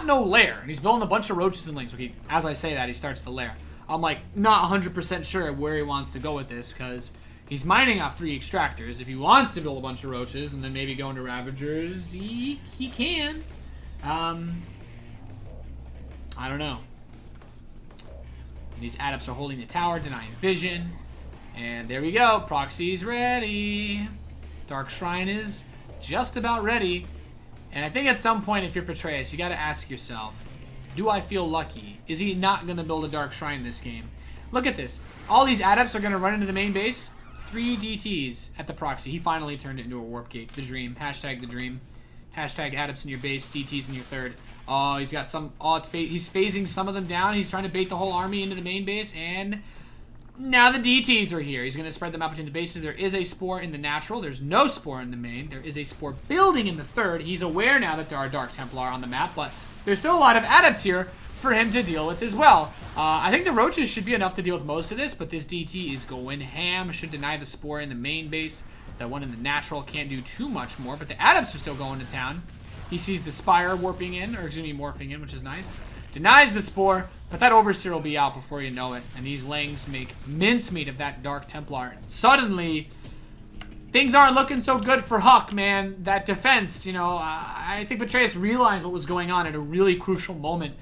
no lair. And he's building a bunch of roaches and Lings. Okay, as I say that, he starts the lair. I'm like not 100% sure where he wants to go with this because he's mining off 3 extractors. If he wants to build a bunch of roaches and then maybe go into Ravagers, he can. I don't know. And these Adepts are holding the tower, denying vision. And there we go. Proxy's ready. Dark Shrine is just about ready. And I think at some point, if you're Patreus, you got to ask yourself, do I feel lucky? Is he not going to build a Dark Shrine this game? Look at this. All these Adepts are going to run into the main base. 3 DTs at the proxy. He finally turned it into a warp gate. The dream. Hashtag the dream. Hashtag Adepts in your base. DTs in your third. Oh, he's got some... Oh, he's phasing some of them down. He's trying to bait the whole army into the main base. And now the DTs are here. He's going to spread them out between the bases. There is a spore in the natural. There's no spore in the main. There is a spore building in the third. He's aware now that there are Dark Templar on the map, but there's still a lot of Adepts here for him to deal with as well. I think the Roaches should be enough to deal with most of this, but this DT is going ham. Should deny the spore in the main base. That one in the natural can't do too much more, but the Adepts are still going to town. He sees the Spire warping in, or excuse me, morphing in, which is nice. Denies the spore, but that Overseer will be out before you know it. And these Lings make mincemeat of that Dark Templar. Suddenly, things aren't looking so good for Huck, man. That defense, you know, I think Patreus realized what was going on at a really crucial moment.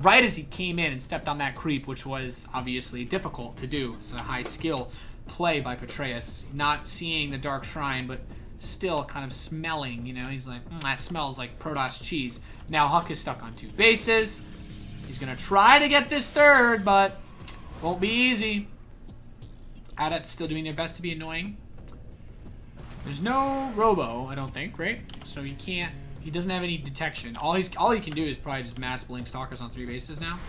Right as he came in and stepped on that creep, which was obviously difficult to do. It's a high skill play by Patreus. Not seeing the Dark Shrine, but still kind of smelling, you know. He's like, that smells like Protoss cheese. Now Huck is stuck on 2 bases. He's going to try to get this third, but won't be easy. Adepts still doing their best to be annoying. There's no Robo, I don't think, right? So he can't... He doesn't have any detection. All he can do is probably just mass blink stalkers on 3 bases now.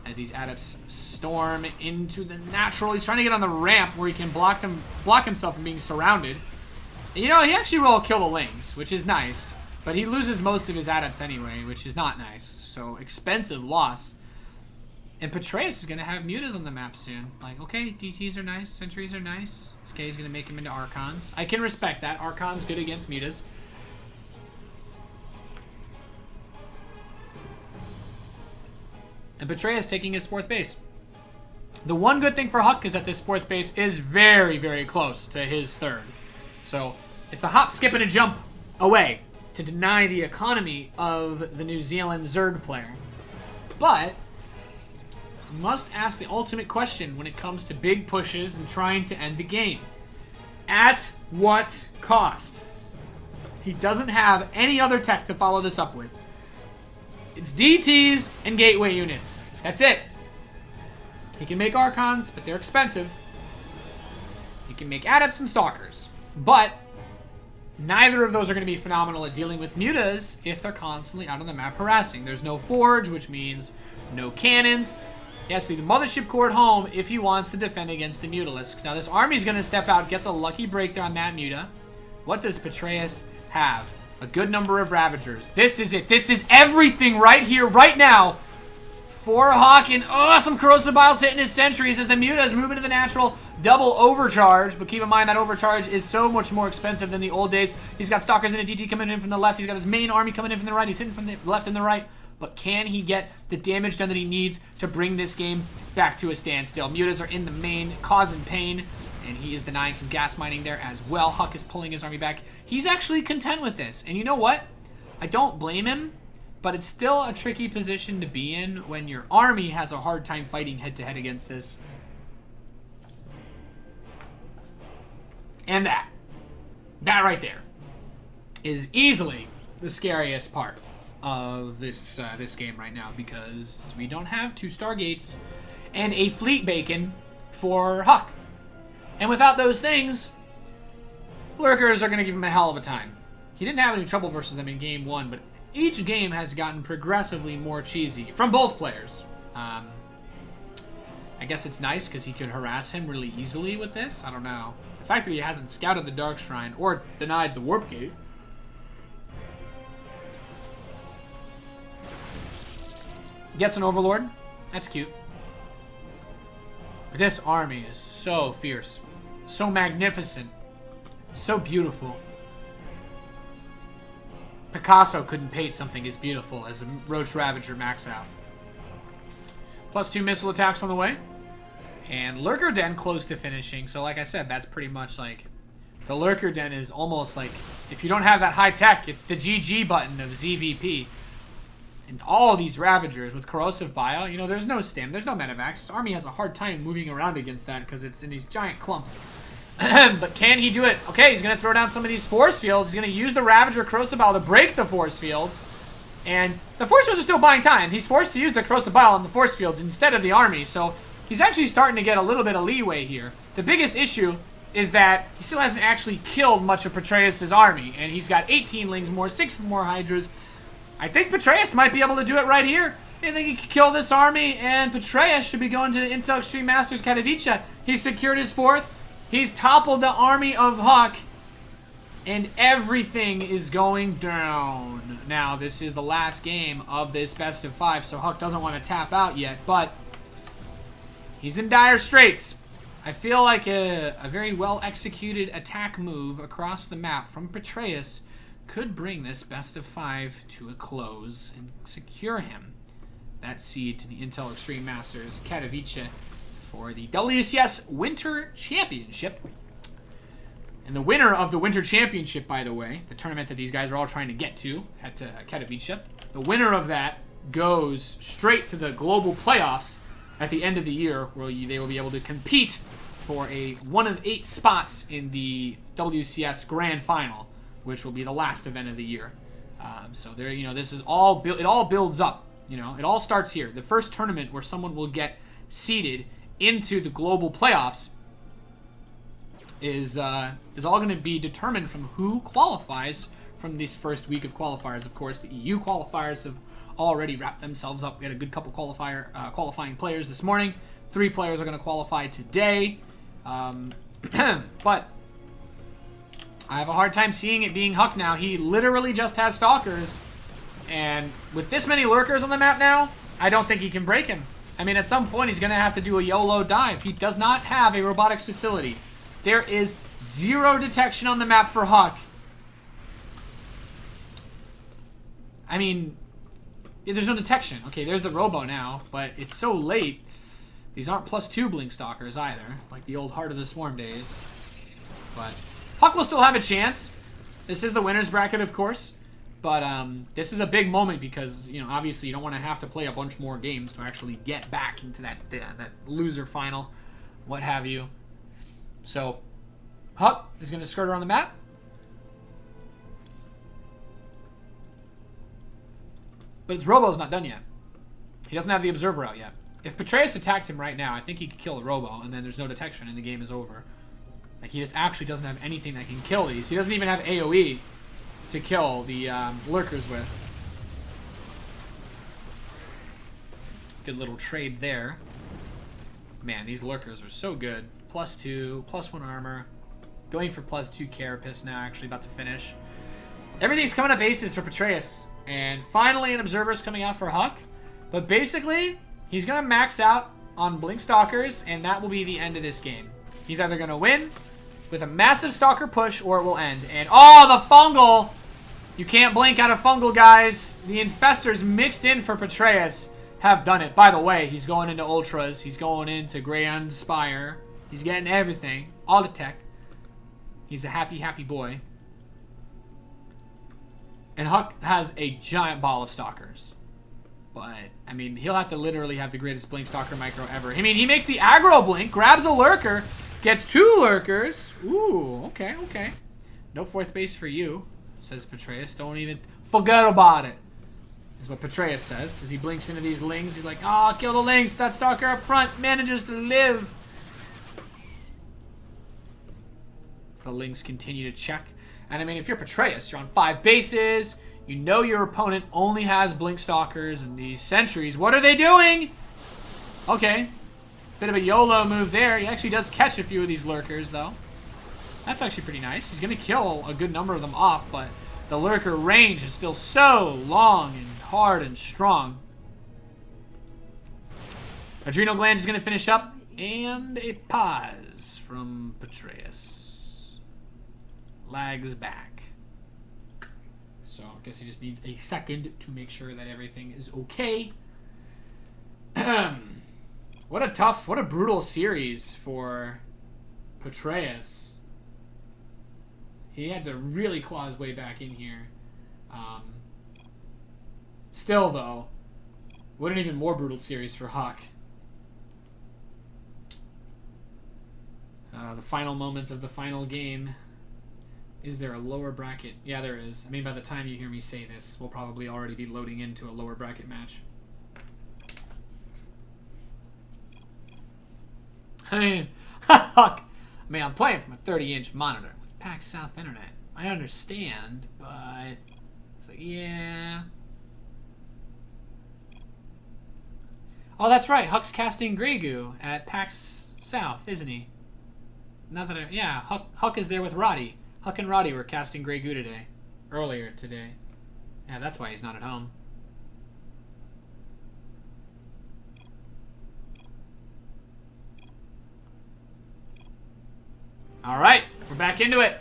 As these Adepts storm into the natural. He's trying to get on the ramp where he can block himself from being surrounded. You know, he actually will kill the Lings, which is nice. But he loses most of his adepts anyway, which is not nice. So, expensive loss. And Patreus is going to have mutas on the map soon. Like, okay, DTs are nice, sentries are nice. This guy's going to make him into Archons. I can respect that. Archon's good against mutas. And Patreus taking his 4th base. The one good thing for Huck is that this 4th base is very, very close to his 3rd. So, it's a hop, skip, and a jump away to deny the economy of the New Zealand Zerg player. But must ask the ultimate question when it comes to big pushes and trying to end the game. At what cost? He doesn't have any other tech to follow this up with. It's DTs and gateway units. That's it. He can make Archons, but they're expensive. He can make Adepts and Stalkers. But neither of those are going to be phenomenal at dealing with mutas if they're constantly out on the map harassing. There's no Forge, which means no cannons. He has to leave the Mothership Core at home if he wants to defend against the Mutalisks. Now, this army's going to step out, gets a lucky breakthrough on that Muta. What does Patreus have? A good number of Ravagers. This is it. This is everything right here, right now. For Hawk, and some Corrosive Biles hitting his sentries as the Muta is moving to the natural double overcharge. But keep in mind that overcharge is so much more expensive than the old days. He's got Stalkers and a DT coming in from the left. He's got his main army coming in from the right. He's hitting from the left and the right. But can he get the damage done that he needs to bring this game back to a standstill? Mutas are in the main, causing pain, and he is denying some gas mining there as well. Huck is pulling his army back. He's actually content with this. And you know what? I don't blame him, but it's still a tricky position to be in when your army has a hard time fighting head-to-head against this. And that right there is easily the scariest part of this this game right now, because we don't have 2 Stargates and a Fleet Bacon for Huck. And without those things, Lurkers are going to give him a hell of a time. He didn't have any trouble versus them in game 1, but each game has gotten progressively more cheesy from both players. I guess it's nice because he could harass him really easily with this. I don't know. The fact that he hasn't scouted the Dark Shrine or denied the Warp Gate. Gets an Overlord. That's cute. But this army is so fierce. So magnificent. So beautiful. Picasso couldn't paint something as beautiful as a Roach Ravager max out. +2 missile attacks on the way. And Lurker Den close to finishing. So like I said, that's pretty much like... The Lurker Den is almost like... If you don't have that high tech, it's the GG button of ZVP. And all these Ravagers with Corrosive Bile, you know, there's no stim, there's no Medivacs. This army has a hard time moving around against that because it's in these giant clumps. But can he do it? Okay, he's going to throw down some of these force fields. He's going to use the Ravager Corrosive Bile to break the force fields. And the force fields are still buying time. He's forced to use the Corrosive Bile on the force fields instead of the army. So he's actually starting to get a little bit of leeway here. The biggest issue is that he still hasn't actually killed much of Patreus' army. And he's got 18 Lings more, 6 more Hydras. I think Patreus might be able to do it right here. I think he could kill this army, and Patreus should be going to Intel Extreme Masters Katowice. He's secured his 4th. He's toppled the army of Huck, and everything is going down. Now, this is the last game of this best of 5, so Huck doesn't want to tap out yet, but he's in dire straits. I feel like a very well-executed attack move across the map from Patreus could bring this best of 5 to a close and secure him that seed to the Intel Extreme Masters Katowice for the WCS Winter Championship. And the winner of the Winter Championship, by the way, the tournament that these guys are all trying to get to at Katowice, the winner of that goes straight to the global playoffs at the end of the year, where they will be able to compete for a 1 of 8 spots in the WCS Grand Final, which will be the last event of the year. So there, you know, this is all it all builds up. You know, it all starts here. The first tournament where someone will get seeded into the global playoffs is all going to be determined from who qualifies from this first week of qualifiers. Of course, the EU qualifiers have already wrapped themselves up. We had a good couple qualifying players this morning. 3 players are going to qualify today. But I have a hard time seeing it being Huck now. He literally just has Stalkers. And with this many Lurkers on the map now, I don't think he can break him. I mean, at some point, he's going to have to do a YOLO dive. He does not have a robotics facility. There is 0 detection on the map for Huck. I mean, yeah, there's no detection. Okay, there's the Robo now, but it's so late. These aren't +2 Blink Stalkers either, like the old Heart of the Swarm days. But Huck will still have a chance. This is the winner's bracket, of course. But this is a big moment because, you know, obviously you don't want to have to play a bunch more games to actually get back into that loser final, what have you. So, Huck is going to skirt around the map. But his Robo's not done yet. He doesn't have the Observer out yet. If Patreus attacked him right now, I think he could kill the Robo, and then there's no detection, and the game is over. Like, he just actually doesn't have anything that can kill these. He doesn't even have AoE to kill the Lurkers with. Good little trade there. Man, these Lurkers are so good. +2, +1 armor. Going for +2 Carapace now, actually about to finish. Everything's coming up aces for Patreus. And finally an Observer's coming out for Huck. But basically, he's going to max out on Blink Stalkers, and that will be the end of this game. He's either going to win with a massive Stalker push, or it will end. And, oh, the Fungal! You can't blink out of Fungal, guys. The Infestors mixed in for Patreus have done it. By the way, he's going into Ultras. He's going into Grand Spire. He's getting everything. All the tech. He's a happy, happy boy. And Huck has a giant ball of Stalkers. But, I mean, he'll have to literally have the greatest Blink Stalker micro ever. I mean, he makes the aggro blink, grabs a Lurker, gets 2 Lurkers. Ooh, okay, okay. No 4th base for you, says Patreus. Don't even forget about it. Is what Patreus says. As he blinks into these Lings, he's like, oh, kill the Lings. That Stalker up front manages to live. So the Lings continue to check. And I mean, if you're Patreus, you're on 5 bases. You know your opponent only has Blink Stalkers and these Sentries. What are they doing? Okay. Bit of a YOLO move there. He actually does catch a few of these Lurkers, though. That's actually pretty nice. He's going to kill a good number of them off, but the Lurker range is still so long and hard and strong. Adrenal Glands is going to finish up. And a pause from Patreus. Lags back. So I guess he just needs a second to make sure that everything is okay. What a brutal series for Patreus. He had to really claw his way back in here. Still, though, what an even more brutal series for Huck. The final moments of the final game. Is there a lower bracket? Yeah, there is. I mean, by the time you hear me say this, we'll probably already be loading into a lower bracket match. I mean, Huck. I mean, I'm playing from a 30-inch monitor with PAX South Internet. I understand, but it's like, yeah. Oh, that's right. Huck's casting Grey Goo at PAX South, isn't he? Not that yeah, Huck is there with Roddy. Huck and Roddy were casting Grey Goo today. Earlier today. Yeah, that's why he's not at home. Alright, we're back into it.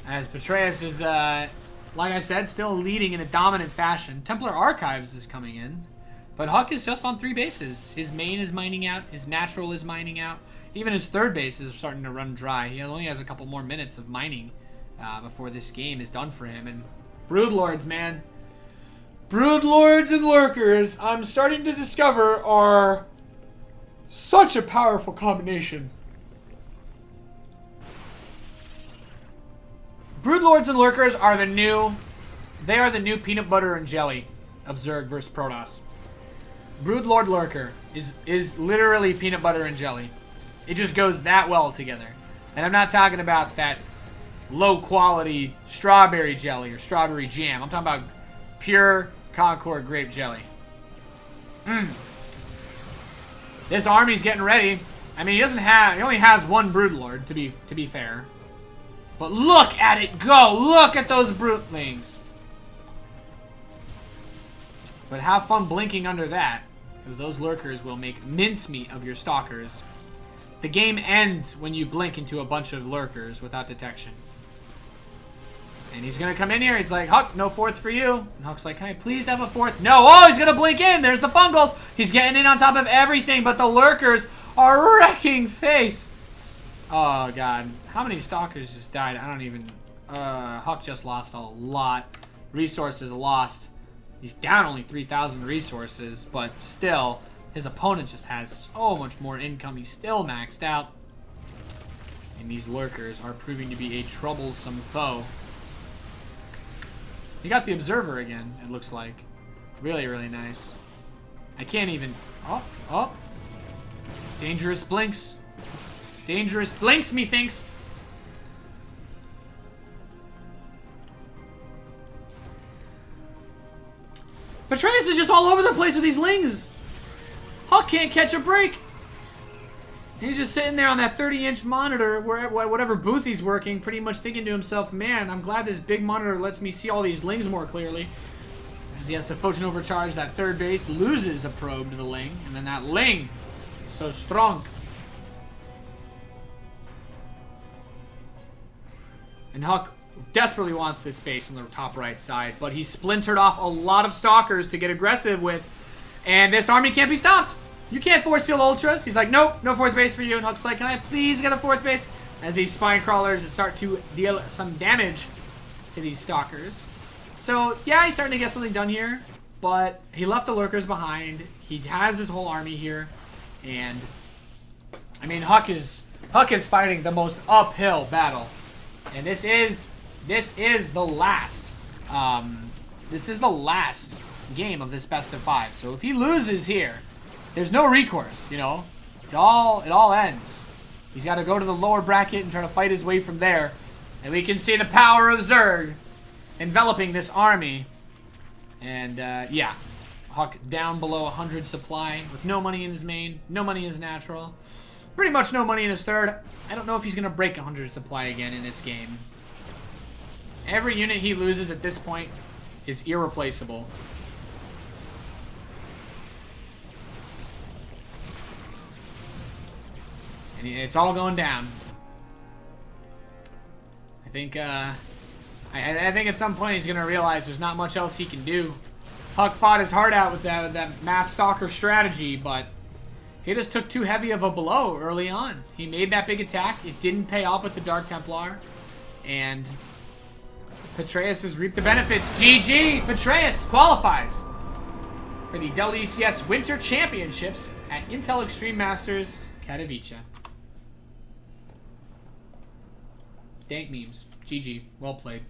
As Patreus is, like I said, still leading in a dominant fashion. Templar Archives is coming in. But Huck is just on 3 bases. His main is mining out. His natural is mining out. Even his 3rd base is starting to run dry. He only has a couple more minutes of mining before this game is done for him. And Broodlords, man. Broodlords and Lurkers, I'm starting to discover, are such a powerful combination. Broodlords and Lurkers are the new... They are the new peanut butter and jelly of Zerg versus Protoss. Broodlord Lurker is literally peanut butter and jelly. It just goes that well together. And I'm not talking about that low-quality strawberry jelly or strawberry jam. I'm talking about pure Concord grape jelly. This army's getting ready. I mean, he only has 1 Broodlord, to be fair. But look at it go! Look at those brootlings! But have fun blinking under that, because those lurkers will make mincemeat of your stalkers. The game ends when you blink into a bunch of lurkers without detection. And he's gonna come in here, he's like, Huck, no fourth for you. And Huck's like, can I please have a fourth? No! Oh, he's gonna blink in! There's the fungals! He's getting in on top of everything, but the lurkers are wrecking face! Oh, God. How many stalkers just died? I don't even... Huck just lost a lot. Resources lost. He's down only 3,000 resources, but still, his opponent just has so much more income. He's still maxed out. And these lurkers are proving to be a troublesome foe. He got the Observer again, it looks like. Really, really nice. I can't even... Oh, oh. Dangerous blinks. Dangerous blinks, methinks. Patreus is just all over the place with these lings. Huck can't catch a break. He's just sitting there on that 30-inch monitor, whatever booth he's working, pretty much thinking to himself, man, I'm glad this big monitor lets me see all these lings more clearly. As he has to Photon Overcharge that third base, loses a probe to the ling, and then that ling is so strong. And Huck desperately wants this base on the top right side, but he splintered off a lot of stalkers to get aggressive with, and this army can't be stopped. You can't force field ultras. He's like, nope, no fourth base for you. And Huck's like, can I please get a fourth base? As these spine crawlers start to deal some damage to these stalkers. So, yeah, he's starting to get something done here, but he left the lurkers behind. He has his whole army here, and I mean, Huck is fighting the most uphill battle. And this is the last game of this best of 5. So if he loses here, there's no recourse, you know. It all ends. He's got to go to the lower bracket and try to fight his way from there. And we can see the power of Zerg enveloping this army. And yeah, Huck down below 100 supply with no money in his main, no money in his natural, pretty much no money in his third. I don't know if he's going to break 100 supply again in this game. Every unit he loses at this point is irreplaceable. And it's all going down. I think I think at some point he's going to realize there's not much else he can do. Huck fought his heart out with that mass stalker strategy, but he just took too heavy of a blow early on. He made that big attack. It didn't pay off with the Dark Templar. And Patreus has reaped the benefits. GG! Patreus qualifies for the WCS Winter Championships at Intel Extreme Masters Katowice. Dank memes. GG. Well played.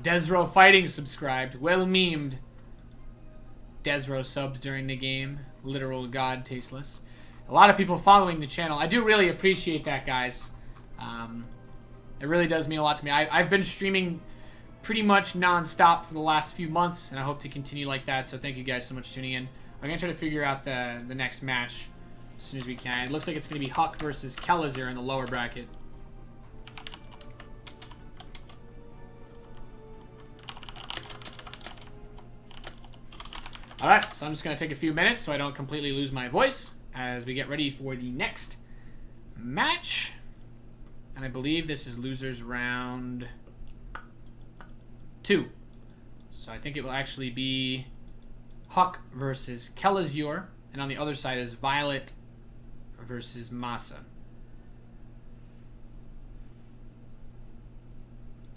Desro Fighting subscribed. Well memed. Desro subbed during the game. Literal god tasteless. A lot of people following the channel. I do really appreciate that, guys. It really does mean a lot to me. I've been streaming pretty much non-stop for the last few months, and I hope to continue like that, so thank you guys so much for tuning in. I'm going to try to figure out the next match as soon as we can. It looks like it's going to be Huck versus Kelazir in the lower bracket. Alright, so I'm just going to take a few minutes so I don't completely lose my voice as we get ready for the next match. And I believe this is losers round 2. So I think it will actually be Huck versus Kelazir. And on the other side is Violet versus Masa.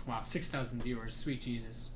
Wow, 6,000 viewers. Sweet Jesus.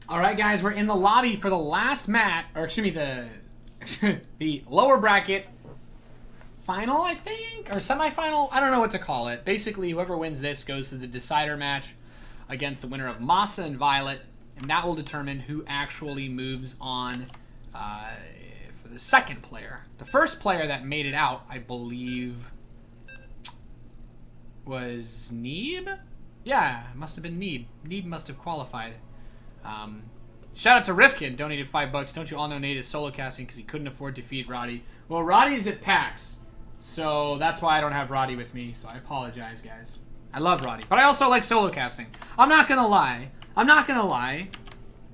All right, guys, we're in the lobby for the last match, or excuse me, the lower bracket final, I think, or semifinal. I don't know what to call it. Basically, whoever wins this goes to the decider match against the winner of Masa and Violet, and that will determine who actually moves on for the second player. The first player that made it out, I believe, was Neeb? Yeah, it must have been Neeb. Neeb must have qualified. Shout out to Rifkin, donated $5. Don't you all know Nate is solo casting because he couldn't afford to feed Roddy? Well, Roddy's at PAX, so that's why I don't have Roddy with me, so I apologize, guys. I love Roddy, but I also like solo casting. I'm not gonna lie.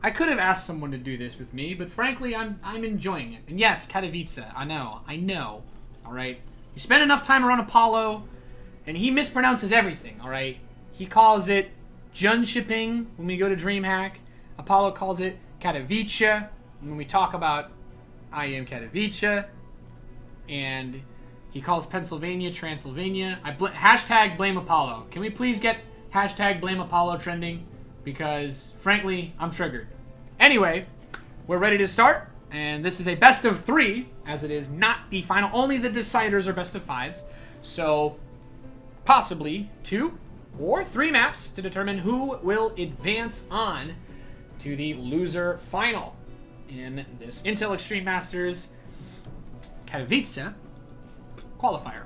I could have asked someone to do this with me, but frankly, I'm enjoying it. And yes, Katowice, I know. All right, you spend enough time around Apollo, and he mispronounces everything. All right, he calls it Jun shipping when we go to DreamHack. Apollo calls it Katowice when we talk about I am Katowice, and he calls Pennsylvania Transylvania. Hashtag blame Apollo. Can we please get hashtag blame Apollo trending? Because, frankly, I'm triggered. Anyway, we're ready to start. And this is a best of 3, as it is not the final. Only the deciders are best of 5s. So, possibly 2 or 3 maps to determine who will advance on to the loser final in this Intel Extreme Masters Katowice qualifier.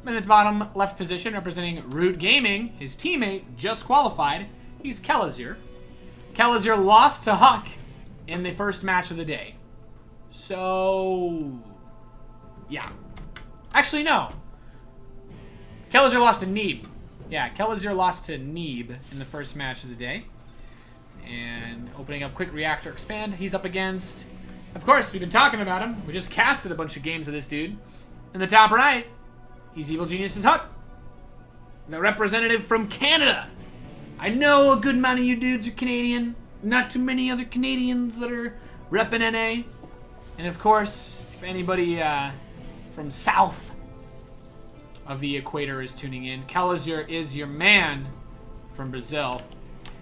In the bottom left position, representing Root Gaming, his teammate just qualified. He's Kelazier. Kelazier lost to Huck in the first match of the day. So, yeah. Actually, no. Kelazier lost to Neeb. Yeah, Kelazier lost to Neeb in the first match of the day. And opening up Quick Reactor Expand, he's up against... Of course, we've been talking about him. We just casted a bunch of games of this dude. In the top right, he's Evil Genius's Huck, the representative from Canada. I know a good amount of you dudes are Canadian. Not too many other Canadians that are repping NA. And of course, if anybody from south of the equator is tuning in, Kelazier is your man from Brazil.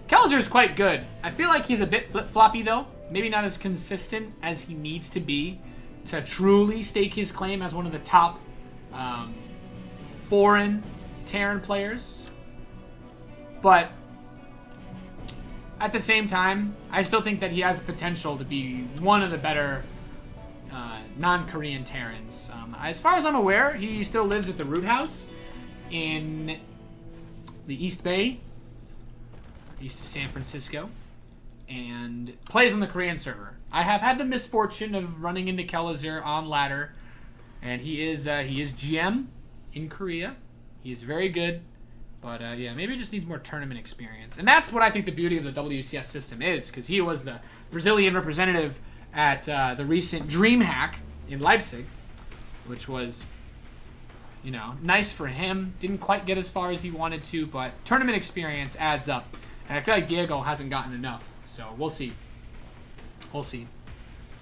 Kelazier is quite good. I feel like he's a bit flip-floppy though. Maybe not as consistent as he needs to be to truly stake his claim as one of the top foreign Terran players. But at the same time, I still think that he has the potential to be one of the better non-Korean Terrans. As far as I'm aware, he still lives at the Root House in the East Bay, east of San Francisco, and plays on the Korean server. I have had the misfortune of running into Kelazier on ladder, and he is GM in Korea. He is very good, but yeah, maybe he just needs more tournament experience. And that's what I think the beauty of the WCS system is, because he was the Brazilian representative at the recent DreamHack in Leipzig, which was, you know, nice for him. Didn't quite get as far as he wanted to, but tournament experience adds up. And I feel like Diego hasn't gotten enough, so we'll see. We'll see.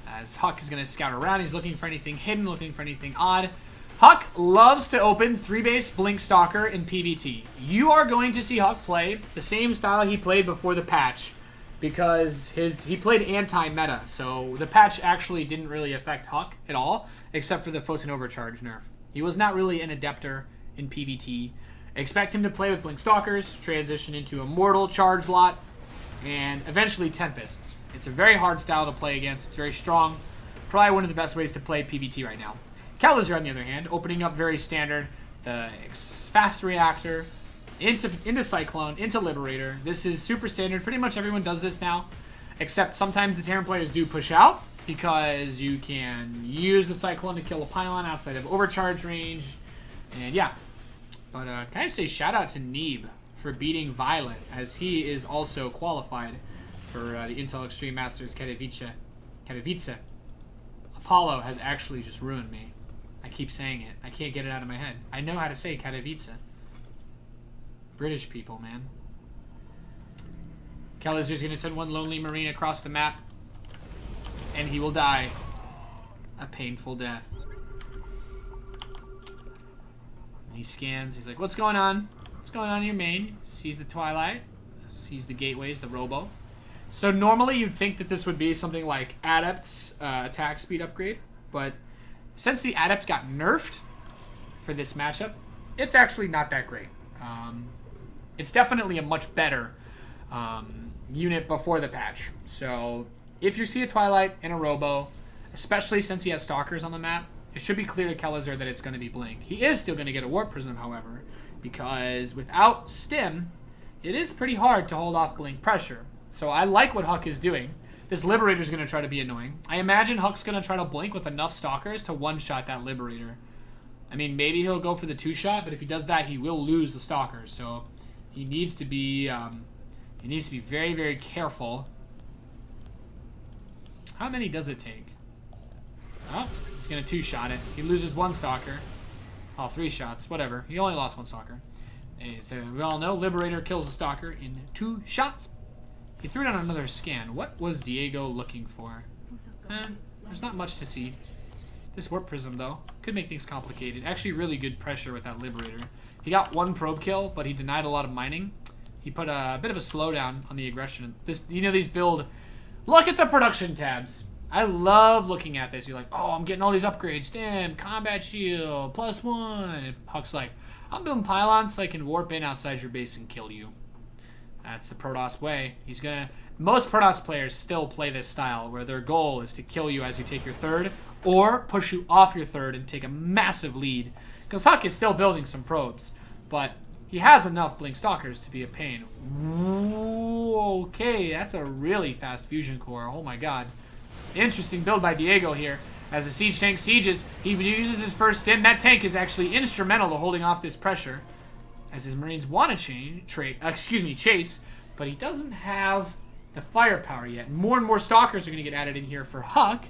As Huck is going to scout around, he's looking for anything hidden, looking for anything odd. Huck loves to open 3-base Blink Stalker in PvT. You are going to see Huck play the same style he played before the patch, because he played anti-meta, so the patch actually didn't really affect Huck at all, except for the Photon Overcharge nerf. He was not really an adepter in PvT. Expect him to play with Blink Stalkers, transition into Immortal, Charge Lot, and eventually Tempests. It's a very hard style to play against. It's very strong. Probably one of the best ways to play PvT right now. Kelazier, on the other hand, opening up very standard. The Fast Reactor, into Cyclone, into Liberator. This is super standard. Pretty much everyone does this now, except sometimes the Terran players do push out, because you can use the Cyclone to kill a pylon outside of overcharge range. And yeah. But can I say shout out to Neeb for beating Violet, as he is also qualified for the Intel Extreme Masters Katowice. Apollo has actually just ruined me. I keep saying it. I can't get it out of my head. I know how to say Katowice. British people, man. Kelazier's going to send one lonely Marine across the map, and he will die a painful death. He scans. He's like, what's going on? What's going on in your main? Sees the Twilight. Sees the gateways, the Robo. So normally you'd think that this would be something like Adept's attack speed upgrade, but since the Adept got nerfed for this matchup, it's actually not that great. It's definitely a much better unit before the patch. So if you see a Twilight and a Robo, especially since he has Stalkers on the map, it should be clear to Kelazar that it's going to be Blink. He is still going to get a Warp Prism, however, because without Stim, it is pretty hard to hold off Blink pressure. So I like what Huck is doing. This Liberator is going to try to be annoying. I imagine Huck's going to try to Blink with enough Stalkers to one-shot that Liberator. I mean, maybe he'll go for the 2-shot, but if he does that, he will lose the Stalkers. So he needs to be very, very careful. How many does it take? Oh, he's going to 2-shot it. He loses 1 Stalker. Oh, 3 shots. Whatever. He only lost 1 Stalker. So we all know Liberator kills the Stalker in 2 shots. He threw down another scan. What was Diego looking for? There's not much to see. This Warp Prism, though, could make things complicated. Actually, really good pressure with that Liberator. He got 1 probe kill, but he denied a lot of mining. He put a bit of a slowdown on the aggression. This, you know, these build... Look at the production tabs. I love looking at this. You're like, oh, I'm getting all these upgrades. Stim, combat shield, +1. And Huck's like, I'm building pylons so I can warp in outside your base and kill you. That's the Protoss way. He's gonna... Most Protoss players still play this style, where their goal is to kill you as you take your 3rd, or push you off your 3rd and take a massive lead. Because Huck is still building some probes, but he has enough Blink Stalkers to be a pain. Ooh, okay, that's a really fast fusion core. Oh my god. Interesting build by Diego here. As the siege tank sieges, he uses his first stim. That tank is actually instrumental to holding off this pressure, as his Marines want to chase, but he doesn't have the firepower yet. More and more Stalkers are going to get added in here for Huck.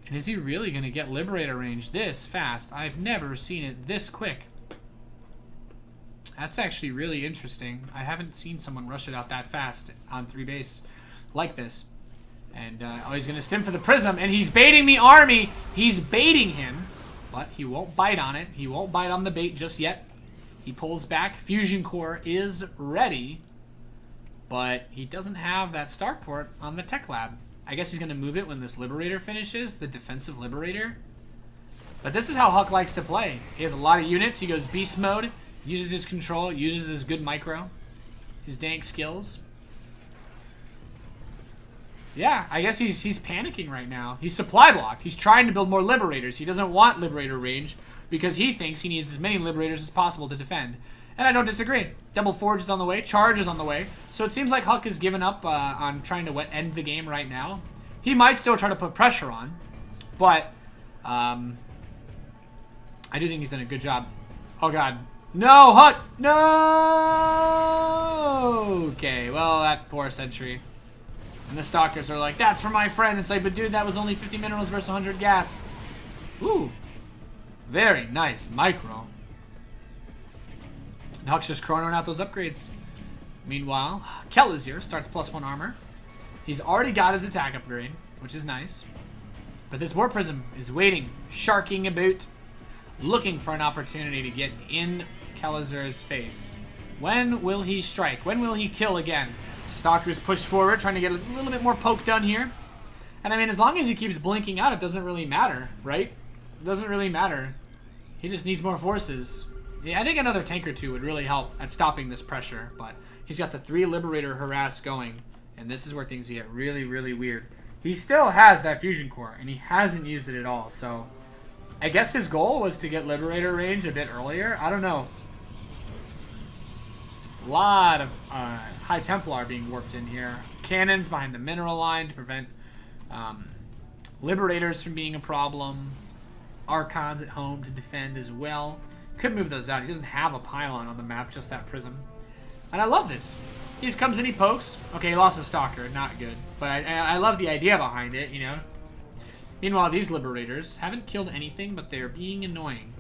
And is he really going to get Liberator range this fast? I've never seen it this quick. That's actually really interesting. I haven't seen someone rush it out that fast on 3 base like this. And oh, he's going to stim for the Prism, and he's baiting the army. He's baiting him, but he won't bite on it. He won't bite on the bait just yet. He pulls back. Fusion Core is ready, but he doesn't have that starport on the Tech Lab. I guess he's going to move it when this Liberator finishes, the defensive Liberator. But this is how Huck likes to play. He has a lot of units. He goes beast mode, uses his control, uses his good micro, his dank skills. Yeah, I guess he's panicking right now. He's supply blocked. He's trying to build more Liberators. He doesn't want Liberator range because he thinks he needs as many Liberators as possible to defend. And I don't disagree. Double Forge is on the way. Charge is on the way. So it seems like Huck has given up on trying to end the game right now. He might still try to put pressure on, but I do think he's done a good job. Oh, God. No, Huck! No! Okay, well, that poor sentry. And the Stalkers are like, that's for my friend. It's like, but dude, that was only 50 minerals versus 100 gas. Ooh. Very nice micro. And Huck's just chronoing out those upgrades. Meanwhile, Kelazar starts +1 armor. He's already got his attack upgrade, which is nice. But this Warp Prism is waiting, sharking about, looking for an opportunity to get in Kelazar's face. When will he strike? When will he kill again? Stalkers push forward, trying to get a little bit more poke done here. And I mean, as long as he keeps blinking out, it doesn't really matter, right? It doesn't really matter. He just needs more forces. Yeah, I think another tank or 2 would really help at stopping this pressure, but he's got the 3 Liberator harass going, and this is where things get really, really weird. He still has that fusion core, and he hasn't used it at all, so I guess his goal was to get Liberator range a bit earlier. I don't know. A lot of High Templar being warped in here. Cannons behind the mineral line to prevent Liberators from being a problem. Archons at home to defend as well. Could move those out. He doesn't have a pylon on the map, just that Prism. And I love this. He just comes in, he pokes. Okay, he lost a Stalker. Not good. But I love the idea behind it, you know. Meanwhile, these Liberators haven't killed anything, but they're being annoying.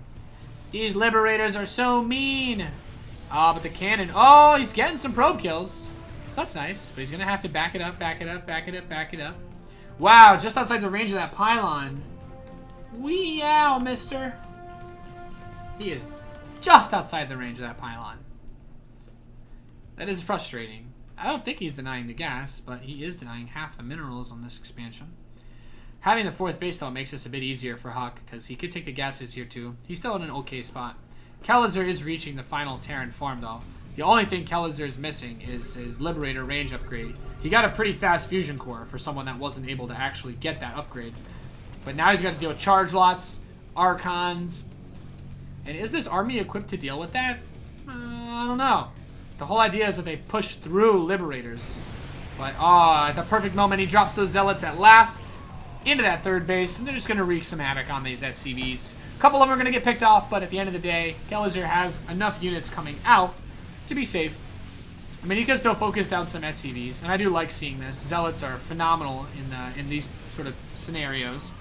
These Liberators are so mean. Ah, but the cannon. Oh, he's getting some probe kills. So that's nice. But he's going to have to back it up, back it up, back it up, back it up. Wow, just outside the range of that pylon. Wee-ow, mister. He is just outside the range of that pylon. That is frustrating. I don't think he's denying the gas, but he is denying half the minerals on this expansion. Having the 4th base, though, makes this a bit easier for Huck, because he could take the gases here, too. He's still in an okay spot. Kalizer is reaching the final Terran farm, though. The only thing Kalizer is missing is his Liberator range upgrade. He got a pretty fast fusion core for someone that wasn't able to actually get that upgrade. But now he's got to deal with charge lots, Archons. And is this army equipped to deal with that? I don't know. The whole idea is that they push through Liberators. But, at the perfect moment, he drops those Zealots at last into that 3rd base, and they're just going to wreak some havoc on these SCVs. A couple of them are going to get picked off, but at the end of the day, Kalizer has enough units coming out to be safe. I mean, he can still focus down some SCVs, and I do like seeing this. Zealots are phenomenal in these sort of scenarios.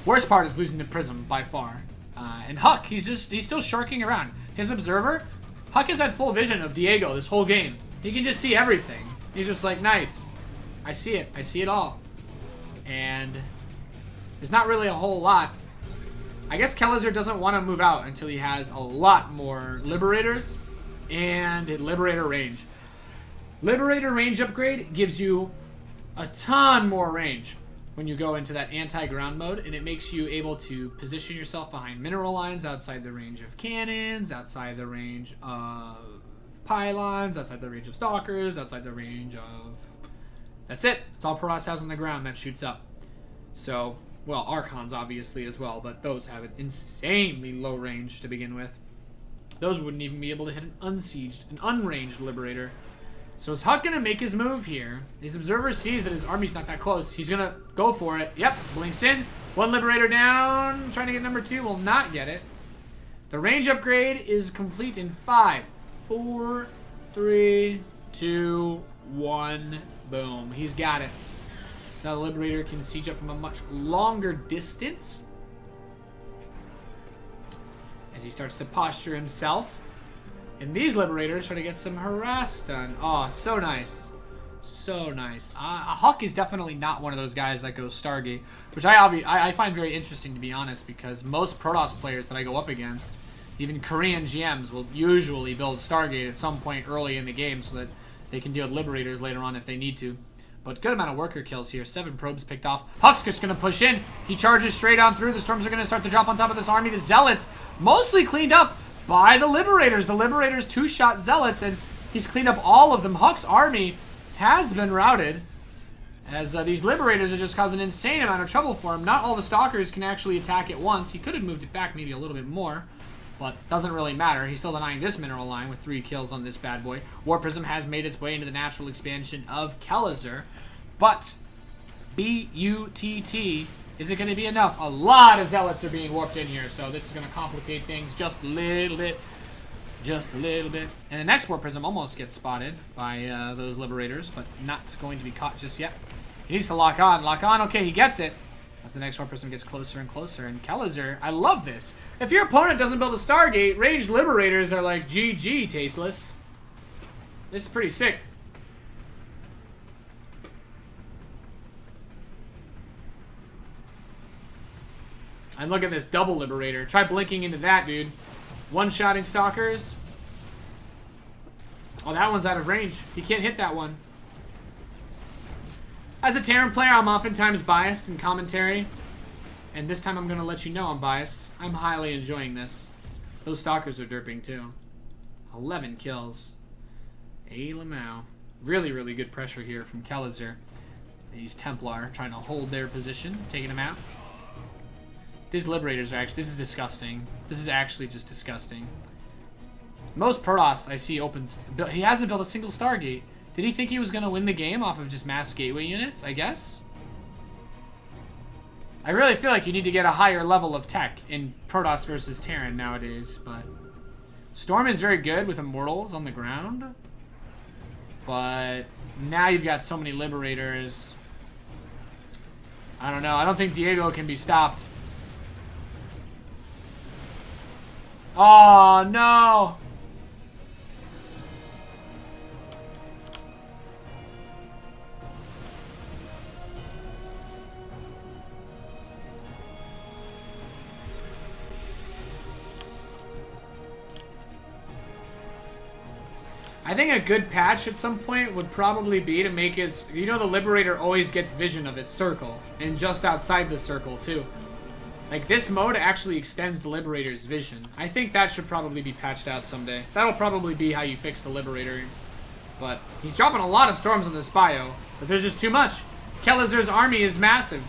Worst part is losing the Prism by far. And Huck, he's still sharking around. His Observer, Huck has had full vision of Diego this whole game. He can just see everything. He's just like, nice. I see it. I see it all. And there's not really a whole lot. I guess Kalizer doesn't want to move out until he has a lot more Liberators and Liberator range. Liberator range upgrade gives you a ton more range when you go into that anti-ground mode, and it makes you able to position yourself behind mineral lines outside the range of cannons, outside the range of pylons, outside the range of stalkers, outside the range of... That's it. It's all Protoss has on the ground that shoots up. So, well, Archons obviously as well, but those have an insanely low range to begin with. Those wouldn't even be able to hit an unranged Liberator. So is Huck going to make his move here? His Observer sees that his army's not that close. He's going to go for it. Yep, blinks in. 1 Liberator down. Trying to get number 2. Will not get it. The range upgrade is complete in 5, 4, 3, 2, 1. Boom. He's got it. So the Liberator can siege up from a much longer distance as he starts to posture himself. And these Liberators try to get some harass done. Oh, so nice. So nice. Huck is definitely not one of those guys that goes Stargate, which I find very interesting, to be honest, because most Protoss players that I go up against, even Korean GMs, will usually build Stargate at some point early in the game so that they can deal with Liberators later on if they need to. But good amount of worker kills here. 7 probes picked off. Huck's just going to push in. He charges straight on through. The Storms are going to start to drop on top of this army. The Zealots mostly cleaned up by the Liberators. The Liberators 2-shot Zealots, and he's cleaned up all of them. Huck's army has been routed, as these Liberators are just causing an insane amount of trouble for him. Not all the Stalkers can actually attack at once. He could have moved it back maybe a little bit more, but doesn't really matter. He's still denying this mineral line with 3 kills on this bad boy. War Prism has made its way into the natural expansion of Kalizer, but B-U-T-T, is it going to be enough? A lot of Zealots are being warped in here, so this is going to complicate things just a little bit. Just a little bit. And the next War Prism almost gets spotted by those Liberators, but not going to be caught just yet. He needs to lock on. Lock on. Okay, he gets it. As the next War Prism gets closer and closer. And Kalizer, I love this. If your opponent doesn't build a Stargate, ranged Liberators are like GG, tasteless. This is pretty sick. And look at this double Liberator. Try blinking into that, dude. One-shotting Stalkers. Oh, that one's out of range. He can't hit that one. As a Terran player, I'm oftentimes biased in commentary. And this time I'm going to let you know I'm biased. I'm highly enjoying this. Those Stalkers are derping, too. 11 kills. A Lamau. Really, really good pressure here from Kalizer. These Templar trying to hold their position, taking them out. These Liberators are actually... This is disgusting. This is actually just disgusting. Most Protoss I see opens... He hasn't built a single Stargate. Did he think he was going to win the game off of just mass gateway units? I guess. I really feel like you need to get a higher level of tech in Protoss versus Terran nowadays, but... Storm is very good with Immortals on the ground. But now you've got so many Liberators. I don't know. I don't think Diego can be stopped. Oh, no. I think a good patch at some point would probably be to make it... You know the Liberator always gets vision of its circle. And just outside the circle, too. Like, this mode actually extends the Liberator's vision. I think that should probably be patched out someday. That'll probably be how you fix the Liberator. But he's dropping a lot of storms on this bio. But there's just too much. Kelazur's army is massive.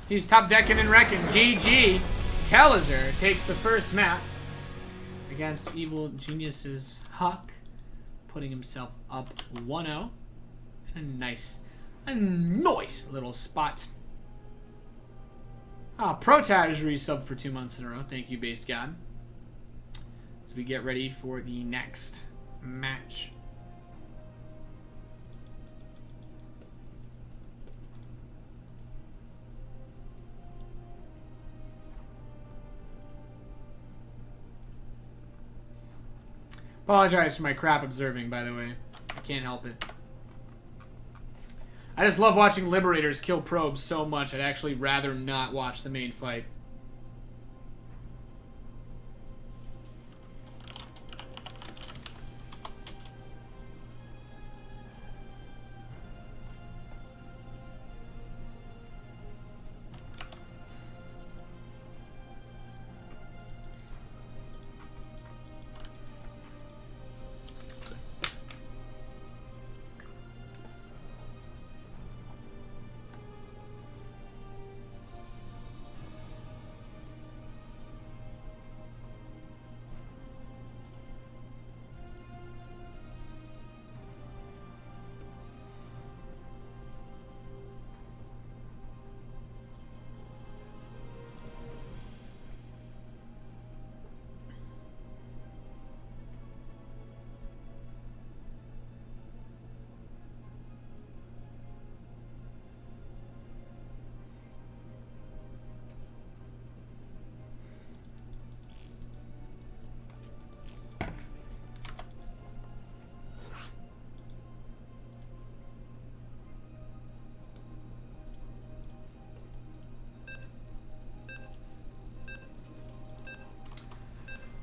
He's top decking and wrecking. GG. Kelazur takes the first map against Evil Genius's Huck, putting himself up 1-0. A nice little spot. Ah, Protage resub for 2 months in a row. Thank you, Based God. As we get ready for the next match. Apologize for my crap observing, by the way. I can't help it. I just love watching Liberators kill probes so much, I'd actually rather not watch the main fight.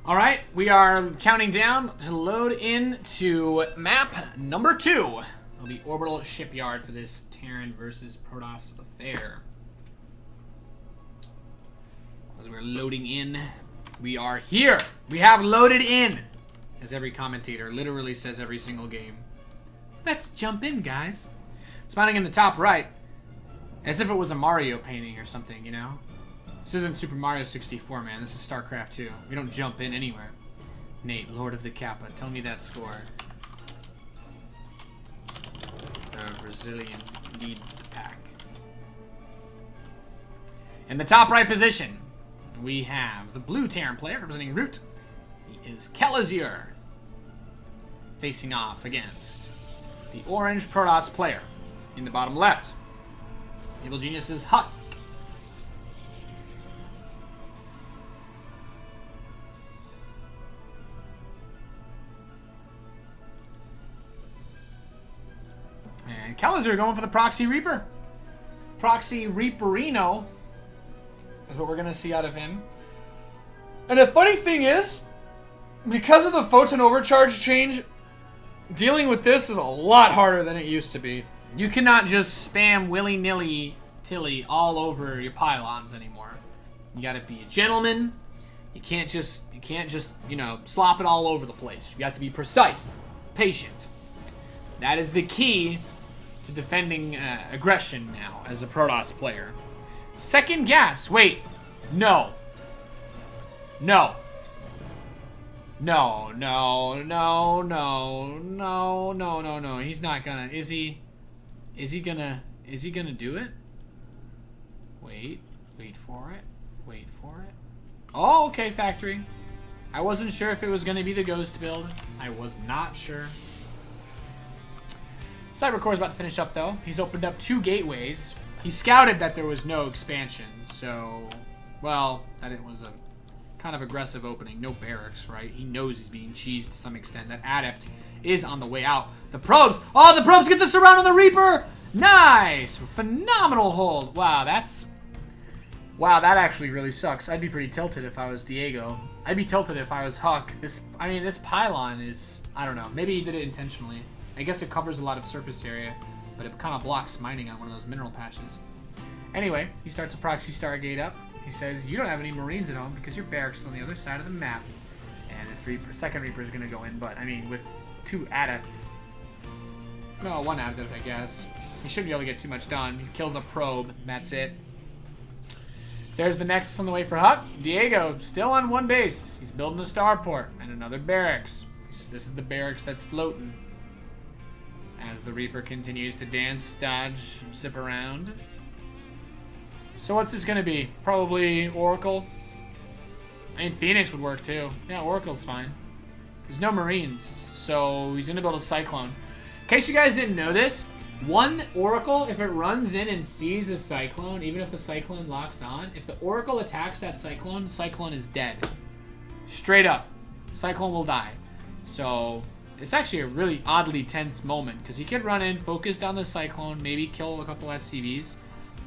Alright, we are counting down to load into map number 2. It'll be Orbital Shipyard for this Terran versus Protoss affair. As we're loading in, we are here. We have loaded in, as every commentator literally says every single game. Let's jump in, guys. Spawning in the top right, as if it was a Mario painting or something, you know? This isn't Super Mario 64, man. This is StarCraft 2. We don't jump in anywhere. Nate, Lord of the Kappa, tell me that score. The Brazilian leads the pack. In the top right position, we have the blue Terran player representing Root. He is Kelazur, facing off against the orange Protoss player. In the bottom left, Evil Genius's Huck. And Kelazur going for the Proxy Reaper. Proxy Reaperino is what we're going to see out of him. And the funny thing is, because of the photon overcharge change, dealing with this is a lot harder than it used to be. You cannot just spam willy-nilly tilly all over your pylons anymore. You got to be a gentleman. You can't just, you know, slop it all over the place. You have to be precise, patient. That is the key to defending aggression now as a Protoss player. Second guess. Wait. No. No. No, no, no, no, no, no, no, no. He's not gonna. Is he gonna do it? Wait for it. Wait for it. Oh, okay, factory. I wasn't sure if it was gonna be the ghost build. I was not sure. Cybercore's about to finish up, though. He's opened up 2 gateways. He scouted that there was no expansion, so... Well, that it was a kind of aggressive opening. No barracks, right? He knows he's being cheesed to some extent. That adept is on the way out. The probes! Oh, the probes get the surround on the Reaper! Nice! Phenomenal hold. Wow, that's... Wow, that actually really sucks. I'd be pretty tilted if I was Diego. I'd be tilted if I was Huck. This pylon is I don't know. Maybe he did it intentionally. I guess it covers a lot of surface area, but it kind of blocks mining on one of those mineral patches. Anyway, he starts a proxy Stargate up. He says, you don't have any Marines at home because your barracks is on the other side of the map. And his second Reaper is going to go in, but, I mean, with 2 adepts. No, 1 adept, I guess. He shouldn't be able to get too much done. He kills a probe, and that's it. There's the Nexus on the way for Huck. Diego, still on 1 base. He's building a starport and another barracks. This is the barracks that's floating. As the Reaper continues to dance, dodge, zip around. So what's this going to be? Probably Oracle. I mean, Phoenix would work too. Yeah, Oracle's fine. There's no Marines, so he's going to build a Cyclone. In case you guys didn't know this, 1 Oracle, if it runs in and sees a Cyclone, even if the Cyclone locks on, if the Oracle attacks that Cyclone, Cyclone is dead. Straight up. Cyclone will die. So, it's actually a really oddly tense moment, because he could run in, focus down the Cyclone, maybe kill a couple SCVs.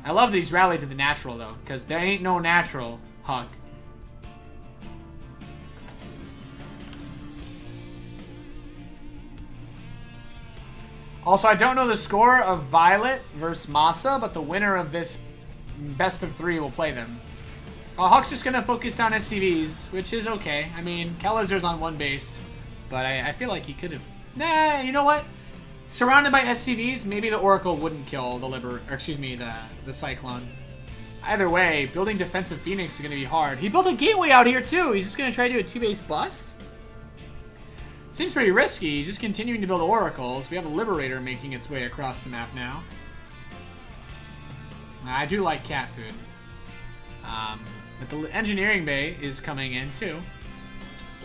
I love that he's rallied to the natural, though, because there ain't no natural Huck. Also, I don't know the score of Violet versus Masa, but the winner of this best of 3 will play them. Huck's just going to focus down SCVs, which is okay. I mean, Kelazer's on 1 base, but I feel like he could have... Nah, you know what? Surrounded by SCVs, maybe the Oracle wouldn't kill the Cyclone. Either way, building defensive Phoenix is going to be hard. He built a gateway out here, too. He's just going to try to do a 2-base bust? Seems pretty risky. He's just continuing to build Oracles. We have a Liberator making its way across the map now. I do like cat food. But the engineering bay is coming in, too.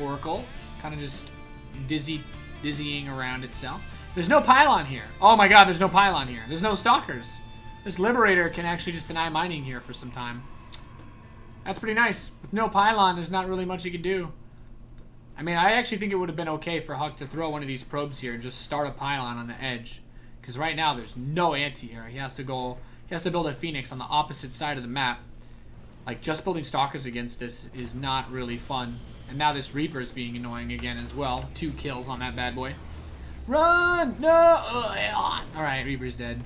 Oracle, kind of just dizzying around itself. There's no pylon here. Oh my god, there's no pylon here. There's no stalkers. This Liberator can actually just deny mining here for some time. That's pretty nice. With no pylon, there's not really much you can do. I mean, I actually think it would have been okay for Huck to throw one of these probes here and just start a pylon on the edge. Because right now, there's no anti-air. He has to build a Phoenix on the opposite side of the map. Like, just building stalkers against this is not really fun. And now this Reaper is being annoying again as well. 2 kills on that bad boy. Run! No! Alright, Reaper's dead.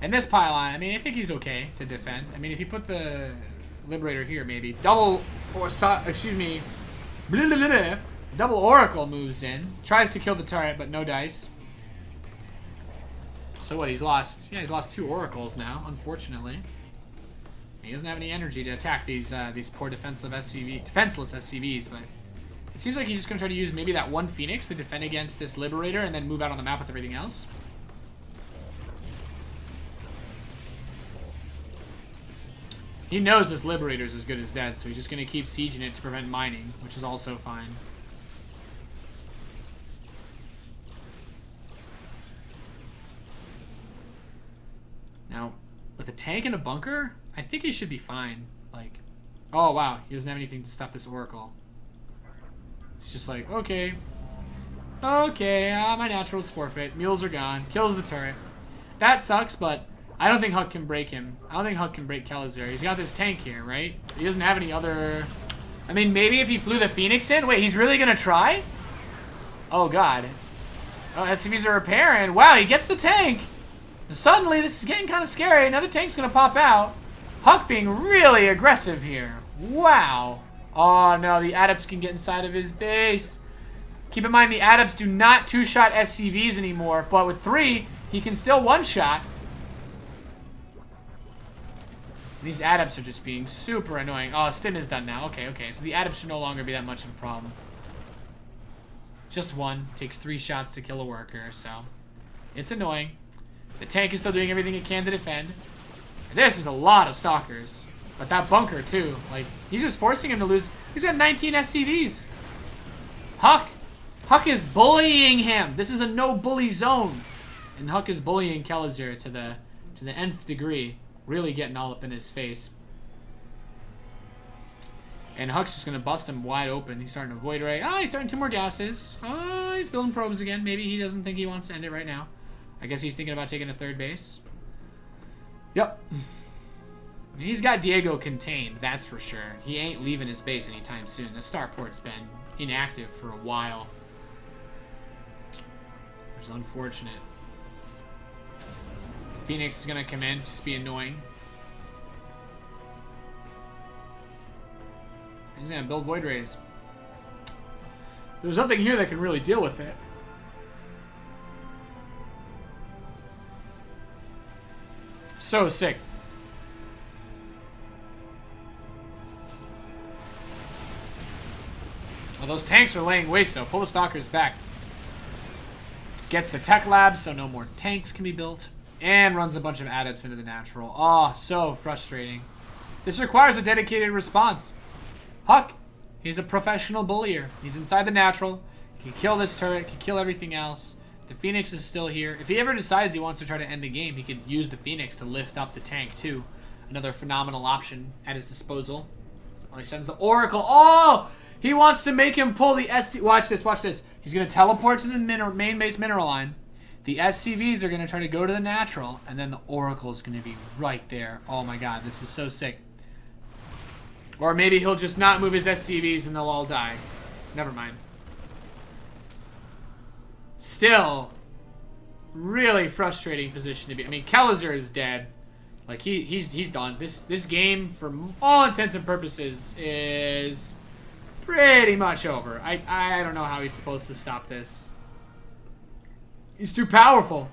And this pylon, I mean, I think he's okay to defend. I mean, if you put the Liberator here, maybe. Double Oracle moves in. Tries to kill the turret, but no dice. So what, he's lost... Yeah, he's lost 2 Oracles now, unfortunately. He doesn't have any energy to attack these poor defenseless SCVs, but... It seems like he's just going to try to use maybe that 1 Phoenix to defend against this Liberator and then move out on the map with everything else. He knows this Liberator is as good as dead, so he's just going to keep sieging it to prevent mining, which is also fine. Now, with a tank and a bunker, I think he should be fine. Like, oh wow, he doesn't have anything to stop this Oracle. He's just like, okay. Okay, my natural's forfeit. Mules are gone. Kills the turret. That sucks, but I don't think Huck can break him. I don't think Huck can break Kalazer. He's got this tank here, right? He doesn't have any other... I mean, maybe if he flew the Phoenix in? Wait, he's really gonna try? Oh, God. Oh, SCVs are repairing. Wow, he gets the tank. And suddenly, this is getting kind of scary. Another tank's gonna pop out. Huck being really aggressive here. Wow. Oh, no, the Adepts can get inside of his base. Keep in mind, the Adepts do not 2-shot SCVs anymore, but with 3, he can still 1-shot. These Adepts are just being super annoying. Oh, Stim is done now. Okay, okay. So the Adepts should no longer be that much of a problem. Just 1. Takes 3 shots to kill a worker, so... It's annoying. The tank is still doing everything it can to defend. And this is a lot of Stalkers. But that bunker, too. Like, he's just forcing him to lose. He's got 19 SCVs. Huck is bullying him. This is a no-bully zone. And Huck is bullying Kalazer to the nth degree. Really getting all up in his face. And Huck's just going to bust him wide open. He's starting to Void Ray. Oh, he's starting 2 more gases. Oh, he's building probes again. Maybe he doesn't think he wants to end it right now. I guess he's thinking about taking a 3rd base. Yep. He's got Diego contained, that's for sure. He ain't leaving his base anytime soon. The starport's been inactive for a while. Which is unfortunate. Phoenix is going to come in, just be annoying. He's going to build Void Rays. There's nothing here that can really deal with it. So sick. Well, those tanks are laying waste, though. Pull the Stalkers back. Gets the tech lab, so no more tanks can be built. And runs a bunch of adepts into the natural. Oh, so frustrating. This requires a dedicated response. Huck, he's a professional bullier. He's inside the natural. He can kill this turret, can kill everything else. The Phoenix is still here. If he ever decides he wants to try to end the game, he could use the Phoenix to lift up the tank, too. Another phenomenal option at his disposal. Oh, he sends the Oracle. Oh! He wants to make him pull the SC... Watch this, watch this. He's going to teleport to the main base mineral line. The SCVs are going to try to go to the natural, and then the Oracle is going to be right there. Oh my god, this is so sick. Or maybe he'll just not move his SCVs and they'll all die. Never mind. Still, really frustrating position to be. I mean, Kalizer is dead. Like, he's done. This game, for all intents and purposes, is pretty much over. I don't know how he's supposed to stop this. He's too powerful.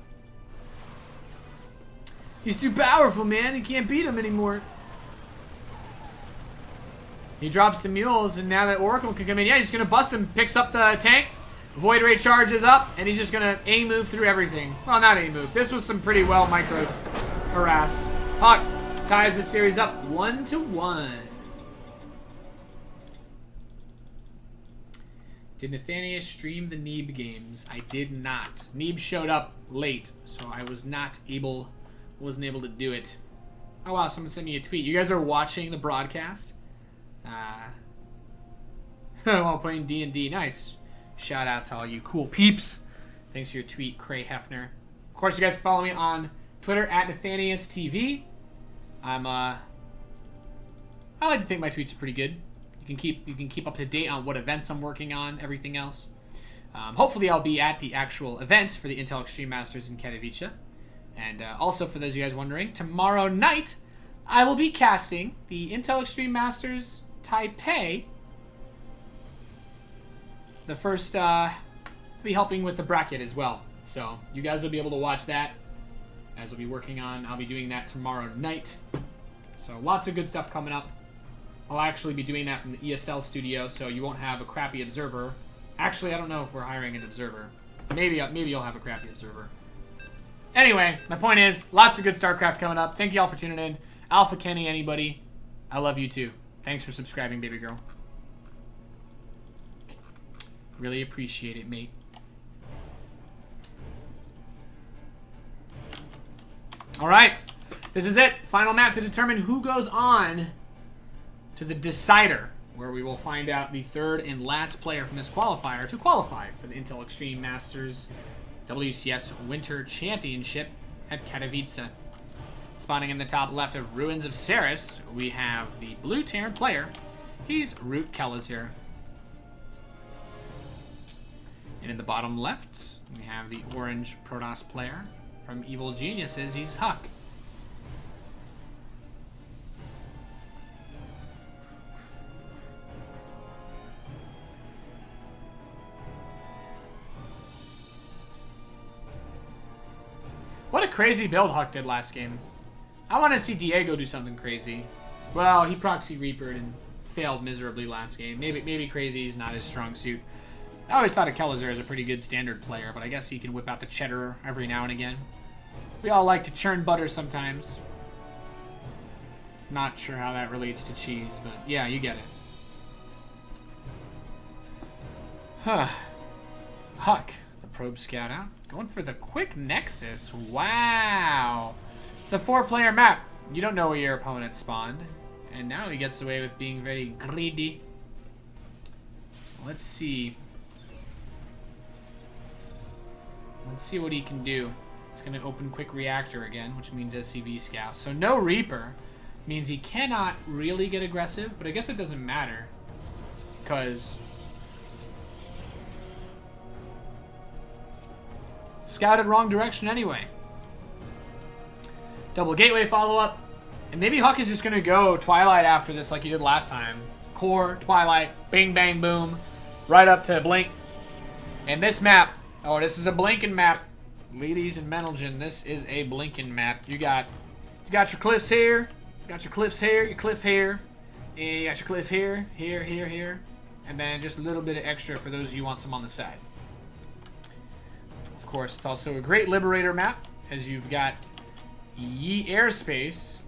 He's too powerful, man. You can't beat him anymore. He drops the mules, and now that Oracle can come in. Yeah, he's going to bust him. Picks up the tank. Void Ray charges up, and he's just going to A-move through everything. Well, not A-move. This was some pretty well micro harass. Huck ties the series up 1-1. Did Nathanius stream the Neeb games? I did not. Neeb showed up late, so I wasn't able to do it. Oh wow, someone sent me a tweet. You guys are watching the broadcast? While playing D&D. Nice. Shout out to all you cool peeps. Thanks for your tweet, Cray Hefner. Of course, you guys can follow me on Twitter at NathaniusTV. I like to think my tweets are pretty good. You can keep up to date on what events I'm working on, everything else. Hopefully I'll be at the actual event for the Intel Extreme Masters in Katowice. And also, for those of you guys wondering, tomorrow night I will be casting the Intel Extreme Masters Taipei. The first, I'll be helping with the bracket as well. So you guys will be able to watch that, as I'll be working on. I'll be doing that tomorrow night. So lots of good stuff coming up. I'll actually be doing that from the ESL studio, so you won't have a crappy observer. Actually, I don't know if we're hiring an observer. Maybe you'll have a crappy observer. Anyway, my point is, lots of good StarCraft coming up. Thank you all for tuning in. Alpha Kenny, anybody, I love you too. Thanks for subscribing, baby girl. Really appreciate it, mate. All right, this is it. Final map to determine who goes on to the Decider, where we will find out the third and last player from this qualifier to qualify for the Intel Extreme Masters WCS Winter Championship at Katowice. Spawning in the top left of Ruins of Ceres, we have the blue Terran player. He's Root Kalizer. And in the bottom left, we have the orange Protoss player. From Evil Geniuses, he's Huck. What a crazy build Huck did last game. I want to see Diego do something crazy. Well, he proxy Reapered and failed miserably last game. Maybe crazy is not his strong suit. I always thought of Kalizer as a pretty good standard player, but I guess he can whip out the cheddar every now and again. We all like to churn butter sometimes. Not sure how that relates to cheese, but yeah, you get it. Huh. Huck, the probe scout out. Going for the quick Nexus. Wow. It's a 4-player map. You don't know where your opponent spawned. And now he gets away with being very greedy. Let's see. Let's see what he can do. It's going to open quick reactor again, which means SCV scout. So no Reaper means he cannot really get aggressive, but I guess it doesn't matter. Because Scouted wrong direction anyway. Double gateway follow-up. And maybe Huck is just going to go Twilight after this like he did last time. Core, Twilight, bing, bang, boom. Right up to Blink. And this map. Oh, this is a blinking map. Ladies and Menelgen, this is a blinking map. You got your cliffs here. You got your cliffs here. Your cliff here. And you got your cliff here. Here, here, here. And then just a little bit of extra for those of you who want some on the side. Of course, it's also a great Liberator map, as you've got Ye airspace.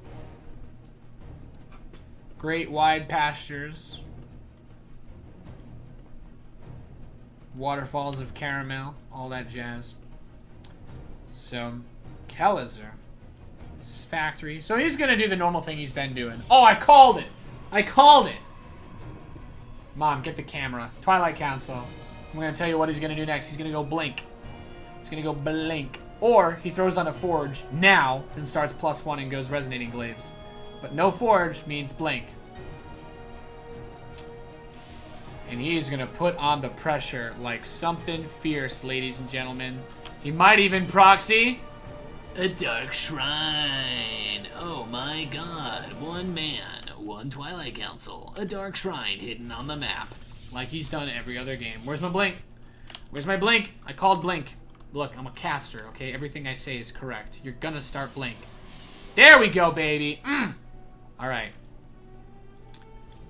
Great wide pastures. Waterfalls of caramel. All that jazz. So, Kalizer. Factory. So he's going to do the normal thing he's been doing. Oh, I called it. I called it. Mom, get the camera. Twilight Council. I'm going to tell you what he's going to do next. He's going to go Blink. He's going to go Blink. Or he throws on a Forge now and starts +1 and goes Resonating Glaives. But no Forge means Blink. And he's going to put on the pressure like something fierce, ladies and gentlemen. He might even proxy. A Dark Shrine. Oh my god. One man, one Twilight Council. A Dark Shrine hidden on the map. Like he's done every other game. Where's my Blink? Where's my Blink? I called Blink. Look, I'm a caster, okay? Everything I say is correct. You're gonna start Blink. There we go, baby. Alright.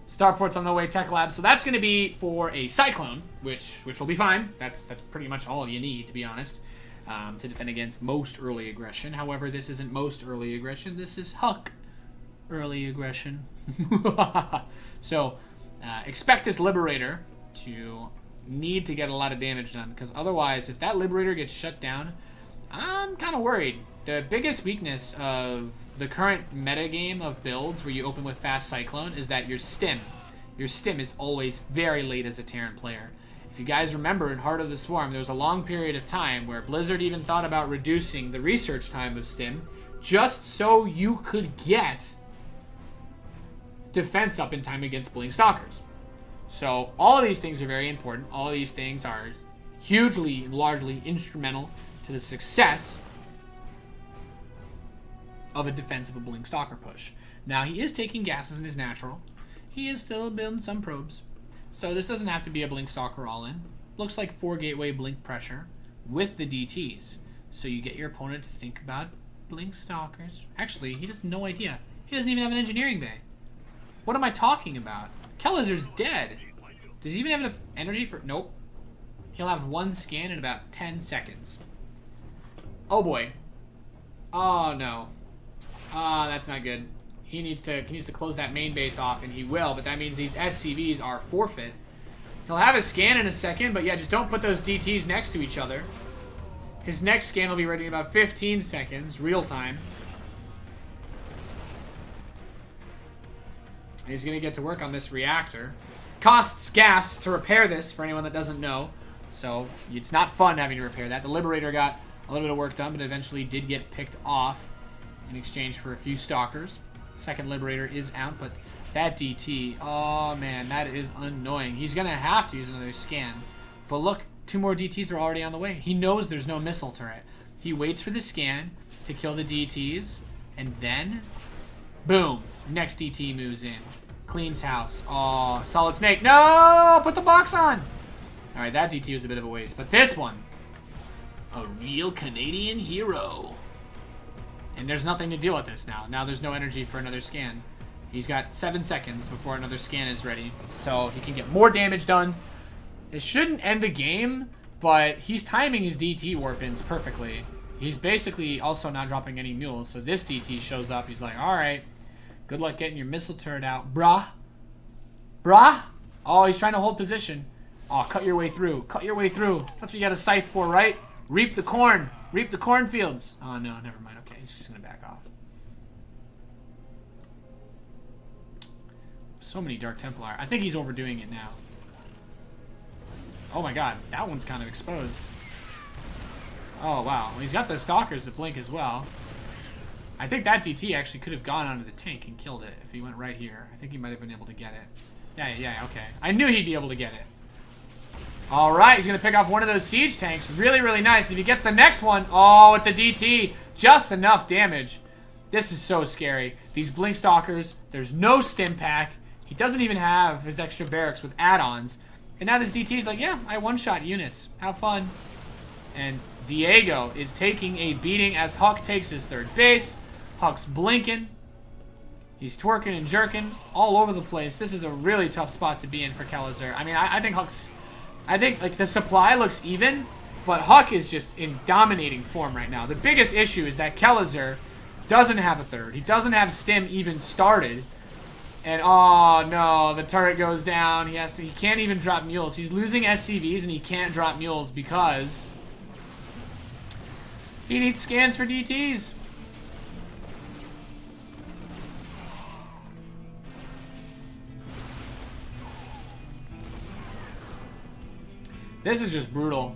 Starport's on the way, Tech Lab. So that's gonna be for a Cyclone, which will be fine. That's pretty much all you need, to be honest, to defend against most early aggression. However, this isn't most early aggression. This is Huck early aggression. So, expect this Liberator to need to get a lot of damage done, because otherwise, if that Liberator gets shut down, I'm kind of worried. The biggest weakness of the current meta game of builds where you open with fast Cyclone is that your stim is always very late as a Terran player. If you guys remember, in Heart of the Swarm, there was a long period of time where Blizzard even thought about reducing the research time of stim just so you could get defense up in time against Blink Stalkers. So all of these things are very important. All of these things are hugely, largely instrumental to the success of a defensive Blink Stalker push. Now, he is taking gases in his natural. He is still building some probes. So this doesn't have to be a Blink Stalker all-in. Looks like 4 gateway Blink pressure with the DTs. So you get your opponent to think about Blink Stalkers. Actually, he has no idea. He doesn't even have an engineering bay. What am I talking about? Kelazer's dead. Does he even have enough energy for... Nope. He'll have 1 scan in about 10 seconds. Oh boy. Oh no. That's not good. He needs to close that main base off, and he will, but that means these SCVs are forfeit. He'll have a scan in a second, but yeah, just don't put those DTs next to each other. His next scan will be ready in about 15 seconds, real time. He's going to get to work on this reactor. Costs gas to repair this, for anyone that doesn't know. So, it's not fun having to repair that. The Liberator got a little bit of work done, but eventually did get picked off in exchange for a few Stalkers. Second Liberator is out, but that DT, oh man, that is annoying. He's going to have to use another scan. But look, 2 more DTs are already on the way. He knows there's no missile turret. He waits for the scan to kill the DTs, and then, boom, next DT moves in. Cleans house. Oh, Solid Snake. No! Put the box on! Alright, that DT was a bit of a waste. But this one, a real Canadian hero. And there's nothing to deal with this now. Now there's no energy for another scan. He's got 7 seconds before another scan is ready. So he can get more damage done. It shouldn't end the game, but he's timing his DT warp-ins perfectly. He's basically also not dropping any mules. So this DT shows up. He's like, alright. Good luck getting your missile turret out, brah. Brah? Oh, he's trying to hold position. Oh, cut your way through. Cut your way through. That's what you got a scythe for, right? Reap the corn. Reap the cornfields. Oh, no, never mind. Okay, he's just going to back off. So many Dark Templar. I think he's overdoing it now. Oh, my God. That one's kind of exposed. Oh, wow. Well, he's got the Stalkers to blink as well. I think that DT actually could have gone onto the tank and killed it if he went right here. I think he might have been able to get it. Yeah, okay. I knew he'd be able to get it. All right, he's going to pick off one of those siege tanks. Really, really nice. And if he gets the next one, oh, with the DT, just enough damage. This is so scary. These Blink Stalkers, there's no stim pack. He doesn't even have his extra barracks with add-ons. And now this DT is like, yeah, I one-shot units. Have fun. And Diego is taking a beating as Huck takes his third base. Huck's blinking. He's twerking and jerking all over the place. This is a really tough spot to be in for Kellezer. I mean, I think Huck's... I think, like, the supply looks even, but Huck is just in dominating form right now. The biggest issue is that Kellezer doesn't have a third. He doesn't have stim even started. And, oh, no, the turret goes down. He can't even drop mules. He's losing SCVs, and he can't drop mules because he needs scans for DTs. This is just brutal.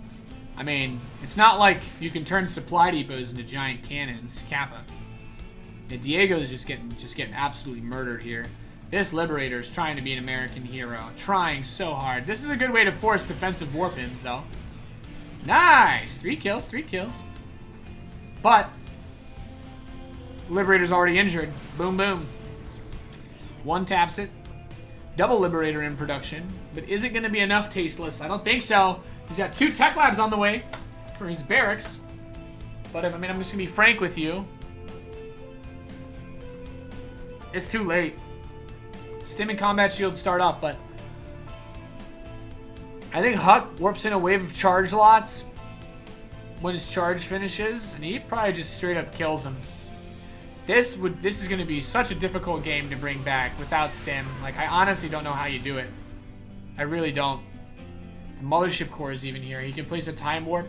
I mean, it's not like you can turn supply depots into giant cannons. Kappa. Yeah, Diego's just getting absolutely murdered here. This Liberator is trying to be an American hero. Trying so hard. This is a good way to force defensive warpins, though. Nice! 3 kills, 3 kills. But Liberator's already injured. Boom, boom. One taps it. Double Liberator in production. But is it going to be enough, Tasteless? I don't think so. He's got 2 tech labs on the way for his barracks. But I'm just going to be frank with you. It's too late. Stim and Combat Shield start up, but I think Huck warps in a wave of charge lots when his charge finishes, and he probably just straight up kills him. This is going to be such a difficult game to bring back without Stim. Like, I honestly don't know how you do it. I really don't. The Mothership Core is even here. He can place a Time Warp.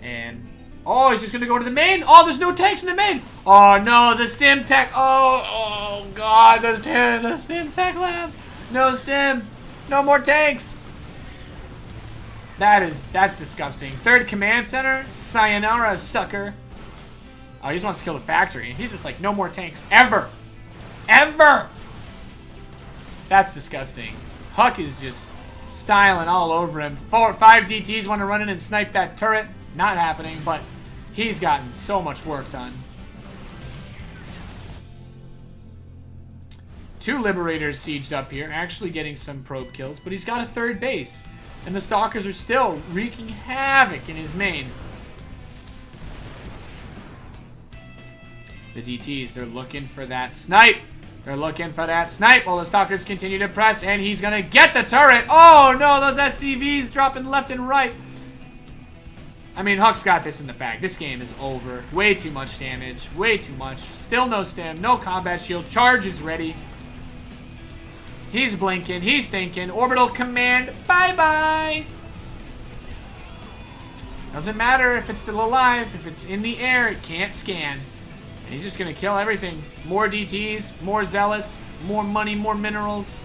And... oh, he's just going to go to the main. Oh, there's no tanks in the main. Oh, no, the Stim Tech. Oh, God, the Stim Tech Lab. No Stim. No more tanks. That's disgusting. Third Command Center. Sayonara, sucker. Oh, he just wants to kill the factory. He's just like, no more tanks. Ever. Ever. That's disgusting. Huck is just styling all over him. 5 DTs want to run in and snipe that turret. Not happening, but he's gotten so much work done. 2 Liberators sieged up here, actually getting some probe kills, but he's got a third base. And the Stalkers are still wreaking havoc in his main. The DTs, they're looking for that snipe. They're looking for that snipe while the Stalkers continue to press, and he's going to get the turret. Oh, no, those SCVs dropping left and right. I mean, Huck's got this in the bag. This game is over. Way too much damage. Way too much. Still no stim. No combat shield. Charge is ready. He's blinking. He's thinking. Orbital command. Bye-bye. Doesn't matter if it's still alive. If it's in the air, it can't scan. And he's just going to kill everything. More DTs. More zealots. More money. More minerals.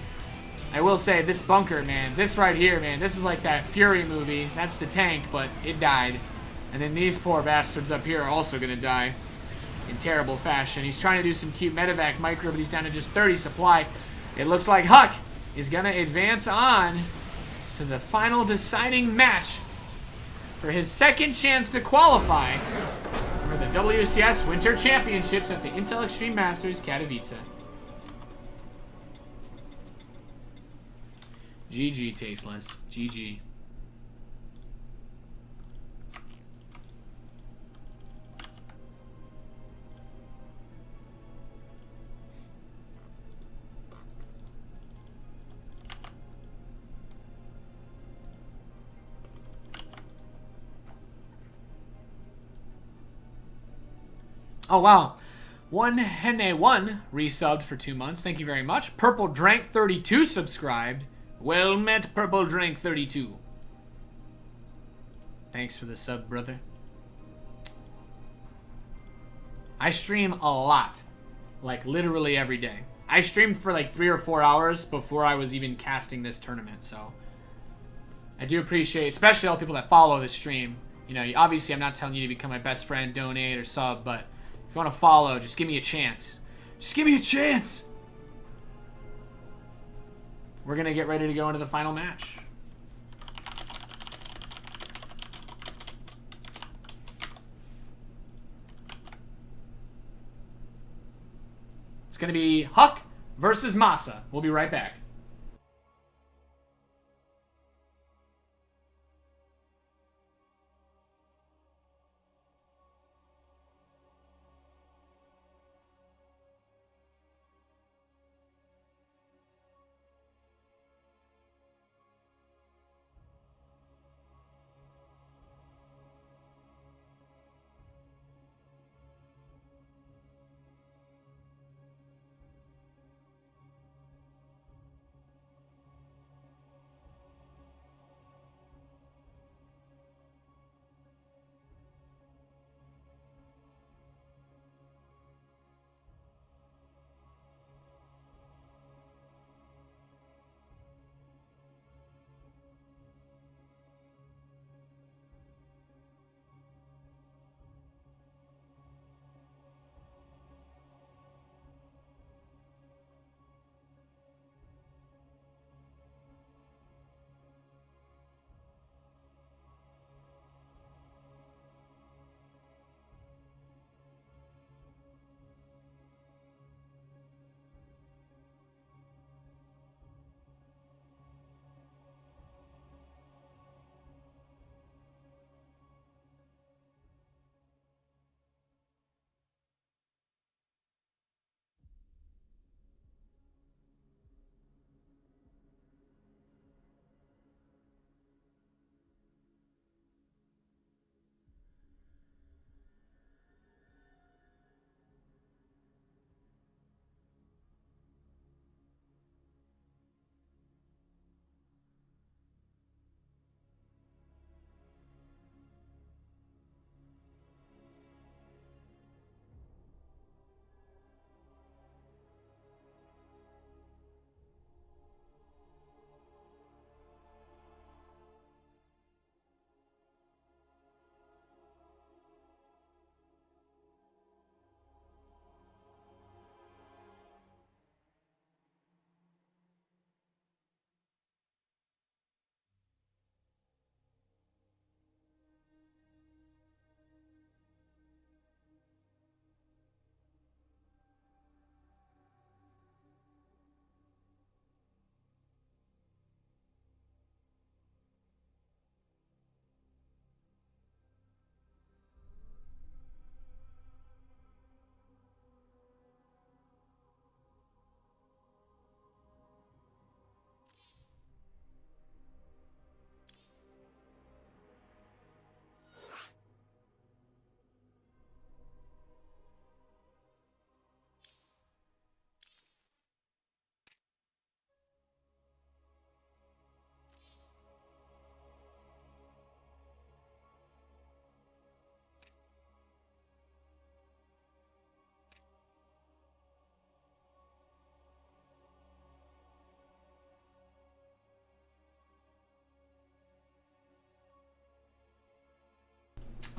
I will say, this bunker, man, this right here, man, this is like that Fury movie. That's the tank, but it died. And then these poor bastards up here are also going to die in terrible fashion. He's trying to do some cute medevac micro, but he's down to just 30 supply. It looks like Huck is going to advance on to the final deciding match for his second chance to qualify for the WCS Winter Championships at the Intel Extreme Masters Katowice. GG, Tasteless. GG. Oh, wow. One Hene1 resubbed for 2 months. Thank you very much. Purple Drank 32 subscribed. Well met, Purple Drink 32. Thanks for the sub, brother. I stream a lot. Like, literally every day. I streamed for like 3 or 4 hours before I was even casting this tournament, so... I do appreciate, especially all the people that follow the stream. You know, obviously I'm not telling you to become my best friend, donate, or sub, but if you want to follow, just give me a chance. Just give me a chance! We're going to get ready to go into the final match. going to be Huck versus Masa. We'll be right back.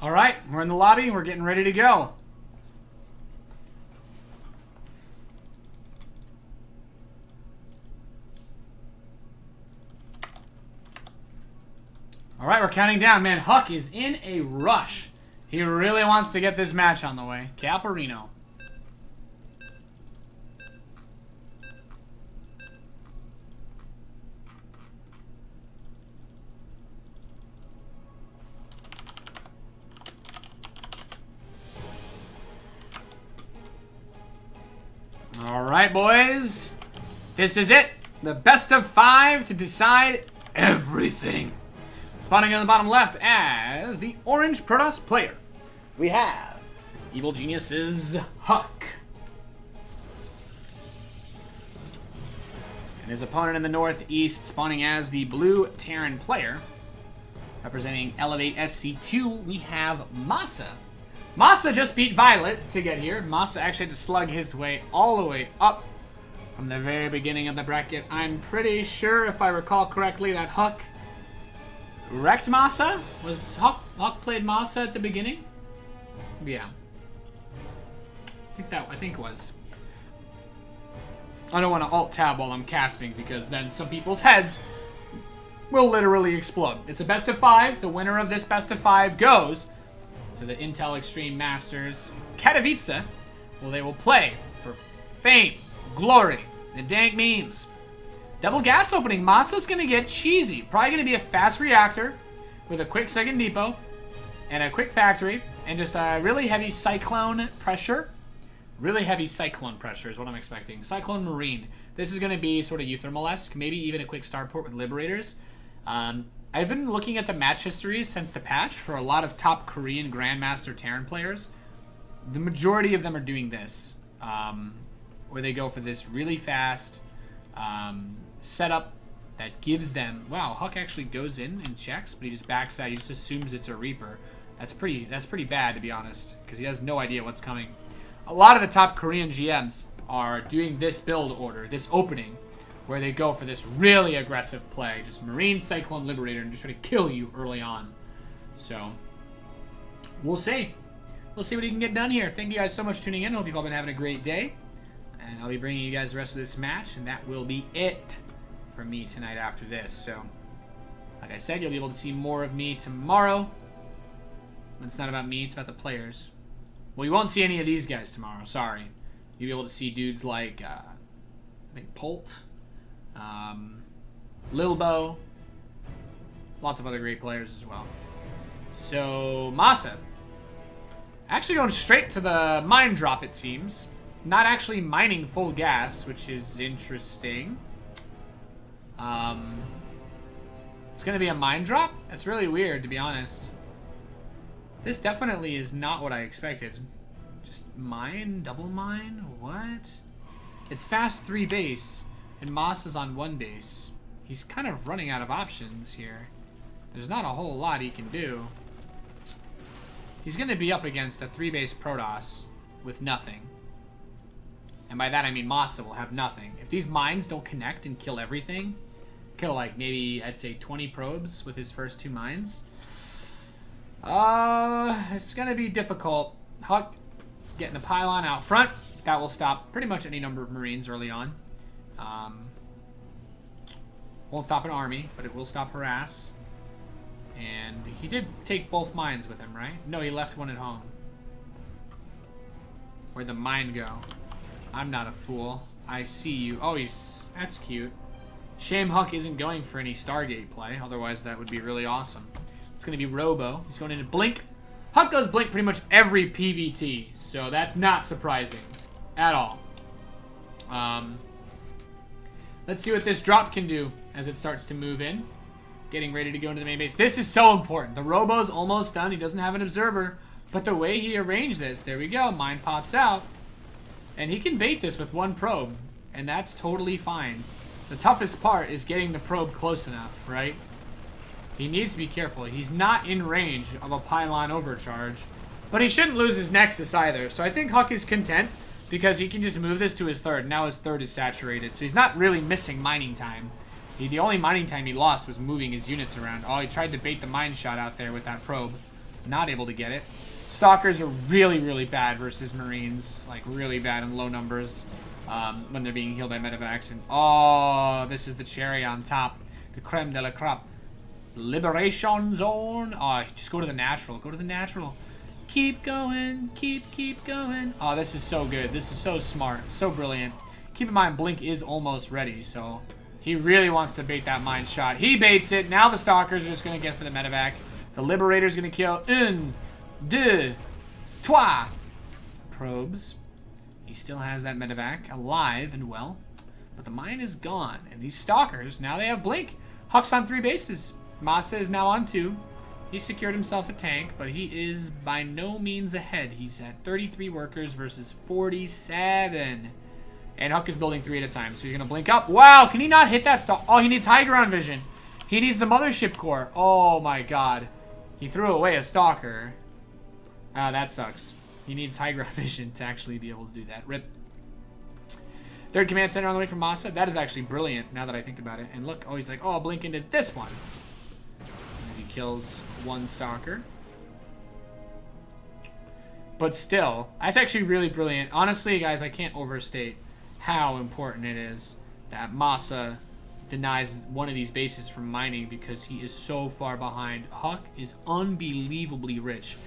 All right, we're in the lobby. We're getting ready to go. All right, we're counting down. Man, Huck is in a rush. He really wants to get this match on the way. Caparino. All right, boys. This is it. The best of 5 to decide everything. Spawning in the bottom left as the orange Protoss player, we have Evil Genius's Huck. And his opponent in the northeast, spawning as the blue Terran player, representing Elevate SC2, we have Masa. Masa just beat Violet to get here. Masa actually had to slug his way all the way up from the very beginning of the bracket. I'm pretty sure, if I recall correctly, that Huck wrecked Masa? Was Huck played Masa at the beginning? Yeah. I think it was. I don't want to alt-tab while I'm casting because then some people's heads will literally explode. It's a best of 5. The winner of this best of 5 goes to the Intel Extreme Masters Katowice, where they will play for fame, glory, the dank memes. Double gas opening. Masa's going to get cheesy. Probably going to be a fast reactor with a quick second depot and a quick factory and just a really heavy cyclone pressure. Really heavy cyclone pressure is what I'm expecting. Cyclone Marine. This is going to be sort of Euthermal-esque. Maybe even a quick starport with Liberators. I've been looking at the match histories since the patch for a lot of top Korean Grandmaster Terran players. The majority of them are doing this. Where they go for this really fast setup that gives them... Wow, Huck actually goes in and checks, but he just backs out. He just assumes it's a Reaper. That's pretty bad, to be honest, because he has no idea what's coming. A lot of the top Korean GMs are doing this build order, this opening, where they go for this really aggressive play. Just Marine, Cyclone, Liberator, and just try to kill you early on. So, we'll see. We'll see what he can get done here. Thank you guys so much for tuning in. Hope you've all been having a great day. And I'll be bringing you guys the rest of this match, and that will be it for me tonight after this. So, like I said, you'll be able to see more of me tomorrow. It's not about me, it's about the players. Well, you won't see any of these guys tomorrow, sorry. You'll be able to see dudes like, I think Polt, Lilbo, lots of other great players as well. So, Masa. Actually going straight to the mine drop, it seems. Not actually mining full gas, which is interesting. It's going to be a mine drop? That's really weird, to be honest. This definitely is not what I expected. Just mine? Double mine? What? It's fast 3 base, and Moss is on 1 base. He's kind of running out of options here. There's not a whole lot he can do. He's going to be up against a 3 base Protoss with nothing. And by that I mean Masa will have nothing. If these mines don't connect and kill everything, kill like maybe I'd say 20 probes with his first 2 mines. It's gonna be difficult. Huck getting the pylon out front. That will stop pretty much any number of Marines early on. Won't stop an army, but it will stop harass. And he did take both mines with him, right? No, he left one at home. Where'd the mine go? I'm not a fool. I see you. Oh, that's cute. Shame Huck isn't going for any Stargate play. Otherwise, that would be really awesome. It's going to be Robo. He's going into Blink. Huck goes Blink pretty much every PVT. So that's not surprising at all. Let's see what this drop can do as it starts to move in. Getting ready to go into the main base. This is so important. The Robo's almost done. He doesn't have an observer. But the way he arranged this, there we go. Mine pops out. And he can bait this with 1 probe. And that's totally fine. The toughest part is getting the probe close enough, right? He needs to be careful. He's not in range of a pylon overcharge. But he shouldn't lose his Nexus either. So I think Huck is content because he can just move this to his 3rd. Now his 3rd is saturated. So he's not really missing mining time. The only mining time he lost was moving his units around. Oh, he tried to bait the mine shot out there with that probe. Not able to get it. Stalkers are really, really bad versus Marines. Like, really bad in low numbers when they're being healed by medevacs. And, oh, this is the cherry on top. The creme de la crop. Liberation zone. Oh, just go to the natural. Go to the natural. Keep going. Keep going. Oh, this is so good. This is so smart. So brilliant. Keep in mind, Blink is almost ready, so he really wants to bait that mine shot. He baits it. Now the Stalkers are just going to get for the medevac. The Liberator's going to kill 1, 2, 3 probes. He still has that medevac alive and well, but the mine is gone. And these Stalkers, now they have Blink. Huck's on 3 bases. Masa is now on 2. He secured himself a tank, but he is by no means ahead. He's at 33 workers versus 47. And Huck is building 3 at a time, so he's going to blink up. Wow, can he not hit that stalk? Oh, he needs high ground vision. He needs the mothership core. Oh, my God. He threw away a Stalker. Ah, that sucks. He needs high ground vision to actually be able to do that. Rip. 3rd command center on the way from Masa. That is actually brilliant now that I think about it. And look, oh, he's like, oh, I'll blink into this one. As he kills 1 Stalker. But still, that's actually really brilliant. Honestly, guys, I can't overstate how important it is that Masa denies one of these bases from mining because he is so far behind. Huck is unbelievably rich.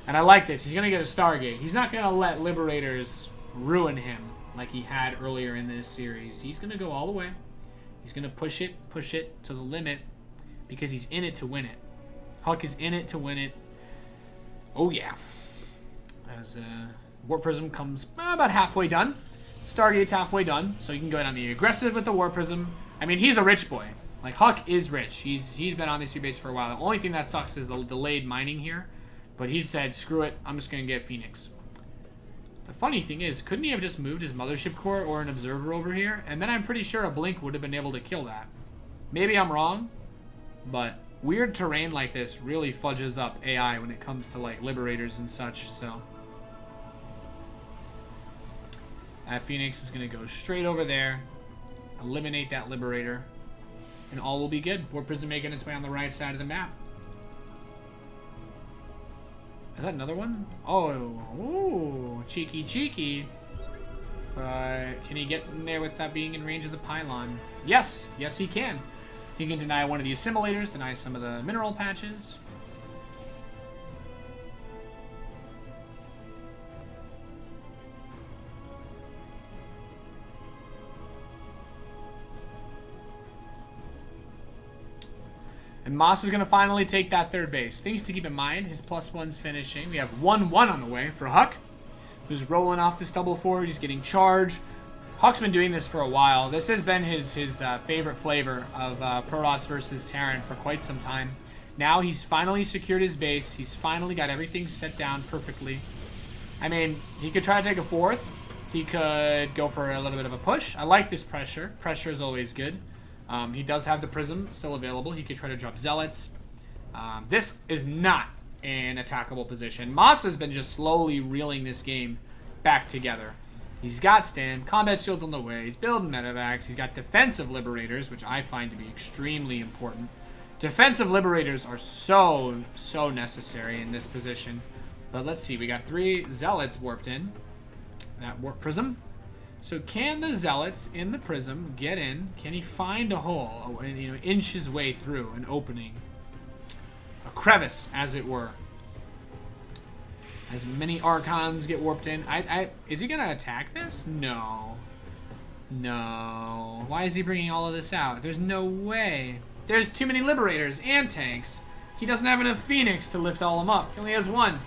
And I like this. He's going to get a Stargate. He's not going to let Liberators ruin him like he had earlier in this series. He's going to go all the way. He's going to push it to the limit because he's in it to win it. Huck is in it to win it. Oh, yeah. As Warp Prism comes about halfway done. Stargate's halfway done, so you can go down the aggressive with the Warp Prism. I mean, he's a rich boy. Like, Huck is rich. He's been on this base for a while. The only thing that sucks is the delayed mining here. But he said, screw it, I'm just going to get Phoenix. The funny thing is, couldn't he have just moved his Mothership Core or an Observer over here? And then I'm pretty sure a Blink would have been able to kill that. Maybe I'm wrong, but weird terrain like this really fudges up AI when it comes to, like, Liberators and such, so. Phoenix is going to go straight over there, eliminate that Liberator, and all will be good. Warp Prism making its way on the right side of the map. Is that another one? Oh, ooh, cheeky, cheeky. Can he get in there with that being in range of the pylon? Yes, yes he can. He can deny one of the assimilators, deny some of the mineral patches. And Moss is going to finally take that third base. Things to keep in mind, his +1's finishing. We have 1-1 on the way for Huck, who's rolling off this double forward. He's getting charged. Huck's been doing this for a while. This has been his favorite flavor of Protoss versus Terran for quite some time. Now he's finally secured his base. He's finally got everything set down perfectly. I mean, he could try to take a fourth. He could go for a little bit of a push. I like this pressure. Pressure is always good. He does have the Prism still available. He could try to drop Zealots. This is not an attackable position. Moss has been just slowly reeling this game back together. He's got Stam, Combat Shields on the way, he's building Medevacs, he's got Defensive Liberators, which I find to be extremely important. Defensive Liberators are so necessary in this position. But let's see, we got 3 Zealots warped in. That Warp Prism. So can the Zealots in the Prism get in? Can he find a hole, you know, inch his way through an opening? A crevice, as it were. As many Archons get warped in. Is he going to attack this? No. No. Why is he bringing all of this out? There's no way. There's too many Liberators and tanks. He doesn't have enough Phoenix to lift all of them up. He only has 1.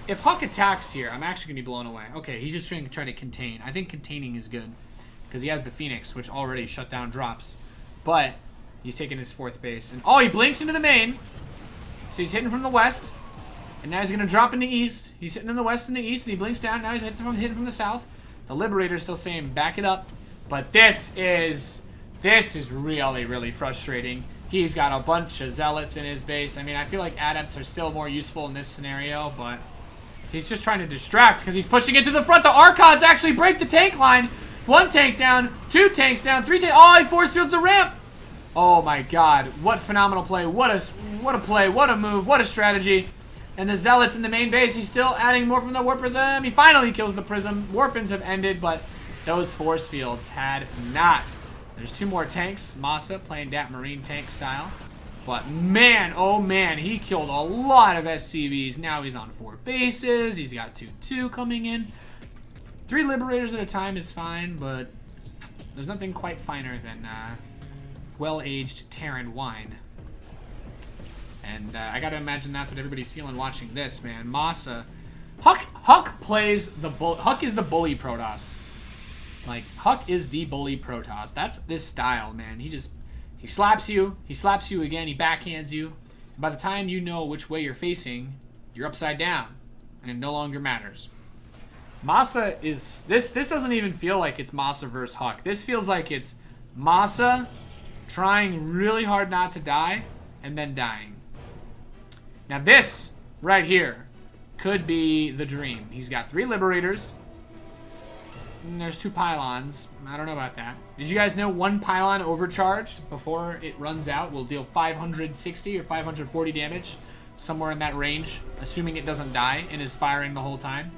If Huck attacks here, I'm actually going to be blown away. Okay, he's just trying to try to contain. I think containing is good. Because he has the Phoenix, which already shut down drops. But he's taking his 4th base. And oh, he blinks into the main. So he's hitting from the west. And now he's going to drop in the east. He's hitting in the west and the east. And he blinks down. Now he's hitting from the south. The Liberator's still saying, back it up. But this is really, really frustrating. He's got a bunch of Zealots in his base. I mean, I feel like Adepts are still more useful in this scenario, but he's just trying to distract because he's pushing it to the front. The Archons actually break the tank line. 1 tank down, 2 tanks down, 3 tanks. Oh, he force fields the ramp. Oh my God! What phenomenal play! What a play! What a move! What a strategy! And the Zealots in the main base. He's still adding more from the Warp Prism. He finally kills the Prism. Warpins have ended, but those force fields had not. There's 2 more tanks. Massa playing that Marine tank style. But man, oh man, he killed a lot of SCVs. Now he's on 4 bases. He's got 2-2 coming in. 3 Liberators at a time is fine, but there's nothing quite finer than well-aged Terran wine. And I gotta imagine that's what everybody's feeling watching this, man. Massa. Huck plays the bull. Huck is the bully Protoss. Like, Huck is the bully Protoss. That's this style, man. He slaps you again, he backhands you. And by the time you know which way you're facing, you're upside down. And it no longer matters. Massa is... This doesn't even feel like it's Massa versus Huck. This feels like it's Massa trying really hard not to die, and then dying. Now this, right here, could be the dream. He's got 3 Liberators. And there's 2 pylons. I don't know about that. Did you guys know 1 pylon overcharged before it runs out will deal 560 or 540 damage? Somewhere in that range, assuming it doesn't die and is firing the whole time.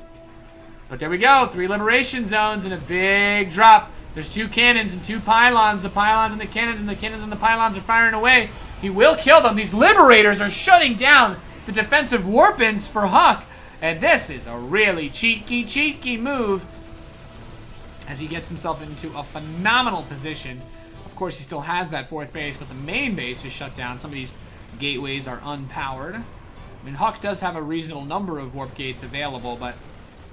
But there we go. 3 liberation zones and a big drop. There's 2 cannons and 2 pylons. The pylons and the cannons and the cannons and the pylons are firing away. He will kill them. These Liberators are shutting down the defensive Warpins for Huck. And this is a really cheeky move. as he gets himself into a phenomenal position. Of course, he still has that 4th base, but the main base is shut down. Some of these gateways are unpowered. I mean, Huck does have a reasonable number of warp gates available, but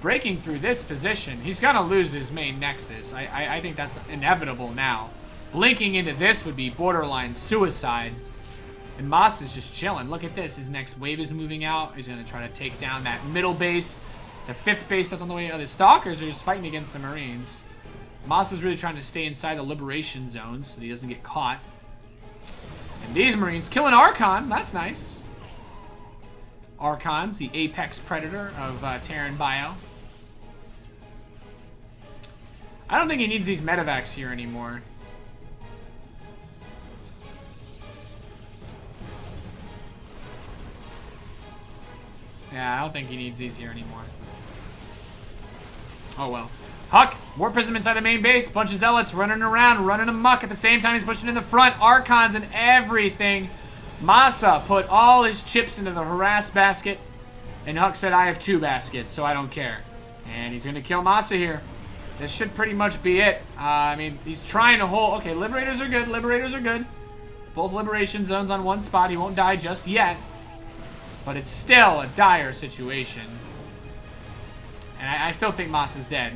breaking through this position, he's going to lose his main nexus. I think that's inevitable now. Blinking into this would be borderline suicide. And Moss is just chilling. Look at this. His next wave is moving out. He's going to try to take down that middle base. The 5th base that's on the way. The Stalkers are just fighting against the Marines. Moss is really trying to stay inside the liberation zones so that he doesn't get caught. And these Marines killing Archon. That's nice. Archon's the apex predator of Terran Bio. I don't think he needs these medevacs here anymore. Yeah, I don't think he needs these here anymore. Oh well. Huck, Warp Prism inside the main base. Bunch of Zealots running around, running amok. At the same time, he's pushing in the front. Archons and everything. Masa put all his chips into the harass basket. And Huck said, I have 2 baskets, so I don't care. And he's going to kill Masa here. This should pretty much be it. I mean, he's trying to hold... Okay, Liberators are good. Liberators are good. Both Liberation Zones on one spot. He won't die just yet. But it's still a dire situation. And I still think Moss is dead.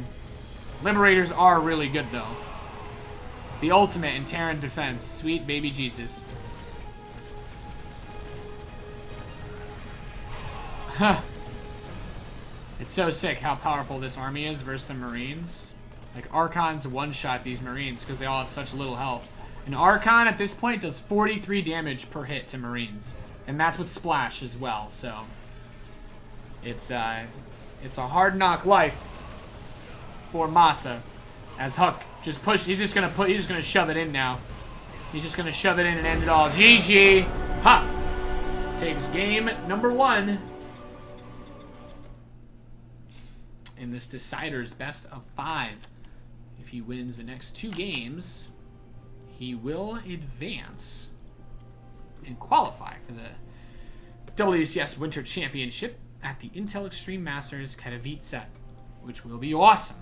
Liberators are really good, though. The ultimate in Terran defense. Sweet baby Jesus. Huh. It's so sick how powerful this army is versus the Marines. Like, Archons one-shot these Marines because they all have such little health. An Archon at this point does 43 damage per hit to Marines. And that's with Splash as well, so... It's a hard knock life for Masa. As Huck just he's just gonna shove it in now. He's just gonna shove it in and end it all. GG! Huck takes game number 1 in this Decider's best of 5. If he wins the next 2 games, he will advance and qualify for the WCS Winter Championship at the Intel Extreme Masters Katowice, which will be awesome.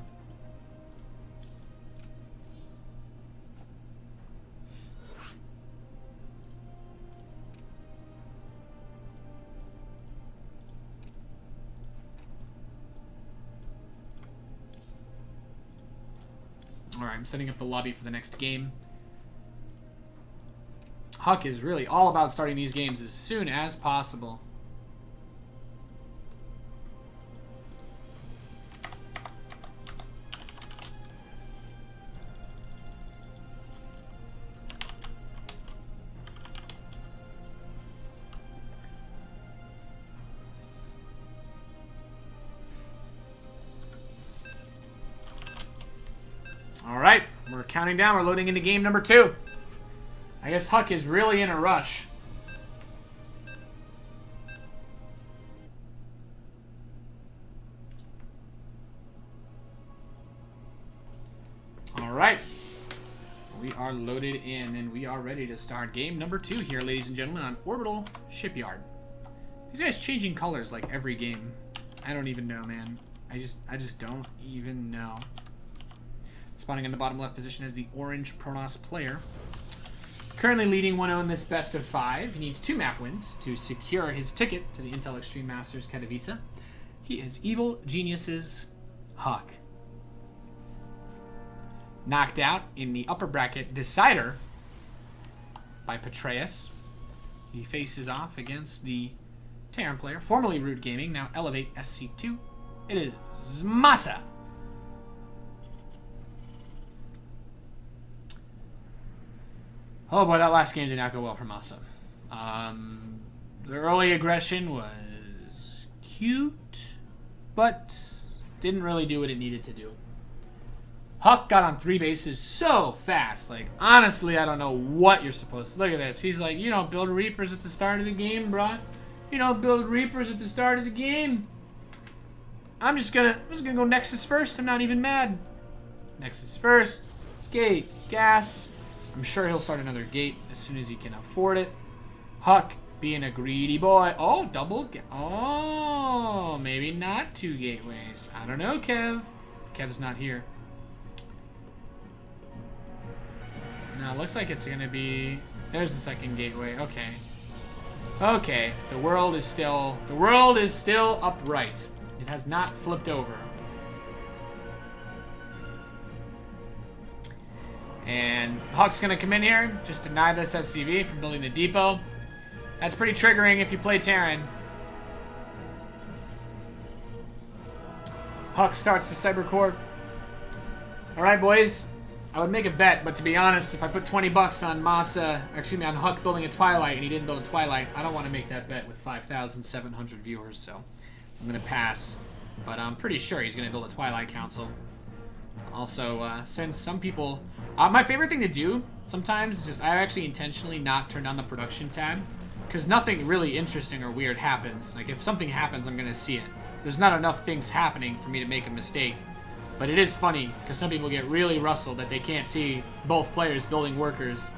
Alright, I'm setting up the lobby for the next game. Huck is really all about starting these games as soon as possible. Alright, we're counting down. We're loading into game number 2. I guess Huck is really in a rush. Alright. We are loaded in and we are ready to start game number 2 here, ladies and gentlemen, on Orbital Shipyard. These guys changing colors like every game. I don't even know, man. I just don't even know. Spawning in the bottom left position is the orange Protoss player. Currently leading 1-0 in this best of 5. He needs 2 map wins to secure his ticket to the Intel Extreme Masters Katowice. He is Evil Genius's Huck. Knocked out in the upper bracket Decider by Petraeus. He faces off against the Terran player, formerly Root Gaming, now Elevate SC2. It is Masa. Oh boy, that last game did not go well for Masa. The early aggression was cute, but didn't really do what it needed to do. Huck got on 3 bases so fast. Like, honestly, I don't know what you're supposed to... Look at this. He's like, you don't build Reapers at the start of the game, bruh. You don't build Reapers at the start of the game. I'm just gonna go Nexus first. I'm not even mad. Nexus first. Gate. Gas. I'm sure he'll start another gate as soon as he can afford it. Huck being a greedy boy. Oh, double. Oh, maybe not 2 gateways. I don't know, Kev. Kev's not here. No, it looks like it's gonna be... There's the second gateway. Okay. Okay. The world is still upright. It has not flipped over. And Huck's gonna come in here, just deny this SCV from building the depot. That's pretty triggering if you play Terran. Huck starts the Cyber Core. Alright, boys. I would make a bet, but to be honest, if I put 20 bucks on on Huck building a Twilight and he didn't build a Twilight, I don't want to make that bet with 5,700 viewers, so I'm going to pass. But I'm pretty sure he's going to build a Twilight Council. Also, since some people... my favorite thing to do sometimes is just, I actually intentionally not turn on the production tab, because nothing really interesting or weird happens. Like, if something happens, I'm going to see it. There's not enough things happening for me to make a mistake. But it is funny, because some people get really rustled that they can't see both players building workers.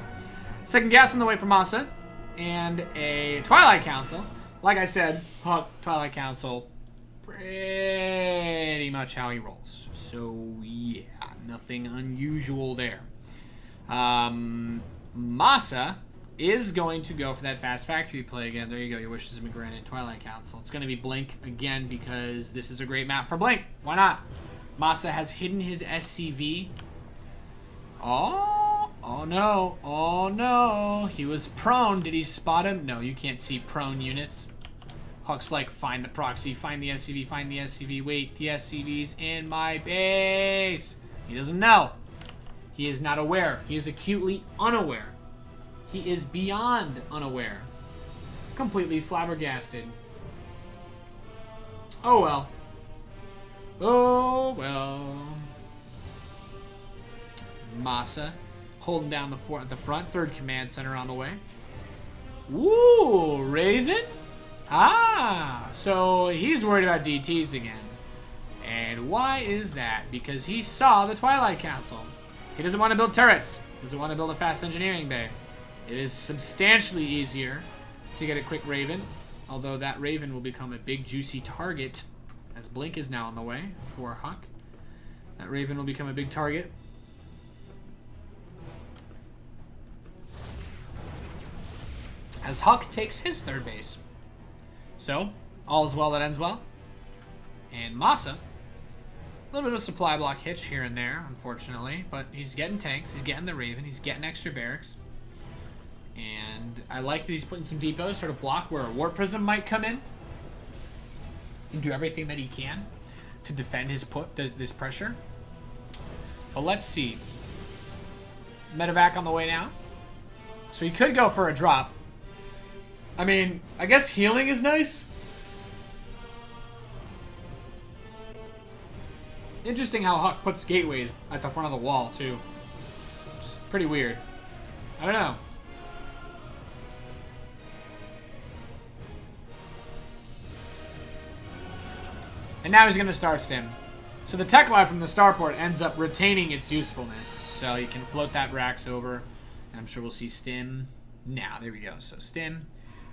Second gas on the way for Masa, and a Twilight Council. Like I said, Huck, Twilight Council, pretty much how he rolls. So, yeah, nothing unusual there. Masa is going to go for that fast factory play again. There you go, your wishes have been granted. Twilight Council. It's going to be Blink again, because this is a great map for Blink. Why not? Masa has hidden his SCV. Oh no. Oh no. He was prone. Did he spot him? No, you can't see prone units. Huck's like, find the proxy, find the SCV, find the SCV. Wait, the SCV's in my base. He doesn't know. He is not aware. He is acutely unaware. He is beyond unaware. Completely flabbergasted. Oh well. Oh, well. Masa holding down the fort at the front. Third command center on the way. Ooh, Raven? Ah, so he's worried about DTs again. And why is that? Because he saw the Twilight Council. He doesn't want to build turrets. He doesn't want to build a fast engineering bay. It is substantially easier to get a quick Raven. Although that Raven will become a big juicy target, as Blink is now on the way for Huck. That Raven will become a big target. As Huck takes his third base. So, all is well that ends well. And Masa, a little bit of a supply block hitch here and there, unfortunately. But he's getting tanks, he's getting the Raven, he's getting extra barracks. And I like that he's putting some depots, sort of block where a Warp Prism might come in. And do everything that he can to defend his this pressure. But let's see. Medevac on the way now. So he could go for a drop. I mean, I guess healing is nice. Interesting how Huck puts gateways at the front of the wall, too. Just pretty weird. I don't know. And now he's going to start stim. So the tech lab from the starport ends up retaining its usefulness. So you can float that Rax over. And I'm sure we'll see stim. Now, there we go. So stim.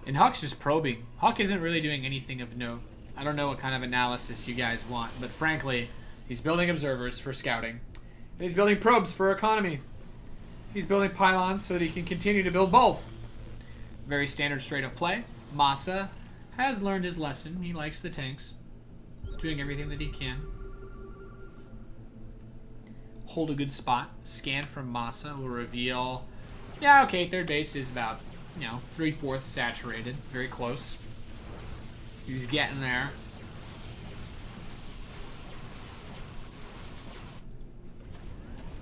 And Huck's just probing. Huck isn't really doing anything of note. I don't know what kind of analysis you guys want. But frankly, he's building observers for scouting. And he's building probes for economy. He's building pylons so that he can continue to build both. Very standard straight up play. Masa has learned his lesson. He likes the tanks. Doing everything that he can. Hold a good spot. Scan from Masa will reveal... Yeah, okay, third base is about, 3/4 saturated. Very close. He's getting there.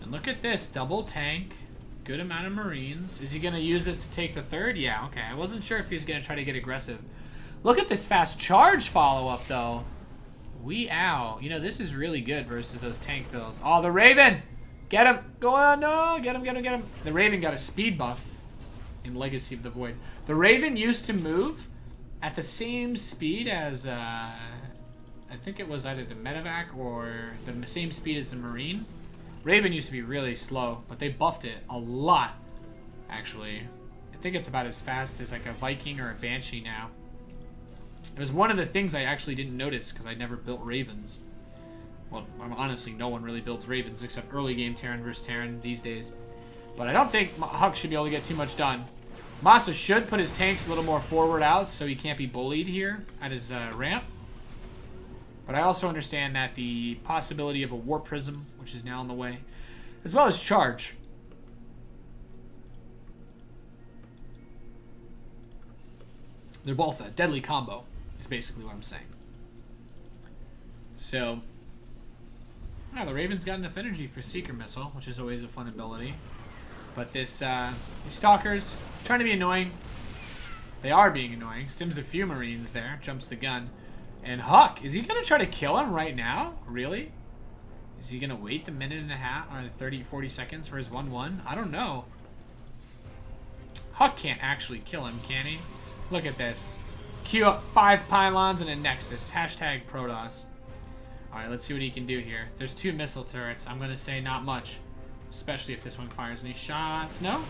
And look at this. Double tank. Good amount of Marines. Is he going to use this to take the third? Yeah, okay. I wasn't sure if he was going to try to get aggressive. Look at this fast charge follow-up, though. Ow. This is really good versus those tank builds. Oh, the Raven! Get him! Go on, no! Get him, get him, get him. The Raven got a speed buff in Legacy of the Void. The Raven used to move at the same speed as, I think it was either the Medevac or the same speed as the Marine. Raven used to be really slow, but they buffed it a lot, actually. I think it's about as fast as like a Viking or a Banshee now. It was one of the things I actually didn't notice because I never built Ravens. Well, honestly, no one really builds Ravens except early game Terran versus Terran these days. But I don't think Huck should be able to get too much done. Masa should put his tanks a little more forward out so he can't be bullied here at his ramp. But I also understand that the possibility of a Warp Prism, which is now on the way, as well as Charge. They're both a deadly combo, is basically what I'm saying. So, yeah, the Ravens got enough energy for Seeker Missile, which is always a fun ability. But these Stalkers, trying to be annoying. They are being annoying. Stims a few Marines there, jumps the gun. And Huck, is he going to try to kill him right now? Really? Is he going to wait the minute and a half, or 30, 40 seconds for his 1-1? I don't know. Huck can't actually kill him, can he? Look at this. Queue up 5 pylons and a Nexus. Hashtag Protoss. Alright, let's see what he can do here. There's 2 missile turrets. I'm going to say not much. Especially if this one fires any shots. No?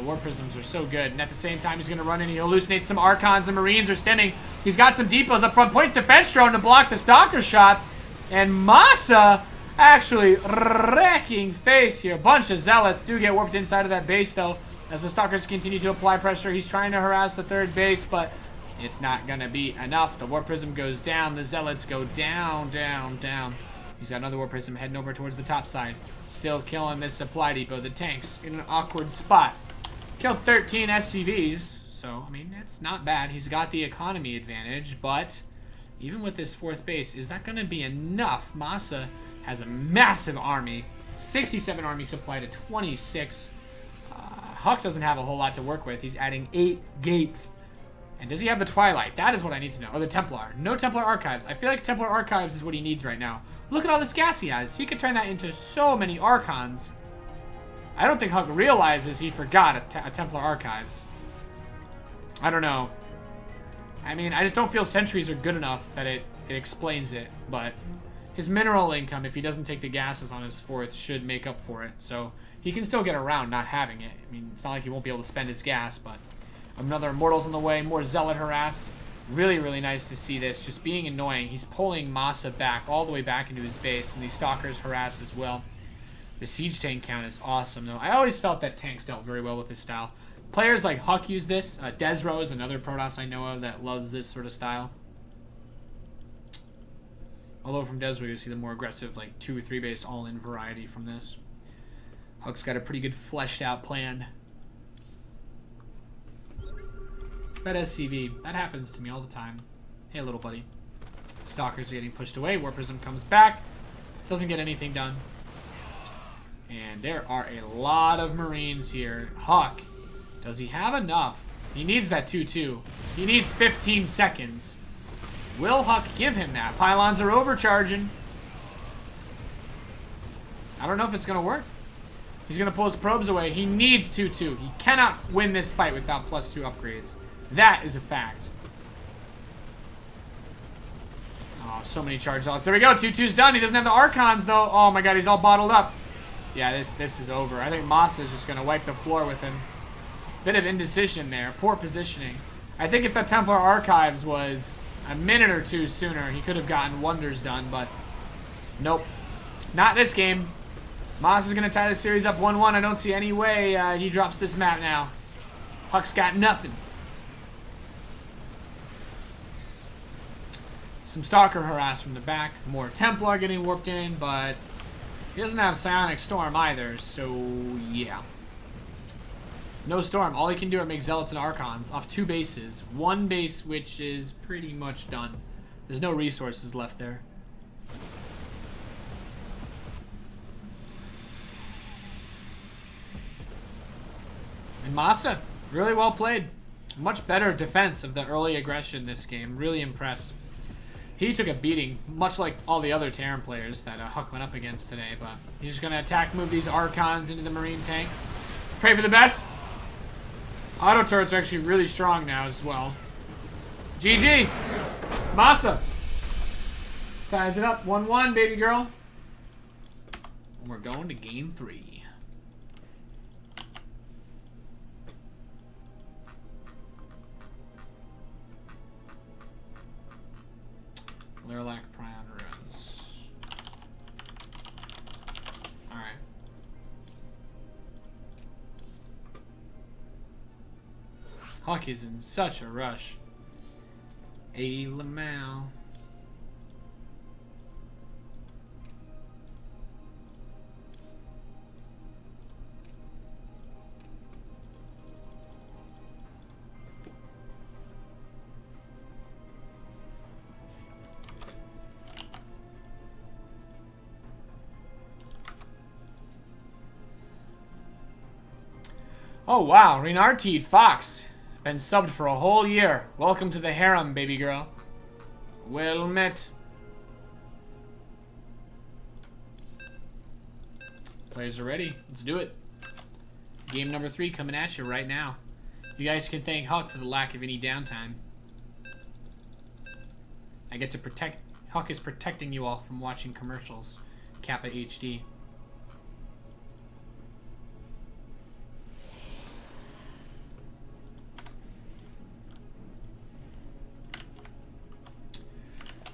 War Prisms are so good. And at the same time, he's going to run in. He hallucinates some Archons and Marines are stemming. He's got some depots up front. Points defense drone to block the Stalker shots. And Masa actually wrecking face here. A bunch of Zealots do get warped inside of that base, though. As the Stalkers continue to apply pressure, he's trying to harass the 3rd base, but it's not going to be enough. The Warp Prism goes down. The Zealots go down, down, down. He's got another Warp Prism heading over towards the top side. Still killing this supply depot. The tanks in an awkward spot. Killed 13 SCVs, so, I mean, it's not bad. He's got the economy advantage, but even with this 4th base, is that going to be enough? Masa has a massive army. 67 army supply to 26. Huck doesn't have a whole lot to work with. He's adding 8 gates. And does he have the Twilight? That is what I need to know. Or the Templar. No Templar Archives. I feel like Templar Archives is what he needs right now. Look at all this gas he has. He could turn that into so many Archons. I don't think Huck realizes he forgot a Templar Archives. I don't know. I mean, I just don't feel sentries are good enough that it explains it. But his mineral income, if he doesn't take the gases on his 4th, should make up for it. So he can still get around not having it. I mean, it's not like he won't be able to spend his gas, but another Immortals on the way, more Zealot harass. Really, really nice to see this. Just being annoying. He's pulling Masa back, all the way back into his base, and these Stalkers harass as well. The siege tank count is awesome, though. I always felt that tanks dealt very well with this style. Players like Huck use this. Desro is another Protoss I know of that loves this sort of style. Although from Desro you see the more aggressive, like 2 or 3 base all-in variety from this. Huck's got a pretty good fleshed out plan. That SCV, that happens to me all the time. Hey, little buddy. Stalkers are getting pushed away. Warp Prism comes back. Doesn't get anything done. And there are a lot of Marines here. Huck, does he have enough? He needs that 2-2. He needs 15 seconds. Will Huck give him that? Pylons are overcharging. I don't know if it's going to work. He's going to pull his probes away. He needs 2-2. He cannot win this fight without +2 upgrades. That is a fact. Oh, so many charge zealots. There we go. 2-2's done. He doesn't have the Archons, though. Oh, my God. He's all bottled up. Yeah, this is over. I think Masa is just going to wipe the floor with him. Bit of indecision there. Poor positioning. I think if the Templar Archives was a minute or 2 sooner, he could have gotten wonders done, but nope. Not this game. Masa's going to tie the series up 1-1. I don't see any way he drops this map now. Huck's got nothing. Some Stalker harass from the back. More Templar getting warped in, but he doesn't have Psionic Storm either, so yeah. No Storm. All he can do are make Zealots and Archons off 2 bases. 1 base, which is pretty much done. There's no resources left there. And Masa, really well played. Much better defense of the early aggression this game. Really impressed. He took a beating, much like all the other Terran players that Huck went up against today, but he's just going to attack, move these Archons into the Marine tank. Pray for the best. Auto turrets are actually really strong now as well. GG. Masa ties it up 1-1, baby girl. And we're going to game 3. Lurlac Prion runs. Alright. Huck is in such a rush. A Lamau. Oh wow, Renartide Fox. Been subbed for a whole year. Welcome to the harem, baby girl. Well met. Players are ready. Let's do it. Game number 3 coming at you right now. You guys can thank Huck for the lack of any downtime. I get to protect... Huck is protecting you all from watching commercials. Kappa HD.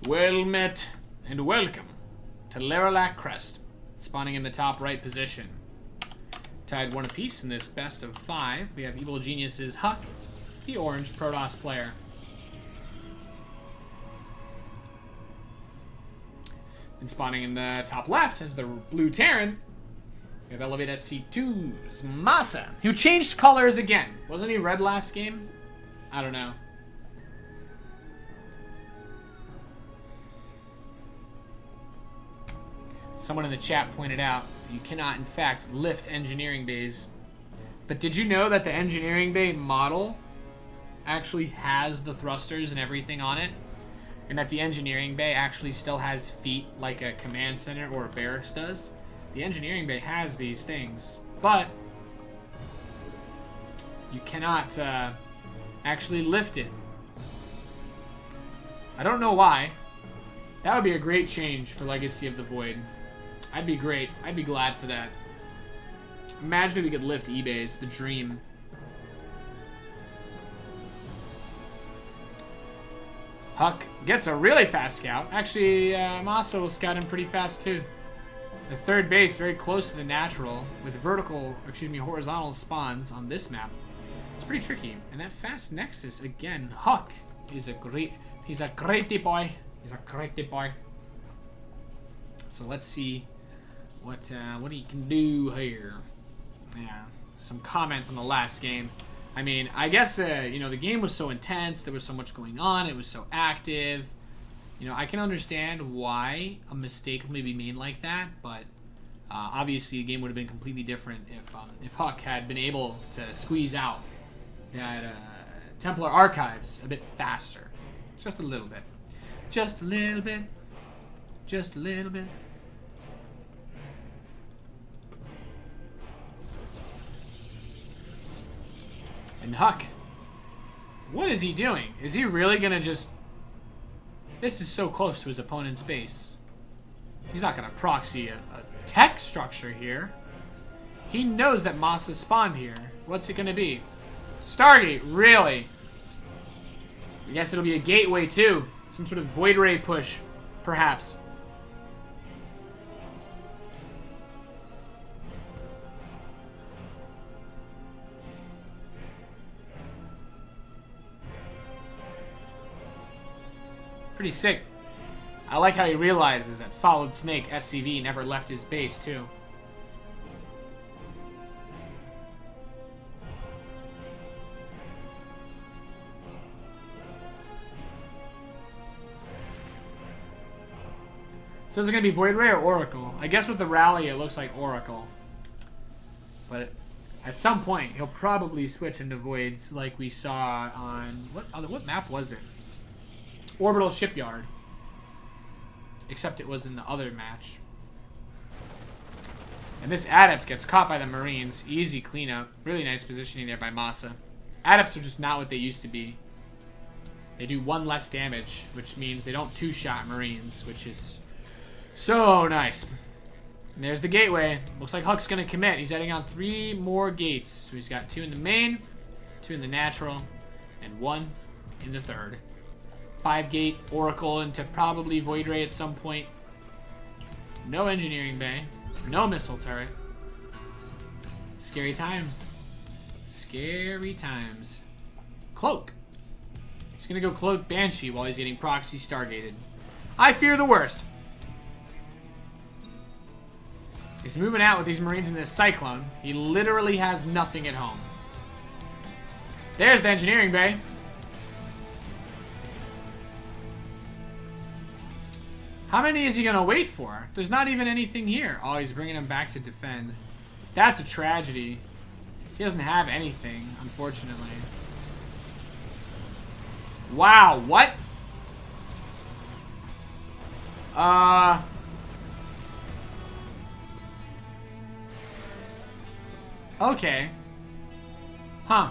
Well met, and welcome to Laralac Crest, spawning in the top right position. Tied 1 apiece in this best of 5. We have Evil Genius's Huck, the orange Protoss player. And spawning in the top left as the blue Terran, we have Elevate SC2's Masa, who changed colors again. Wasn't he red last game? I don't know. Someone in the chat pointed out you cannot, in fact, lift engineering bays. But did you know that the engineering bay model actually has the thrusters and everything on it? And that the engineering bay actually still has feet like a command center or a barracks does? The engineering bay has these things, but you cannot actually lift it. I don't know why. That would be a great change for Legacy of the Void. I'd be great. I'd be glad for that. Imagine if we could lift eBay's, the dream. Huck gets a really fast scout. Actually, Masa will scout him pretty fast too. The third base very close to the natural with horizontal spawns on this map. It's pretty tricky. And that fast nexus again. Huck is he's a great boy. He's a great boy. So let's see what he can do here. Yeah, some comments on the last game. I mean, I guess, you know, the game was so intense. There was so much going on. It was so active. You know, I can understand why a mistake may be made like that, but obviously the game would have been completely different if Huck had been able to squeeze out that Templar Archives a bit faster. Just a little bit. Just a little bit. Just a little bit. And Huck, what is he doing? Is he really gonna just... This is so close to his opponent's base. He's not gonna proxy a tech structure here. He knows that Masa spawned here. What's it gonna be? Stargate, really? I guess it'll be a gateway too. Some sort of Void Ray push, perhaps. Pretty sick. I like how he realizes that Solid Snake SCV never left his base, too. So is it going to be Void Ray or Oracle? I guess with the rally, it looks like Oracle. But at some point, he'll probably switch into Voids like we saw on... What map was it? Orbital Shipyard. Except it was in the other match. And this Adept gets caught by the Marines. Easy cleanup. Really nice positioning there by Masa. Adepts are just not what they used to be. They do 1 less damage, which means they don't 2-shot Marines, which is so nice. And there's the gateway. Looks like Huck's going to commit. He's heading on 3 more gates. So he's got 2 in the main, 2 in the natural, and 1 in the third. 5-gate Oracle into probably Void Ray at some point. No engineering bay. No missile turret. Scary times. Scary times. Cloak. He's gonna go Cloak Banshee while he's getting proxy Stargated. I fear the worst. He's moving out with these Marines in this Cyclone. He literally has nothing at home. There's the engineering bay. How many is he gonna wait for? There's not even anything here. Oh, he's bringing him back to defend. That's a tragedy. He doesn't have anything, unfortunately. Wow, what? Okay. Huh.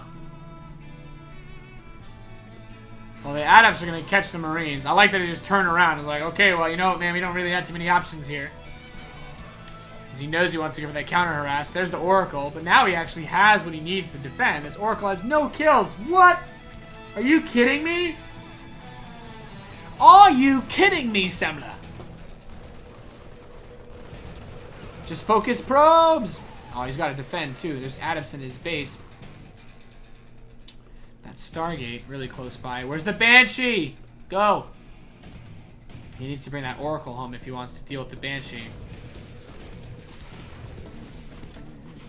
Well, the adepts are going to catch the Marines. I like that they just turn around. It's like, okay, well, you know what, man, we don't really have too many options here. Because he knows he wants to go for that counter harass. There's the Oracle, but now he actually has what he needs to defend. This Oracle has no kills. What? Are you kidding me? Are you kidding me, Semler? Just focus probes. Oh, he's got to defend, too. There's adepts in his base. That Stargate really close by. Where's the Banshee? Go. He needs to bring that Oracle home if he wants to deal with the Banshee.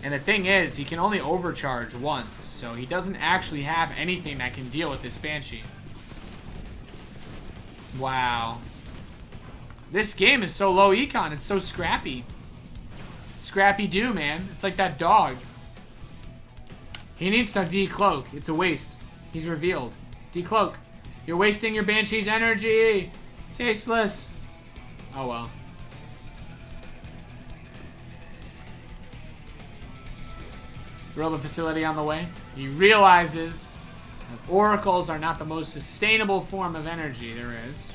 And the thing is, he can only overcharge once, so he doesn't actually have anything that can deal with this Banshee. Wow. This game is so low econ. It's so scrappy. Scrappy-Doo, man. It's like that dog. He needs to decloak. It's a waste. He's revealed. Decloak. You're wasting your Banshee's energy. Tasteless. Oh, well. Drill the facility on the way. He realizes that oracles are not the most sustainable form of energy there is.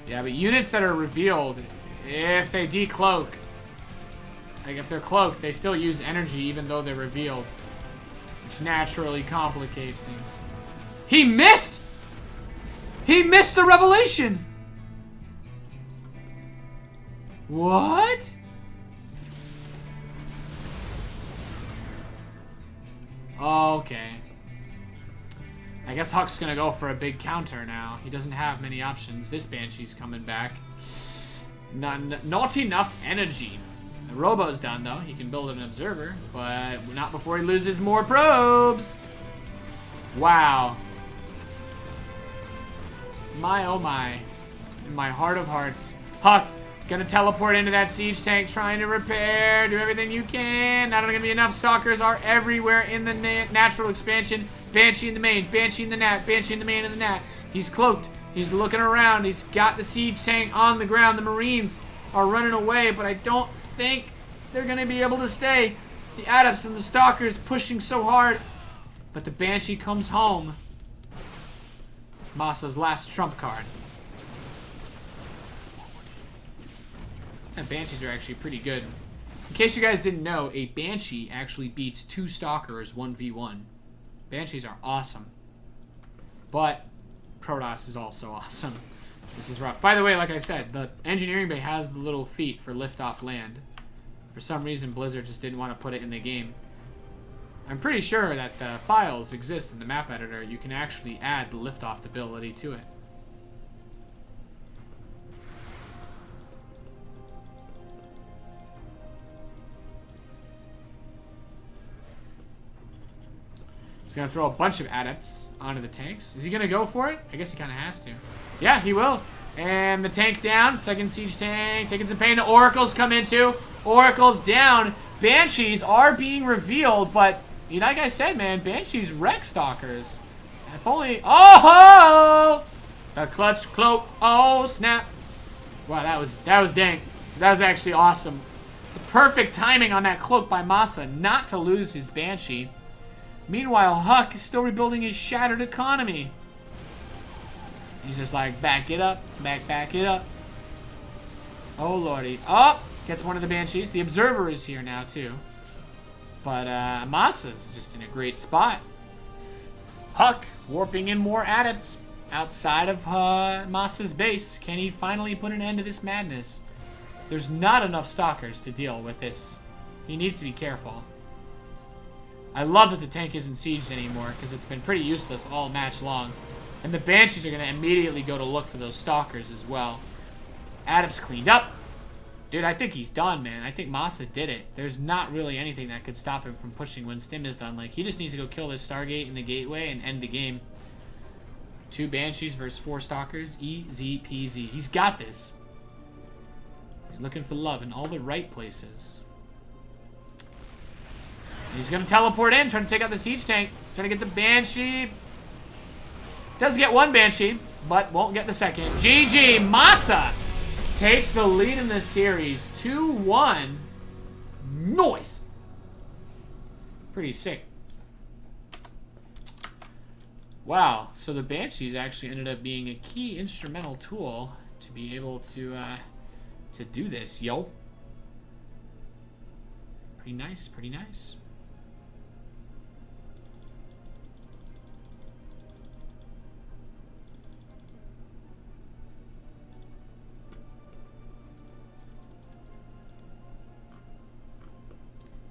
Yeah, but units that are revealed, if they decloak, like if they're cloaked, they still use energy even though they're revealed, which naturally complicates things. He missed! He missed the revelation! What? Okay. I guess Huck's gonna go for a big counter now. He doesn't have many options. This Banshee's coming back. Not enough energy. The Robo's done, though. He can build an observer, but not before he loses more probes. Wow. My, oh my. In my heart of hearts. Huck, gonna teleport into that siege tank, trying to repair. Do everything you can. Not gonna be enough. Stalkers are everywhere in the natural expansion. Banshee in the main, Banshee in the nat, Banshee in the main of the nat. He's cloaked. He's looking around. He's got the siege tank on the ground. The Marines are running away, but I don't think they're going to be able to stay. The adepts and the stalkers pushing so hard. But the Banshee comes home. Masa's last trump card. And Banshees are actually pretty good. In case you guys didn't know, a Banshee actually beats 2 stalkers 1v1. Banshees are awesome. But Protoss is also awesome. This is rough. By the way, like I said, the engineering bay has the little feat for lift-off land. For some reason, Blizzard just didn't want to put it in the game. I'm pretty sure that the files exist in the map editor. You can actually add the lift-off ability to it. He's going to throw a bunch of adepts onto the tanks. Is he going to go for it? I guess he kind of has to. Yeah, he will. And the tank down. Second siege tank. Taking some pain. The oracles come in too. Oracles down. Banshees are being revealed, but like I said, man, Banshees wreck stalkers. If only... Oh! The clutch cloak. Oh, snap. Wow, that was dank. That was actually awesome. The perfect timing on that cloak by Masa not to lose his Banshee. Meanwhile, Huck is still rebuilding his shattered economy. He's just like, back it up, back it up. Oh, lordy. Oh, gets one of the Banshees. The Observer is here now, too. But Masa's just in a great spot. Huck warping in more adepts outside of Masa's base. Can he finally put an end to this madness? There's not enough stalkers to deal with this. He needs to be careful. I love that the tank isn't sieged anymore, because it's been pretty useless all match long. And the Banshees are going to immediately go to look for those Stalkers as well. Adam's cleaned up. Dude, I think he's done, man. I think Masa did it. There's not really anything that could stop him from pushing when Stim is done. Like, he just needs to go kill this Stargate in the gateway and end the game. 2 Banshees versus 4 Stalkers. Easy peasy. He's got this. He's looking for love in all the right places. And he's going to teleport in, trying to take out the siege tank. Trying to get the Banshee. Does get 1 Banshee, but won't get the second. GG, Masa takes the lead in the series. 2-1. Nice. Pretty sick. Wow, so the Banshees actually ended up being a key instrumental tool to be able to do this, yo. Pretty nice, pretty nice.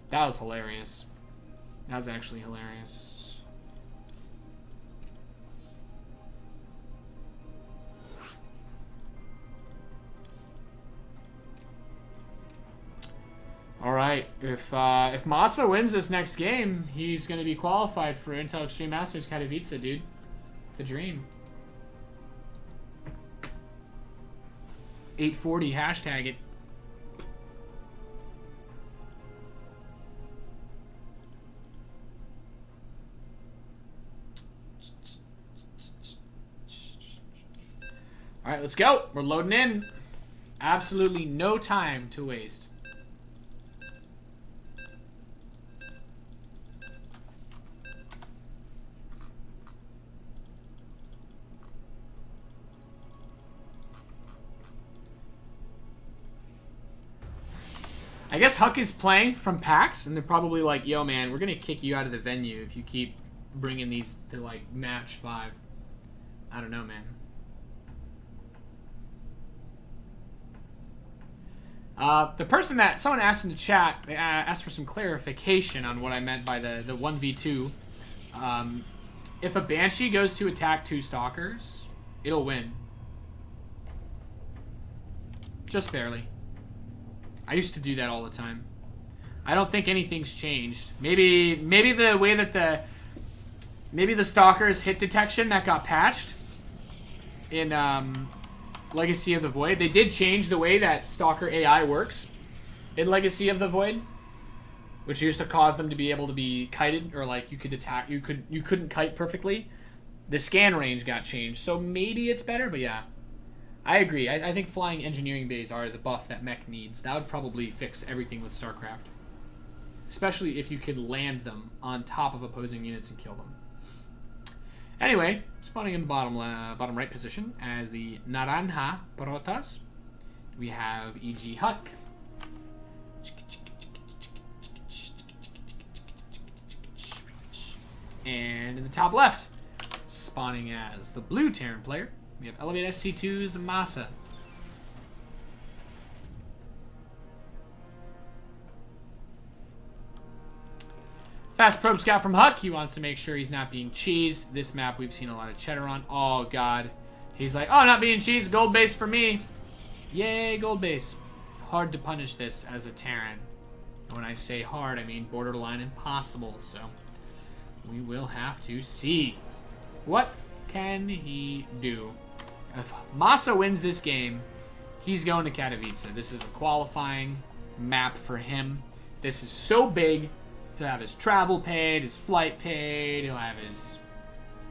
That was hilarious. That was actually hilarious. All right, if Masa wins this next game, he's going to be qualified for Intel Extreme Masters Katowice, dude. The dream. 840, hashtag it. All right, let's go. We're loading in. Absolutely no time to waste. I guess Huck is playing from PAX, and they're probably like, yo, man, we're going to kick you out of the venue if you keep bringing these to, like, match 5. I don't know, man. The person that someone asked in the chat, they asked for some clarification on what I meant by the 1v2. If a Banshee goes to attack 2 Stalkers, it'll win. Just barely. I used to do that all the time. I don't think anything's changed. Maybe the way that the Stalkers hit detection that got patched in Legacy of the Void. They did change the way that Stalker AI works in Legacy of the Void, which used to cause them to be able to be kited, or like you could attack, you couldn't kite perfectly. The scan range got changed, so maybe it's better. But yeah, I agree. I think flying engineering bays are the buff that mech needs. That would probably fix everything with StarCraft, especially if you could land them on top of opposing units and kill them. Anyway, spawning in the bottom right position as the Naranja Protoss, we have E.G. Huck. And in the top left, spawning as the blue Terran player, we have Elevate SC2's Masa. Fast probe scout from Huck. He wants to make sure he's not being cheesed. This map we've seen a lot of cheddar on. Oh, God. He's like, oh, not being cheesed. Gold base for me. Yay, gold base. Hard to punish this as a Terran. When I say hard, I mean borderline impossible. So we will have to see. What can he do? If Masa wins this game, he's going to Katowice. This is a qualifying map for him. This is so big. He'll have his travel paid, his flight paid, he'll have his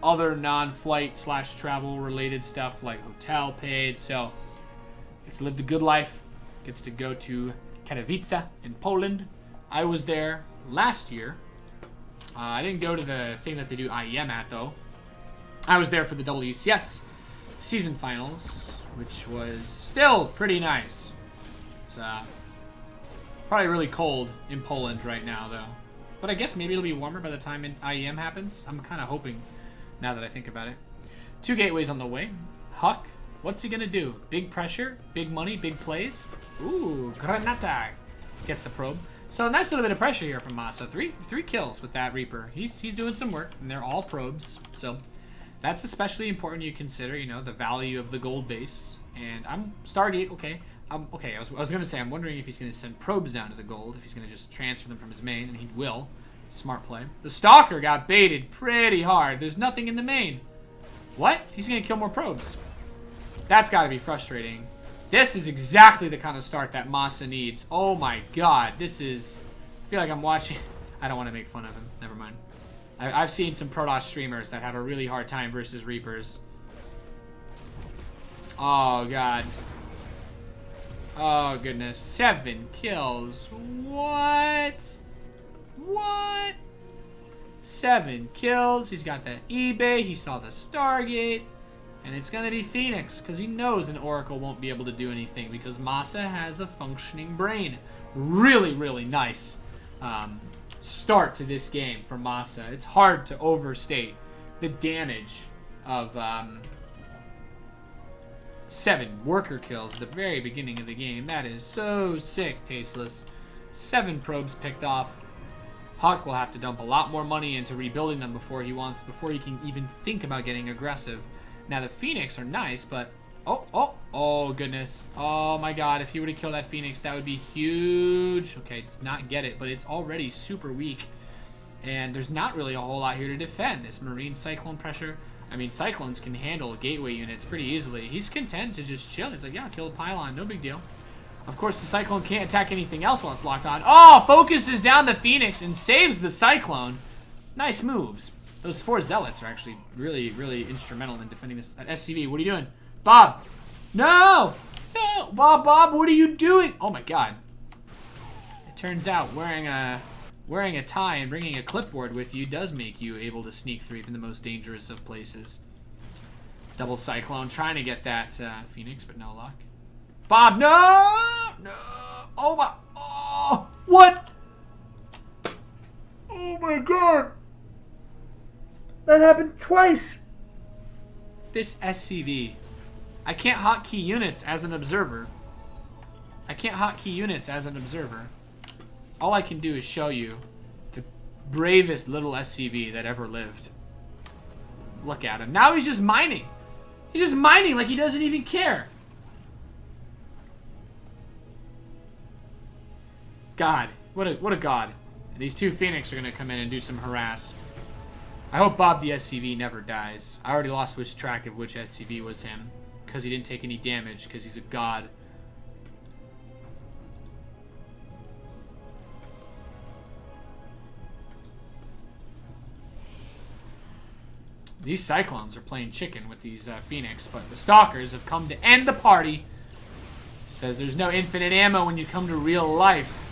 other non-flight / travel related stuff like hotel paid. So, gets to live the good life, gets to go to Katowice in Poland. I was there last year. I didn't go to the thing that they do IEM at, though. I was there for the WCS season finals, which was still pretty nice. It's probably really cold in Poland right now, though. But I guess maybe it'll be warmer by the time IEM happens. I'm kind of hoping, now that I think about it. 2 gateways on the way. Huck, what's he going to do? Big pressure, big money, big plays. Ooh, Granata gets the probe. So a nice little bit of pressure here from Masa. Three kills with that Reaper. He's doing some work, and they're all probes. So that's especially important. You consider, you know, the value of the gold base. And I'm Stargate. Okay, okay. I was gonna say I'm wondering if he's gonna send probes down to the gold. If he's gonna just transfer them from his main, and he will. Smart play. The Stalker got baited pretty hard. There's nothing in the main. What? He's gonna kill more probes. That's got to be frustrating. This is exactly the kind of start that Masa needs. Oh my god. This is... I feel like I'm watching... I don't want to make fun of him. Never mind. I've seen some Protoss streamers that have a really hard time versus Reapers. Oh god. Oh goodness. 7 kills. What? What? 7 kills. He's got the eBay. He saw the Stargate. And it's going to be Phoenix, because he knows an Oracle won't be able to do anything, because Masa has a functioning brain. Really, really nice start to this game for Masa. It's hard to overstate the damage of 7 worker kills at the very beginning of the game. That is so sick, Tasteless. 7 probes picked off. Huck will have to dump a lot more money into rebuilding them before he can even think about getting aggressive. Now, the Phoenix are nice, but... Oh, goodness. Oh, my God. If he were to kill that Phoenix, that would be huge. Okay, does not get it, but it's already super weak. And there's not really a whole lot here to defend. This Marine Cyclone pressure... I mean, Cyclones can handle gateway units pretty easily. He's content to just chill. He's like, yeah, kill the pylon. No big deal. Of course, the Cyclone can't attack anything else while it's locked on. Oh, focuses down the Phoenix and saves the Cyclone. Nice moves. Those 4 Zealots are actually really, really instrumental in defending this. SCV, what are you doing? Bob! No! No! Bob, what are you doing? Oh my god. It turns out wearing a tie and bringing a clipboard with you does make you able to sneak through even the most dangerous of places. Double Cyclone, trying to get that Phoenix, but no luck. Bob, no! No! Oh my... Oh! What? Oh my god! That happened twice. This SCV. I can't hotkey units as an observer. All I can do is show you the bravest little SCV that ever lived. Look at him. Now he's just mining. He's just mining like he doesn't even care. God. What a god. These 2 Phoenix are going to come in and do some harass. I hope Bob the SCV never dies. I already lost which track of which SCV was him, because he didn't take any damage, because he's a god. These Cyclones are playing chicken with these Phoenix, but the Stalkers have come to end the party. Says there's no infinite ammo when you come to real life.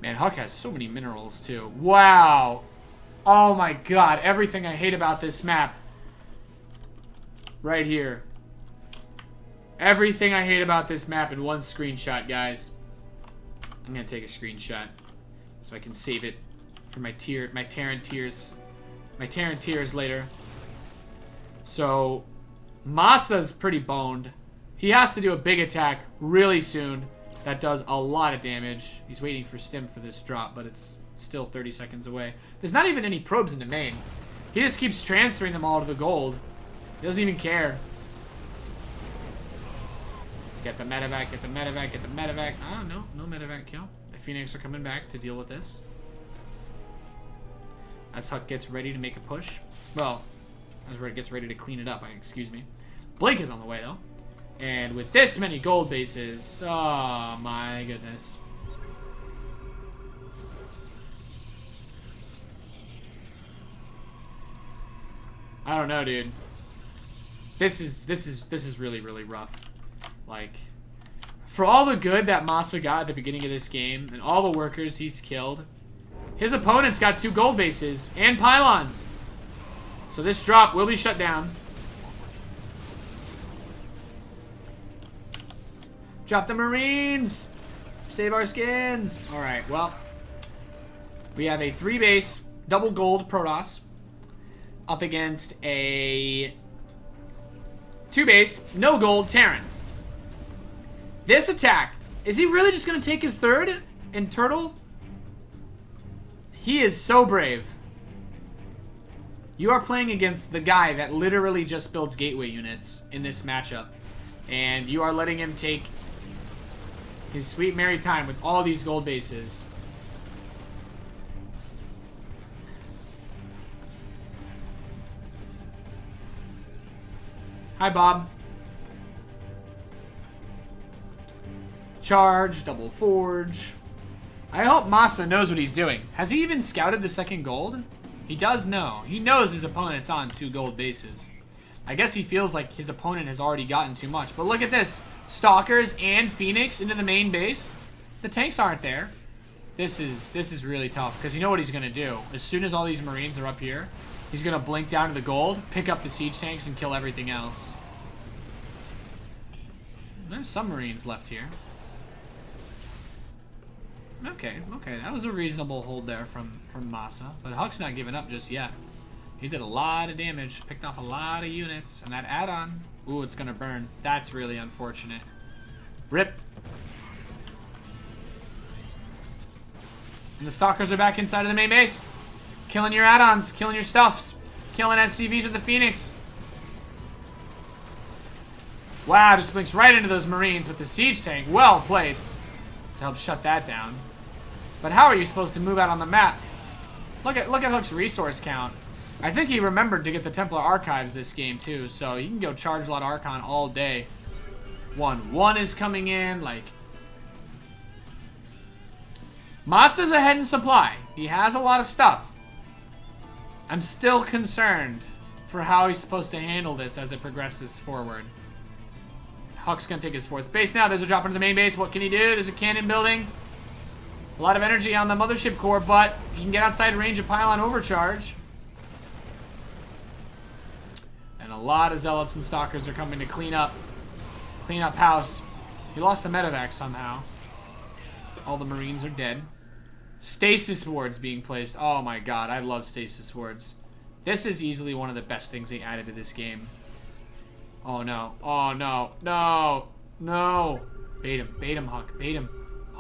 Man, Huck has so many minerals, too. Wow. Oh, my God. Everything I hate about this map. Right here. Everything I hate about this map in one screenshot, guys. I'm going to take a screenshot so I can save it for my Terran tears. My Terran tears later. So, Masa's pretty boned. He has to do a big attack really soon. That does a lot of damage. He's waiting for Stim for this drop, but it's still 30 seconds away. There's not even any probes in the main. He just keeps transferring them all to the gold. He doesn't even care. Get the medevac, get the medevac, get the medevac. Oh, no medevac kill. The Phoenix are coming back to deal with this. As Huck gets ready to make a push. Well, as Red gets ready to clean it up, excuse me. Blink is on the way, though. And with this many gold bases, oh my goodness. I don't know, dude. This is really, really rough. Like, for all the good that Masa got at the beginning of this game and all the workers he's killed, his opponent's got 2 gold bases and pylons. So this drop will be shut down. Drop the Marines! Save our skins! Alright, well. We have a 3-base, double gold Protoss up against a 2-base, no gold Terran. This attack. Is he really just going to take his third in turtle? He is so brave. You are playing against the guy that literally just builds gateway units in this matchup. And you are letting him take his sweet merry time with all these gold bases. Hi, Bob. Charge, double forge. I hope Masa knows what he's doing. Has he even scouted the second gold? He does know. He knows his opponent's on 2 gold bases. I guess he feels like his opponent has already gotten too much. But look at this. Stalkers and Phoenix into the main base. The tanks aren't there. This is really tough because you know what he's going to do. As soon as all these Marines are up here, he's going to blink down to the gold, pick up the siege tanks, and kill everything else. There's some Marines left here. Okay, that was a reasonable hold there from Masa. But Huck's not giving up just yet. He did a lot of damage, picked off a lot of units, and that add-on, ooh, it's gonna burn. That's really unfortunate. Rip. And the Stalkers are back inside of the main base. Killing your add-ons, killing your stuffs, killing SCVs with the Phoenix. Wow, just blinks right into those Marines with the siege tank. Well placed to help shut that down. But how are you supposed to move out on the map? Look at Hook's resource count. I think he remembered to get the Templar Archives this game too, so you can go charge a lot of Archon all day. 1-1 is coming in, like... Masa's ahead in supply. He has a lot of stuff. I'm still concerned for how he's supposed to handle this as it progresses forward. Huck's gonna take his 4th base now. There's a drop into the main base. What can he do? There's a cannon building. A lot of energy on the mothership core, but he can get outside range of pylon overcharge. And a lot of zealots and stalkers are coming to clean up house. He lost the medevac somehow. All the Marines are dead. Stasis wards being placed. Oh my god, I love stasis wards. This is easily one of the best things they added to this game. Oh no. Oh no. No. No. Bait him, Huck. Bait him.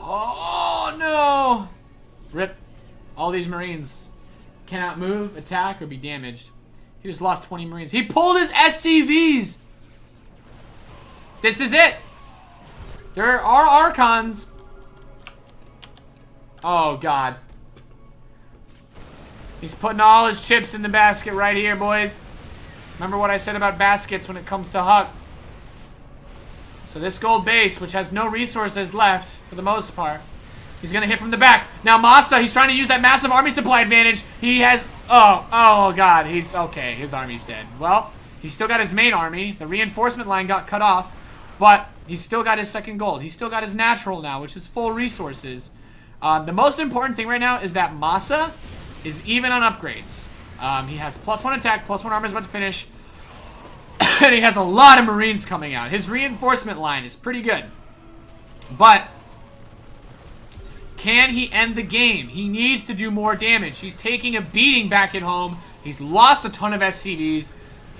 Oh no. Rip. All these Marines cannot move, attack, or be damaged. He just lost 20 Marines. He pulled his SCVs. This is it. There are Archons. Oh god. He's putting all his chips in the basket right here, boys. Remember what I said about baskets when it comes to Huck. So this gold base, which has no resources left, for the most part, he's going to hit from the back. Now Masa, he's trying to use that massive army supply advantage. He has... Oh god, he's... Okay, his army's dead. Well, he's still got his main army. The reinforcement line got cut off, but he's still got his second gold. He's still got his natural now, which is full resources. The most important thing right now is that Masa is even on upgrades. He has +1 attack, +1 armor is about to finish. And he has a lot of Marines coming out. His reinforcement line is pretty good. But can he end the game? He needs to do more damage. He's taking a beating back at home. He's lost a ton of SCVs.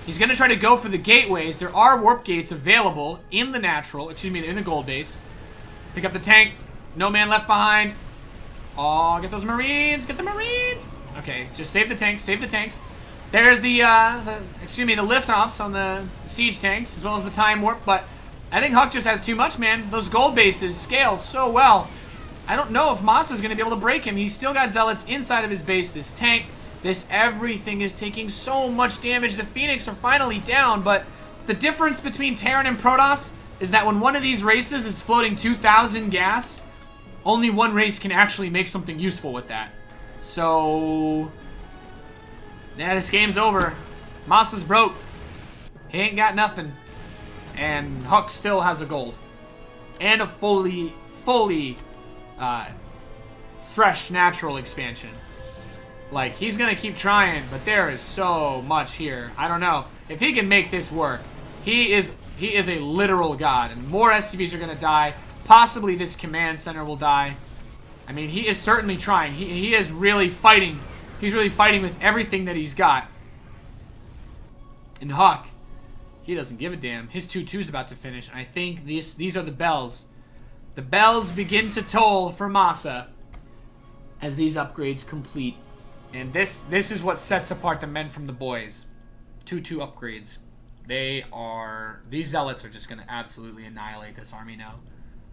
He's going to try to go for the gateways. There are warp gates available in the natural, excuse me, in the gold base. Pick up the tank. No man left behind. Oh, get those Marines. Get the Marines. Okay, just save the tanks. Save the tanks. There's the liftoffs on the siege tanks, as well as the time warp, but I think Huck just has too much, man. Those gold bases scale so well. I don't know if Masa's going to be able to break him. He's still got zealots inside of his base. This tank, everything is taking so much damage. The Phoenix are finally down, but the difference between Terran and Protoss is that when one of these races is floating 2,000 gas, only one race can actually make something useful with that. So... yeah, this game's over. Masa's broke. He ain't got nothing. And Huck still has a gold. And a fully fresh natural expansion. Like, he's gonna keep trying, but there is so much here. I don't know. If he can make this work, he is a literal god. And more SCVs are gonna die. Possibly this command center will die. I mean, he is certainly trying. He is really fighting. He's really fighting with everything that he's got. And Huck, he doesn't give a damn. His 2-2's about to finish. And I think these are the bells The bells begin to toll for Masa as these upgrades complete. And this is what sets apart the men from the boys. 2-2 upgrades. These zealots are just going to absolutely annihilate this army now.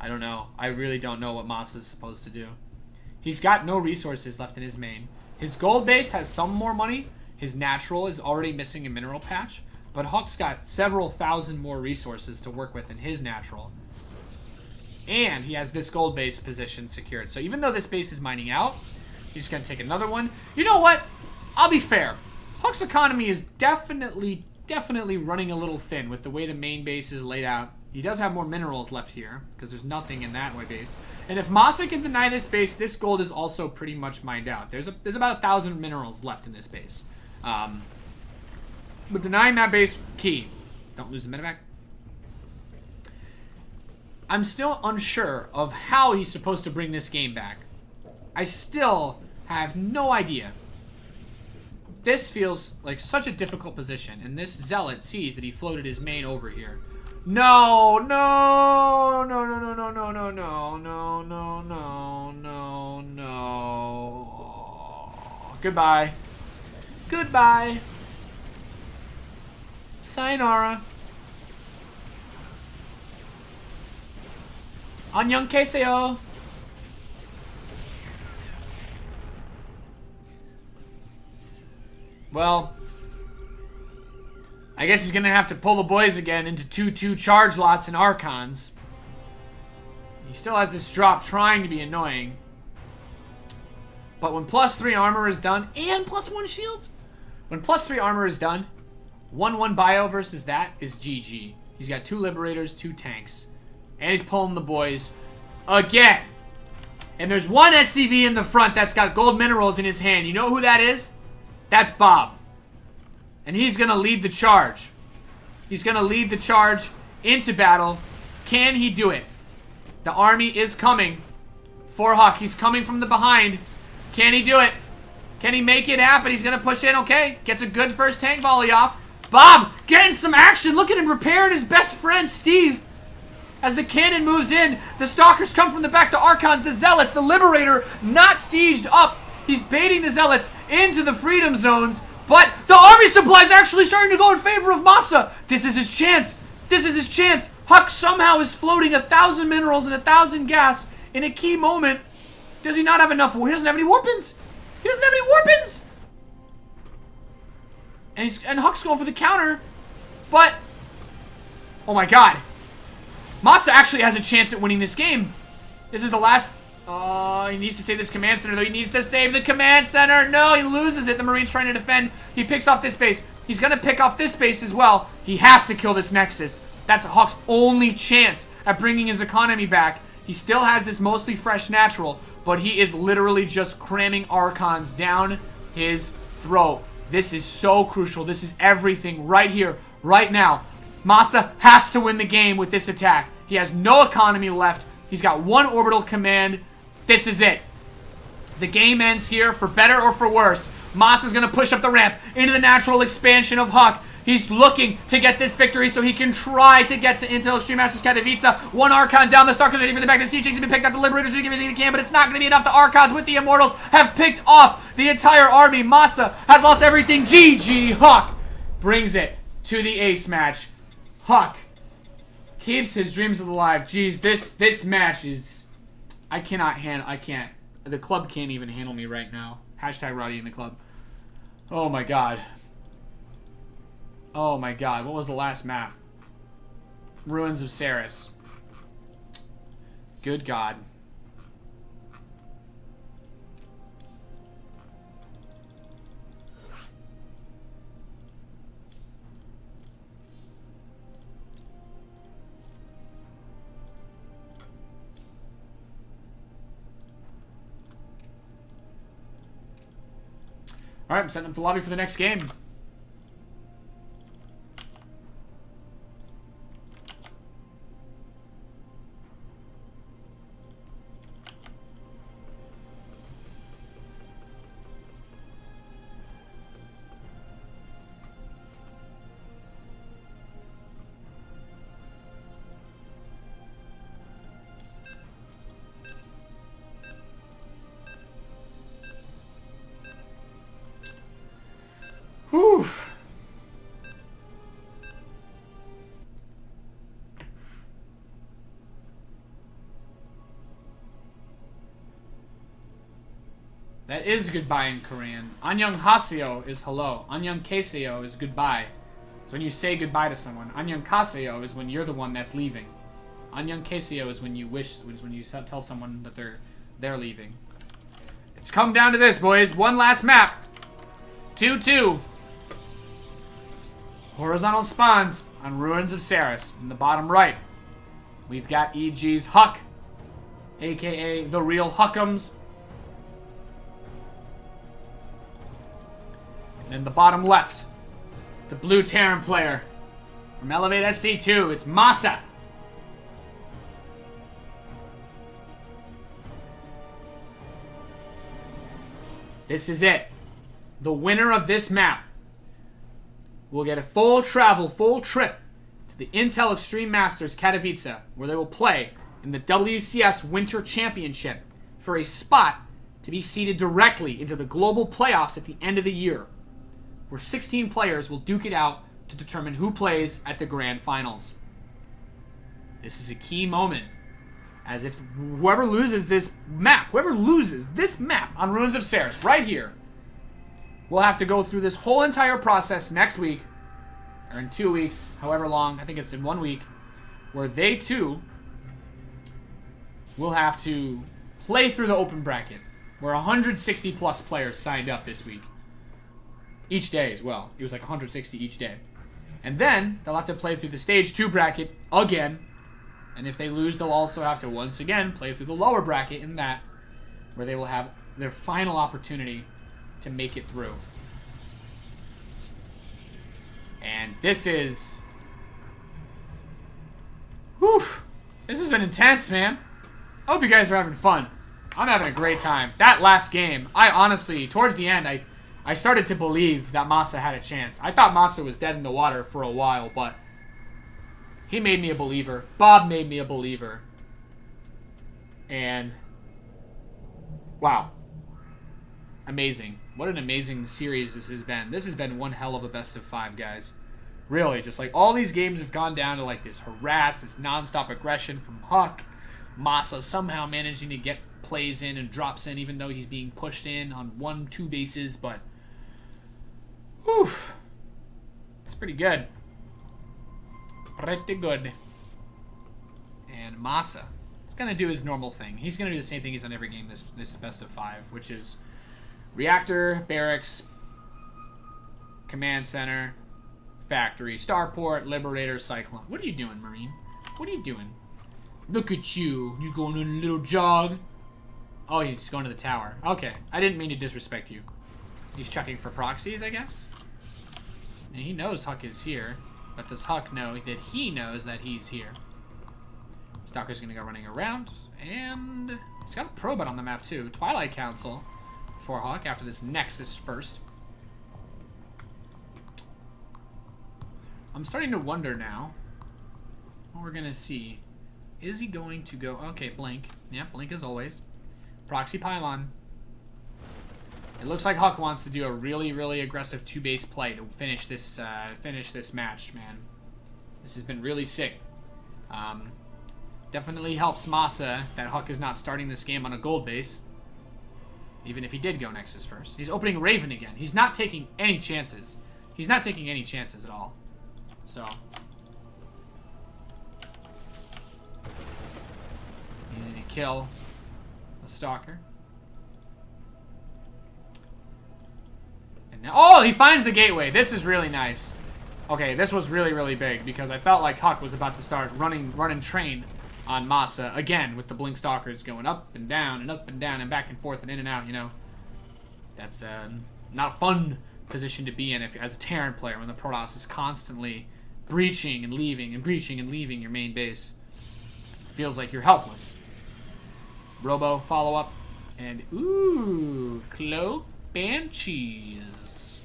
I don't know. I really don't know what Masa's supposed to do. He's got no resources left in his main. His gold base has some more money. His natural is already missing a mineral patch. But Huck's got several thousand more resources to work with in his natural. And he has this gold base position secured. So even though this base is mining out, he's going to take another one. You know what? I'll be fair. Huck's economy is definitely running a little thin with the way the main base is laid out. He does have more minerals left here because there's nothing in that way base. And if Masa can deny this base, this gold is also pretty much mined out. There's about 1,000 minerals left in this base. But denying that base, key. Don't lose the medevac. I'm still unsure of how he's supposed to bring this game back. I still have no idea. This feels like such a difficult position, and this zealot sees that he floated his main over here. No, no, no, no, no, no, no, no, no, no, no, no, no, no. Goodbye. Goodbye. Sayonara. Annyeong keseyo. Well, I guess he's going to have to pull the boys again into 2-2 charge lots and Archons. He still has this drop trying to be annoying. But when +3 armor is done, and +1 shields, when +3 armor is done, 1-1 bio versus that is GG. He's got 2 liberators, 2 tanks. And he's pulling the boys again. And there's one SCV in the front that's got gold minerals in his hand. You know who that is? That's Bob. And he's going to lead the charge. He's going to lead the charge into battle. Can he do it? The army is coming for Huck. He's coming from the behind. Can he do it? Can he make it happen? He's going to push in. Okay. Gets a good first tank volley off. Bob getting some action. Look at him repairing his best friend, Steve. As the cannon moves in, the stalkers come from the back. The Archons, the Zealots, the Liberator not sieged up. He's baiting the Zealots into the freedom zones. But the army supply is actually starting to go in favor of Masa. This is his chance. This is his chance. Huck somehow is floating 1,000 minerals and 1,000 gas in a key moment. Does he not have enough? He doesn't have any warpins. He doesn't have any warpins. And Huck's going for the counter. But, oh my god. Masa actually has a chance at winning this game. This is the last... Oh, he needs to save this command center, though. He needs to save the command center. No, he loses it. The Marine's trying to defend. He picks off this base. He's going to pick off this base as well. He has to kill this Nexus. That's Huck's only chance at bringing his economy back. He still has this mostly fresh natural, but he is literally just cramming Archons down his throat. This is so crucial. This is everything right here, right now. Masa has to win the game with this attack. He has no economy left. He's got 1 orbital command. This is it. The game ends here, for better or for worse. Masa's going to push up the ramp into the natural expansion of Huck. He's looking to get this victory so he can try to get to Intel Extreme Masters Katowice. 1 Archon down. The Stalkers ready for the back. The Siege Tanks have been picked up. The Liberators are doing everything they can, but it's not going to be enough. The Archons with the Immortals have picked off the entire army. Masa has lost everything. GG. Huck brings it to the ace match. Huck keeps his dreams alive. Jeez, this match is... I can't. The club can't even handle me right now. Hashtag Roddy in the club. Oh my god. Oh my god. What was the last map? Ruins of Ceres. Good god. Alright, I'm setting up the lobby for the next game. Whew. That is goodbye in Korean. Annyeonghaseyo is hello. Annyeonghaseyo is goodbye. So when you say goodbye to someone, Annyeonghaseyo is when you're the one that's leaving. Annyeonghaseyo is when you tell someone that they're leaving. It's come down to this, boys. One last map. 2-2. Horizontal spawns on Ruins of Ceres. In the bottom right, we've got EG's Huck, aka the real Huckums. And in the bottom left, the blue Terran player from Elevate SC2. It's Masa. This is it. The winner of this map will get a full trip to the Intel Extreme Masters Katowice, where they will play in the WCS Winter Championship for a spot to be seeded directly into the global playoffs at the end of the year, where 16 players will duke it out to determine who plays at the grand finals. This is a key moment, as if whoever loses this map on Ruins of Ceres, right here, will have to go through this whole entire process next week, or in 2 weeks, however long, I think it's in 1 week, where they too will have to play through the open bracket, where 160 plus players signed up this week. Each day as well. It was like 160 each day. And then they'll have to play through the stage 2 bracket again. And if they lose, they'll also have to once again play through the lower bracket in that, where they will have their final opportunity to make it through. And this is... Whew. This has been intense, man. I hope you guys are having fun. I'm having a great time. That last game, I honestly, towards the end, I started to believe that Masa had a chance. I thought Masa was dead in the water for a while, but he made me a believer. Bob made me a believer. And wow. Amazing. What an amazing series this has been. This has been one hell of a best of 5, guys. Really, just like all these games have gone down to like this harass, this non-stop aggression from Huck. Masa somehow managing to get plays in and drops in even though he's being pushed in on 1-2 bases, but whew, it's pretty good. Pretty good. And Masa is going to do his normal thing. He's going to do the same thing he's done every game this best of 5, which is Reactor, Barracks, Command Center, Factory, Starport, Liberator, Cyclone. What are you doing, Marine? What are you doing? Look at you. You going on a little jog? Oh, he's going to the tower. Okay. I didn't mean to disrespect you. He's checking for proxies, I guess? And he knows Huck is here. But does Huck know that he knows that he's here? Stalker's going to go running around. And he's got a probot on the map, too. Twilight Council for Huck after this Nexus first. I'm starting to wonder now what we're going to see. Is he going to go... Okay, Blink. Yeah, Blink as always. Proxy Pylon. It looks like Huck wants to do a really, really aggressive 2-base play to finish this match, man. This has been really sick. Definitely helps Masa that Huck is not starting this game on a gold base. Even if he did go Nexus first. He's opening Raven again. He's not taking any chances. He's not taking any chances at all. So... you need to kill the Stalker. And now, oh, he finds the gateway. This is really nice. Okay, this was really, really big because I felt like Huck was about to start running train on Masa again with the Blink Stalkers going up and down and back and forth and in and out, you know. That's not a fun position to be in if as a Terran player when the Protoss is constantly breaching and leaving your main base. Feels like you're helpless. Robo follow-up. And, ooh, Cloak Banshees.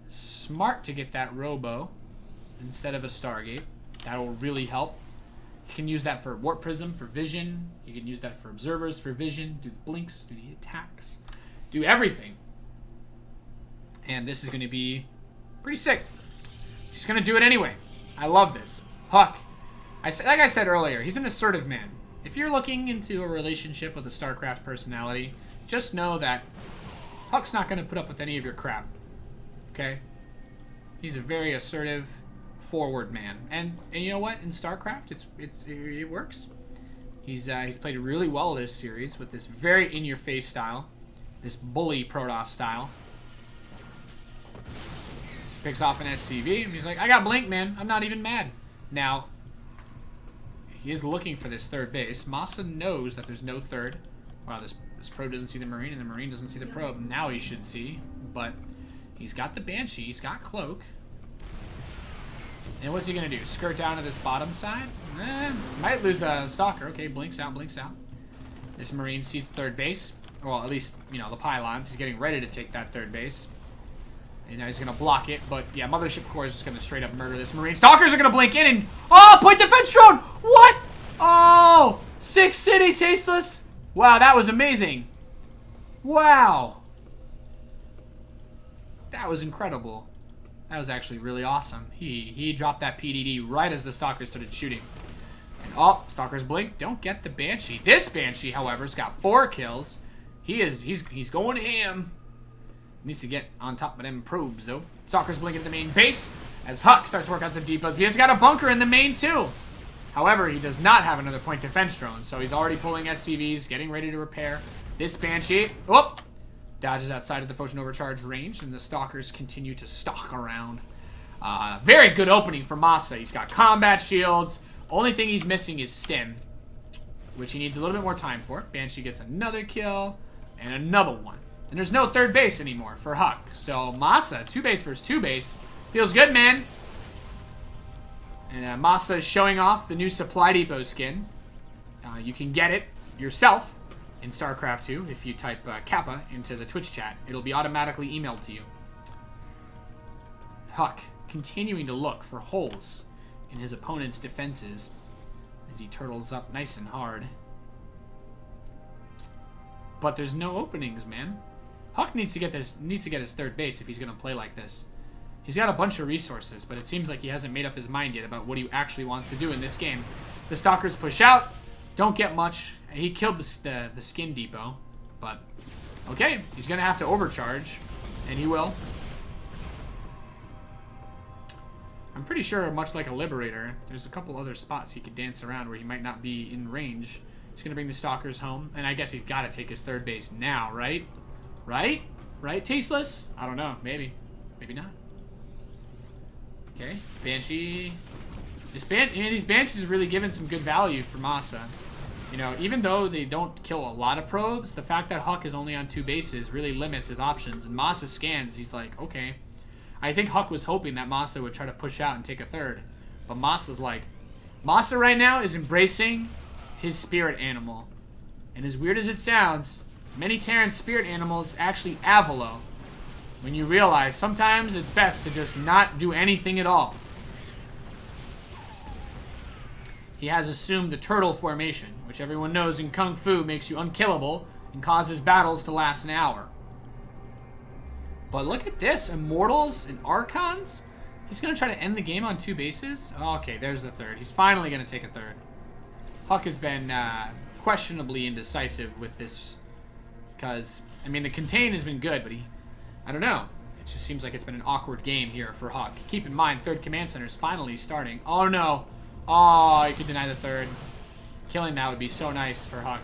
Smart to get that Robo instead of a Stargate. That will really help. You can use that for Warp Prism, for vision. You can use that for Observers, for vision. Do the blinks, do the attacks. Do everything. And this is going to be pretty sick. He's going to do it anyway. I love this. Huck. Like I said earlier, he's an assertive man. If you're looking into a relationship with a StarCraft personality, just know that Huck's not going to put up with any of your crap. Okay? He's a very assertive, forward man. And you know what? In StarCraft, it works. He's played really well this series with this very in-your-face style. This bully Protoss style. Picks off an SCV, and he's like, I got Blink, man. I'm not even mad. Now, he is looking for this third base. Masa knows that there's no third. Wow, this probe doesn't see the Marine, and the Marine doesn't see the probe. Now he should see, but he's got the Banshee. He's got Cloak. And what's he going to do? Skirt down to this bottom side? Might lose a Stalker. Okay, blinks out, blinks out. This Marine sees the third base. Well, at least, you know, the pylons. He's getting ready to take that third base. And now he's going to block it. But, yeah, Mothership Core is just going to straight up murder this Marine. Stalkers are going to blink in and... Oh, point defense drone! What? Oh! 6 City, Tasteless. Wow, that was amazing. Wow. That was incredible. That was actually really awesome. He dropped that PDD right as the Stalkers started shooting. And, oh, Stalkers blink. Don't get the Banshee. This Banshee, however, has got 4 kills. He's going ham. Needs to get on top of them probes, though. Stalkers blink at the main base as Huck starts working on some depots. He has got a bunker in the main, too. However, he does not have another point defense drone, so he's already pulling SCVs, getting ready to repair. This Banshee, oh, dodges outside of the Photon Overcharge range, and the Stalkers continue to stalk around. Very good opening for Masa. He's got combat shields. Only thing he's missing is Stim, which he needs a little bit more time for. Banshee gets another kill, and another one. And there's no third base anymore for Huck. So Masa, 2 base versus 2 base. Feels good, man. And Masa is showing off the new Supply Depot skin. You can get it yourself in StarCraft 2 if you type Kappa into the Twitch chat. It'll be automatically emailed to you. Huck continuing to look for holes in his opponent's defenses as he turtles up nice and hard. But there's no openings, man. Huck needs to get his third base if he's gonna play like this. He's got a bunch of resources, but it seems like he hasn't made up his mind yet about what he actually wants to do in this game. The Stalkers push out, don't get much. He killed the skin depot, but okay, he's gonna have to overcharge, and he will. I'm pretty sure, much like a Liberator, there's a couple other spots he could dance around where he might not be in range. He's gonna bring the Stalkers home, and I guess he's gotta take his third base now, right? Right? Right, Tasteless? I don't know, maybe. Maybe not. Okay, Banshee. These Banshees are really giving some good value for Masa. You know, even though they don't kill a lot of probes, the fact that Huck is only on 2 bases really limits his options. And Masa scans, he's like, okay. I think Huck was hoping that Masa would try to push out and take a third. But Masa's like, Masa right now is embracing his spirit animal. And as weird as it sounds, many Terran's spirit animals actually Avalo. When you realize sometimes it's best to just not do anything at all. He has assumed the turtle formation, which everyone knows in Kung Fu makes you unkillable and causes battles to last an hour. But look at this, Immortals and Archons? He's going to try to end the game on 2 bases? Okay, there's the third. He's finally going to take a third. Huck has been questionably indecisive with this because, I mean, the contain has been good, but I don't know. It just seems like it's been an awkward game here for Huck. Keep in mind, 3rd Command Center is finally starting. Oh, no. Oh, you could deny the 3rd. Killing that would be so nice for Huck.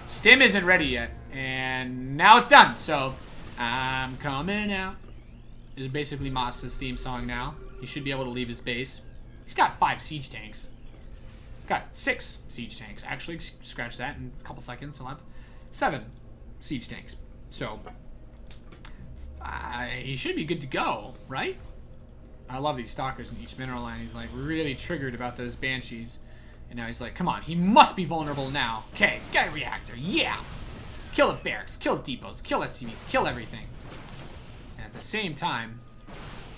Stim isn't ready yet, and now it's done. So, I'm coming out. This is basically Masa's theme song now. He should be able to leave his base. He's got 5 siege tanks. He's got 6 siege tanks. Actually, scratch that in a couple seconds. He'll have 7 siege tanks. So, he should be good to go, right? I love these Stalkers in each mineral line. He's like really triggered about those Banshees. And now he's like, come on, he must be vulnerable now. Okay, get a reactor, yeah! Kill the barracks, kill depots, kill SCVs, kill everything. And at the same time,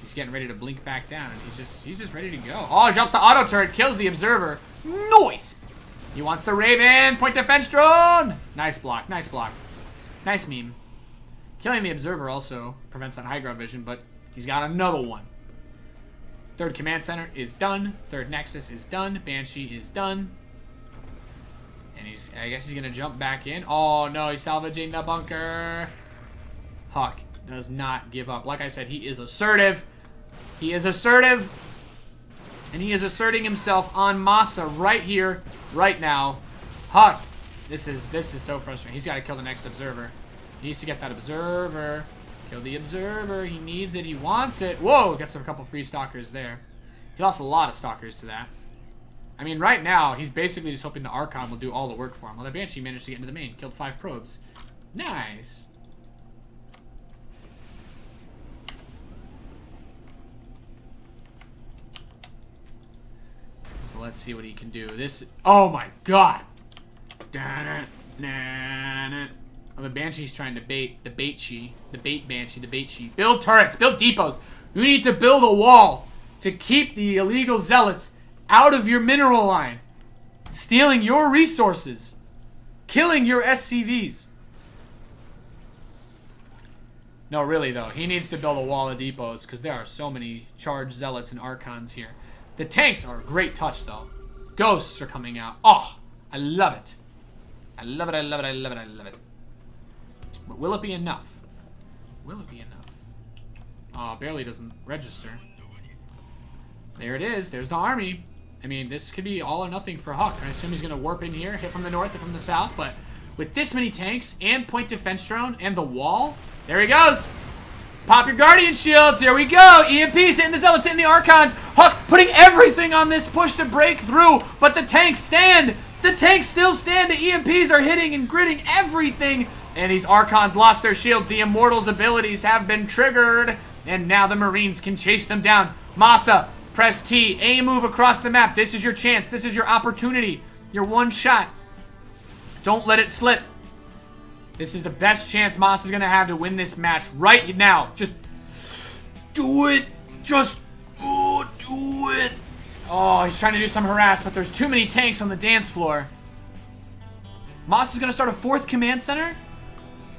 he's getting ready to blink back down, and he's just ready to go. Oh, he drops the auto turret, kills the observer. Noise! He wants the Raven, point defense drone! Nice block, nice block. Nice meme. Killing the Observer also prevents that high ground vision, but he's got another one. Third Command Center is done. Third Nexus is done. Banshee is done. And I guess he's going to jump back in. Oh, no, he's salvaging the bunker. Huck does not give up. Like I said, he is assertive. He is assertive. And he is asserting himself on Masa right here, right now. Huck, this is so frustrating. He's got to kill the next Observer. He needs to get that Observer. Kill the Observer. He needs it. He wants it. Whoa, gets a couple free Stalkers there. He lost a lot of Stalkers to that. I mean, right now, he's basically just hoping the Archon will do all the work for him. Well, the Banshee managed to get into the main. Killed 5 probes. Nice. So let's see what he can do. This... Oh, my God. Oh, the Banshee's trying to bait the Banshee. The bait Banshee. The Banshee. Build turrets. Build depots. You need to build a wall to keep the illegal zealots out of your mineral line. Stealing your resources. Killing your SCVs. No, really, though. He needs to build a wall of depots because there are so many charged zealots and Archons here. The tanks are a great touch, though. Ghosts are coming out. Oh, I love it. I love it, I love it, I love it, I love it. But will it be enough? Will it be enough? Oh, barely doesn't register. There it is. There's the army. I mean, this could be all or nothing for Huck. I assume he's going to warp in here, hit from the north, hit from the south. But with this many tanks and point defense drone and the wall, there he goes. Pop your Guardian Shields. Here we go. EMP's hitting the Zealots, hitting the Archons. Huck putting everything on this push to break through. But the tanks stand. The tanks still stand. The EMPs are hitting and gritting everything. And these Archons lost their shields. The Immortals' abilities have been triggered. And now the Marines can chase them down. Masa, press T. A move across the map. This is your chance. This is your opportunity. Your one shot. Don't let it slip. This is the best chance Masa's going to have to win this match right now. Just do it. Just do it. Oh, he's trying to do some harass, but there's too many tanks on the dance floor. Masa's going to start a 4th command center?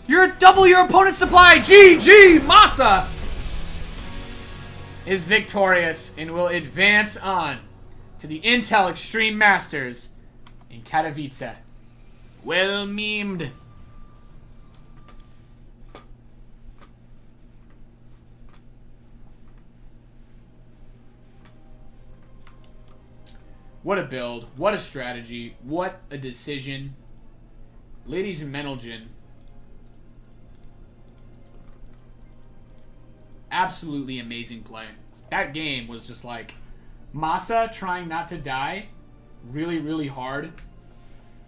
You're double your opponent's supply. GG, Masa is victorious and will advance on to the Intel Extreme Masters in Katowice. Well memed. What a build. What a strategy. What a decision. Ladies and gentlemen, absolutely amazing play. That game was just like Masa trying not to die really, really hard,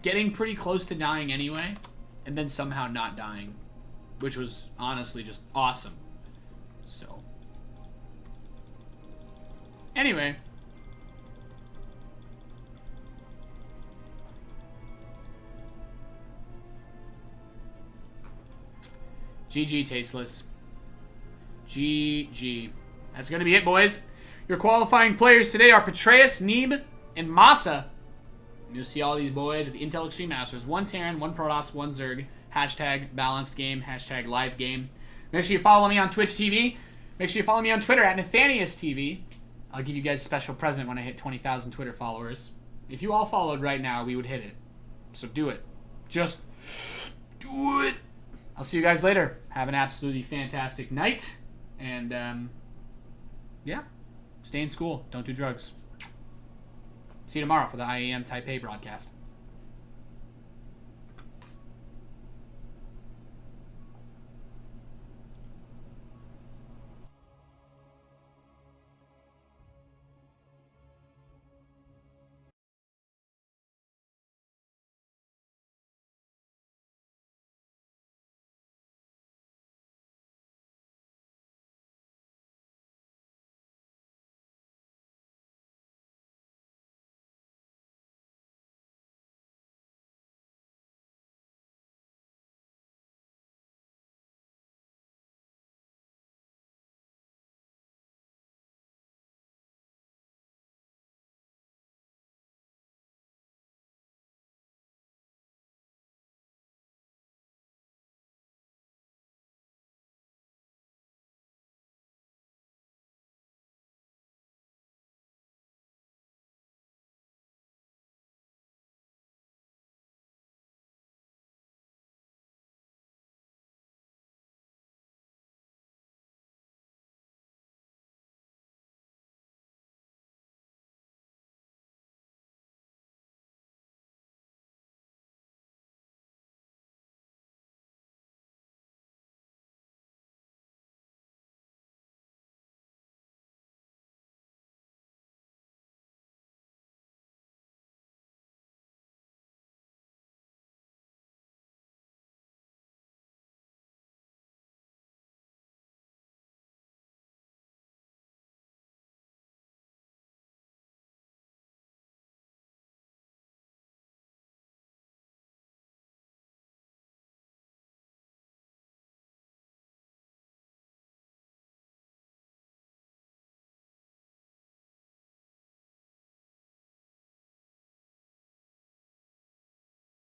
getting pretty close to dying anyway, and then somehow not dying, which was honestly just awesome. So, anyway. GG, Tasteless. GG. That's going to be it, boys. Your qualifying players today are Petraeus, Neeb, and Masa. You'll see all these boys at the Intel Extreme Masters. 1 Terran, 1 Protoss, 1 Zerg. Hashtag balanced game. Hashtag live game. Make sure you follow me on Twitch TV. Make sure you follow me on Twitter at Nathanius TV. I'll give you guys a special present when I hit 20,000 Twitter followers. If you all followed right now, we would hit it. So do it. Just do it. I'll see you guys later. Have an absolutely fantastic night. And, yeah. Stay in school. Don't do drugs. See you tomorrow for the IAM Taipei broadcast.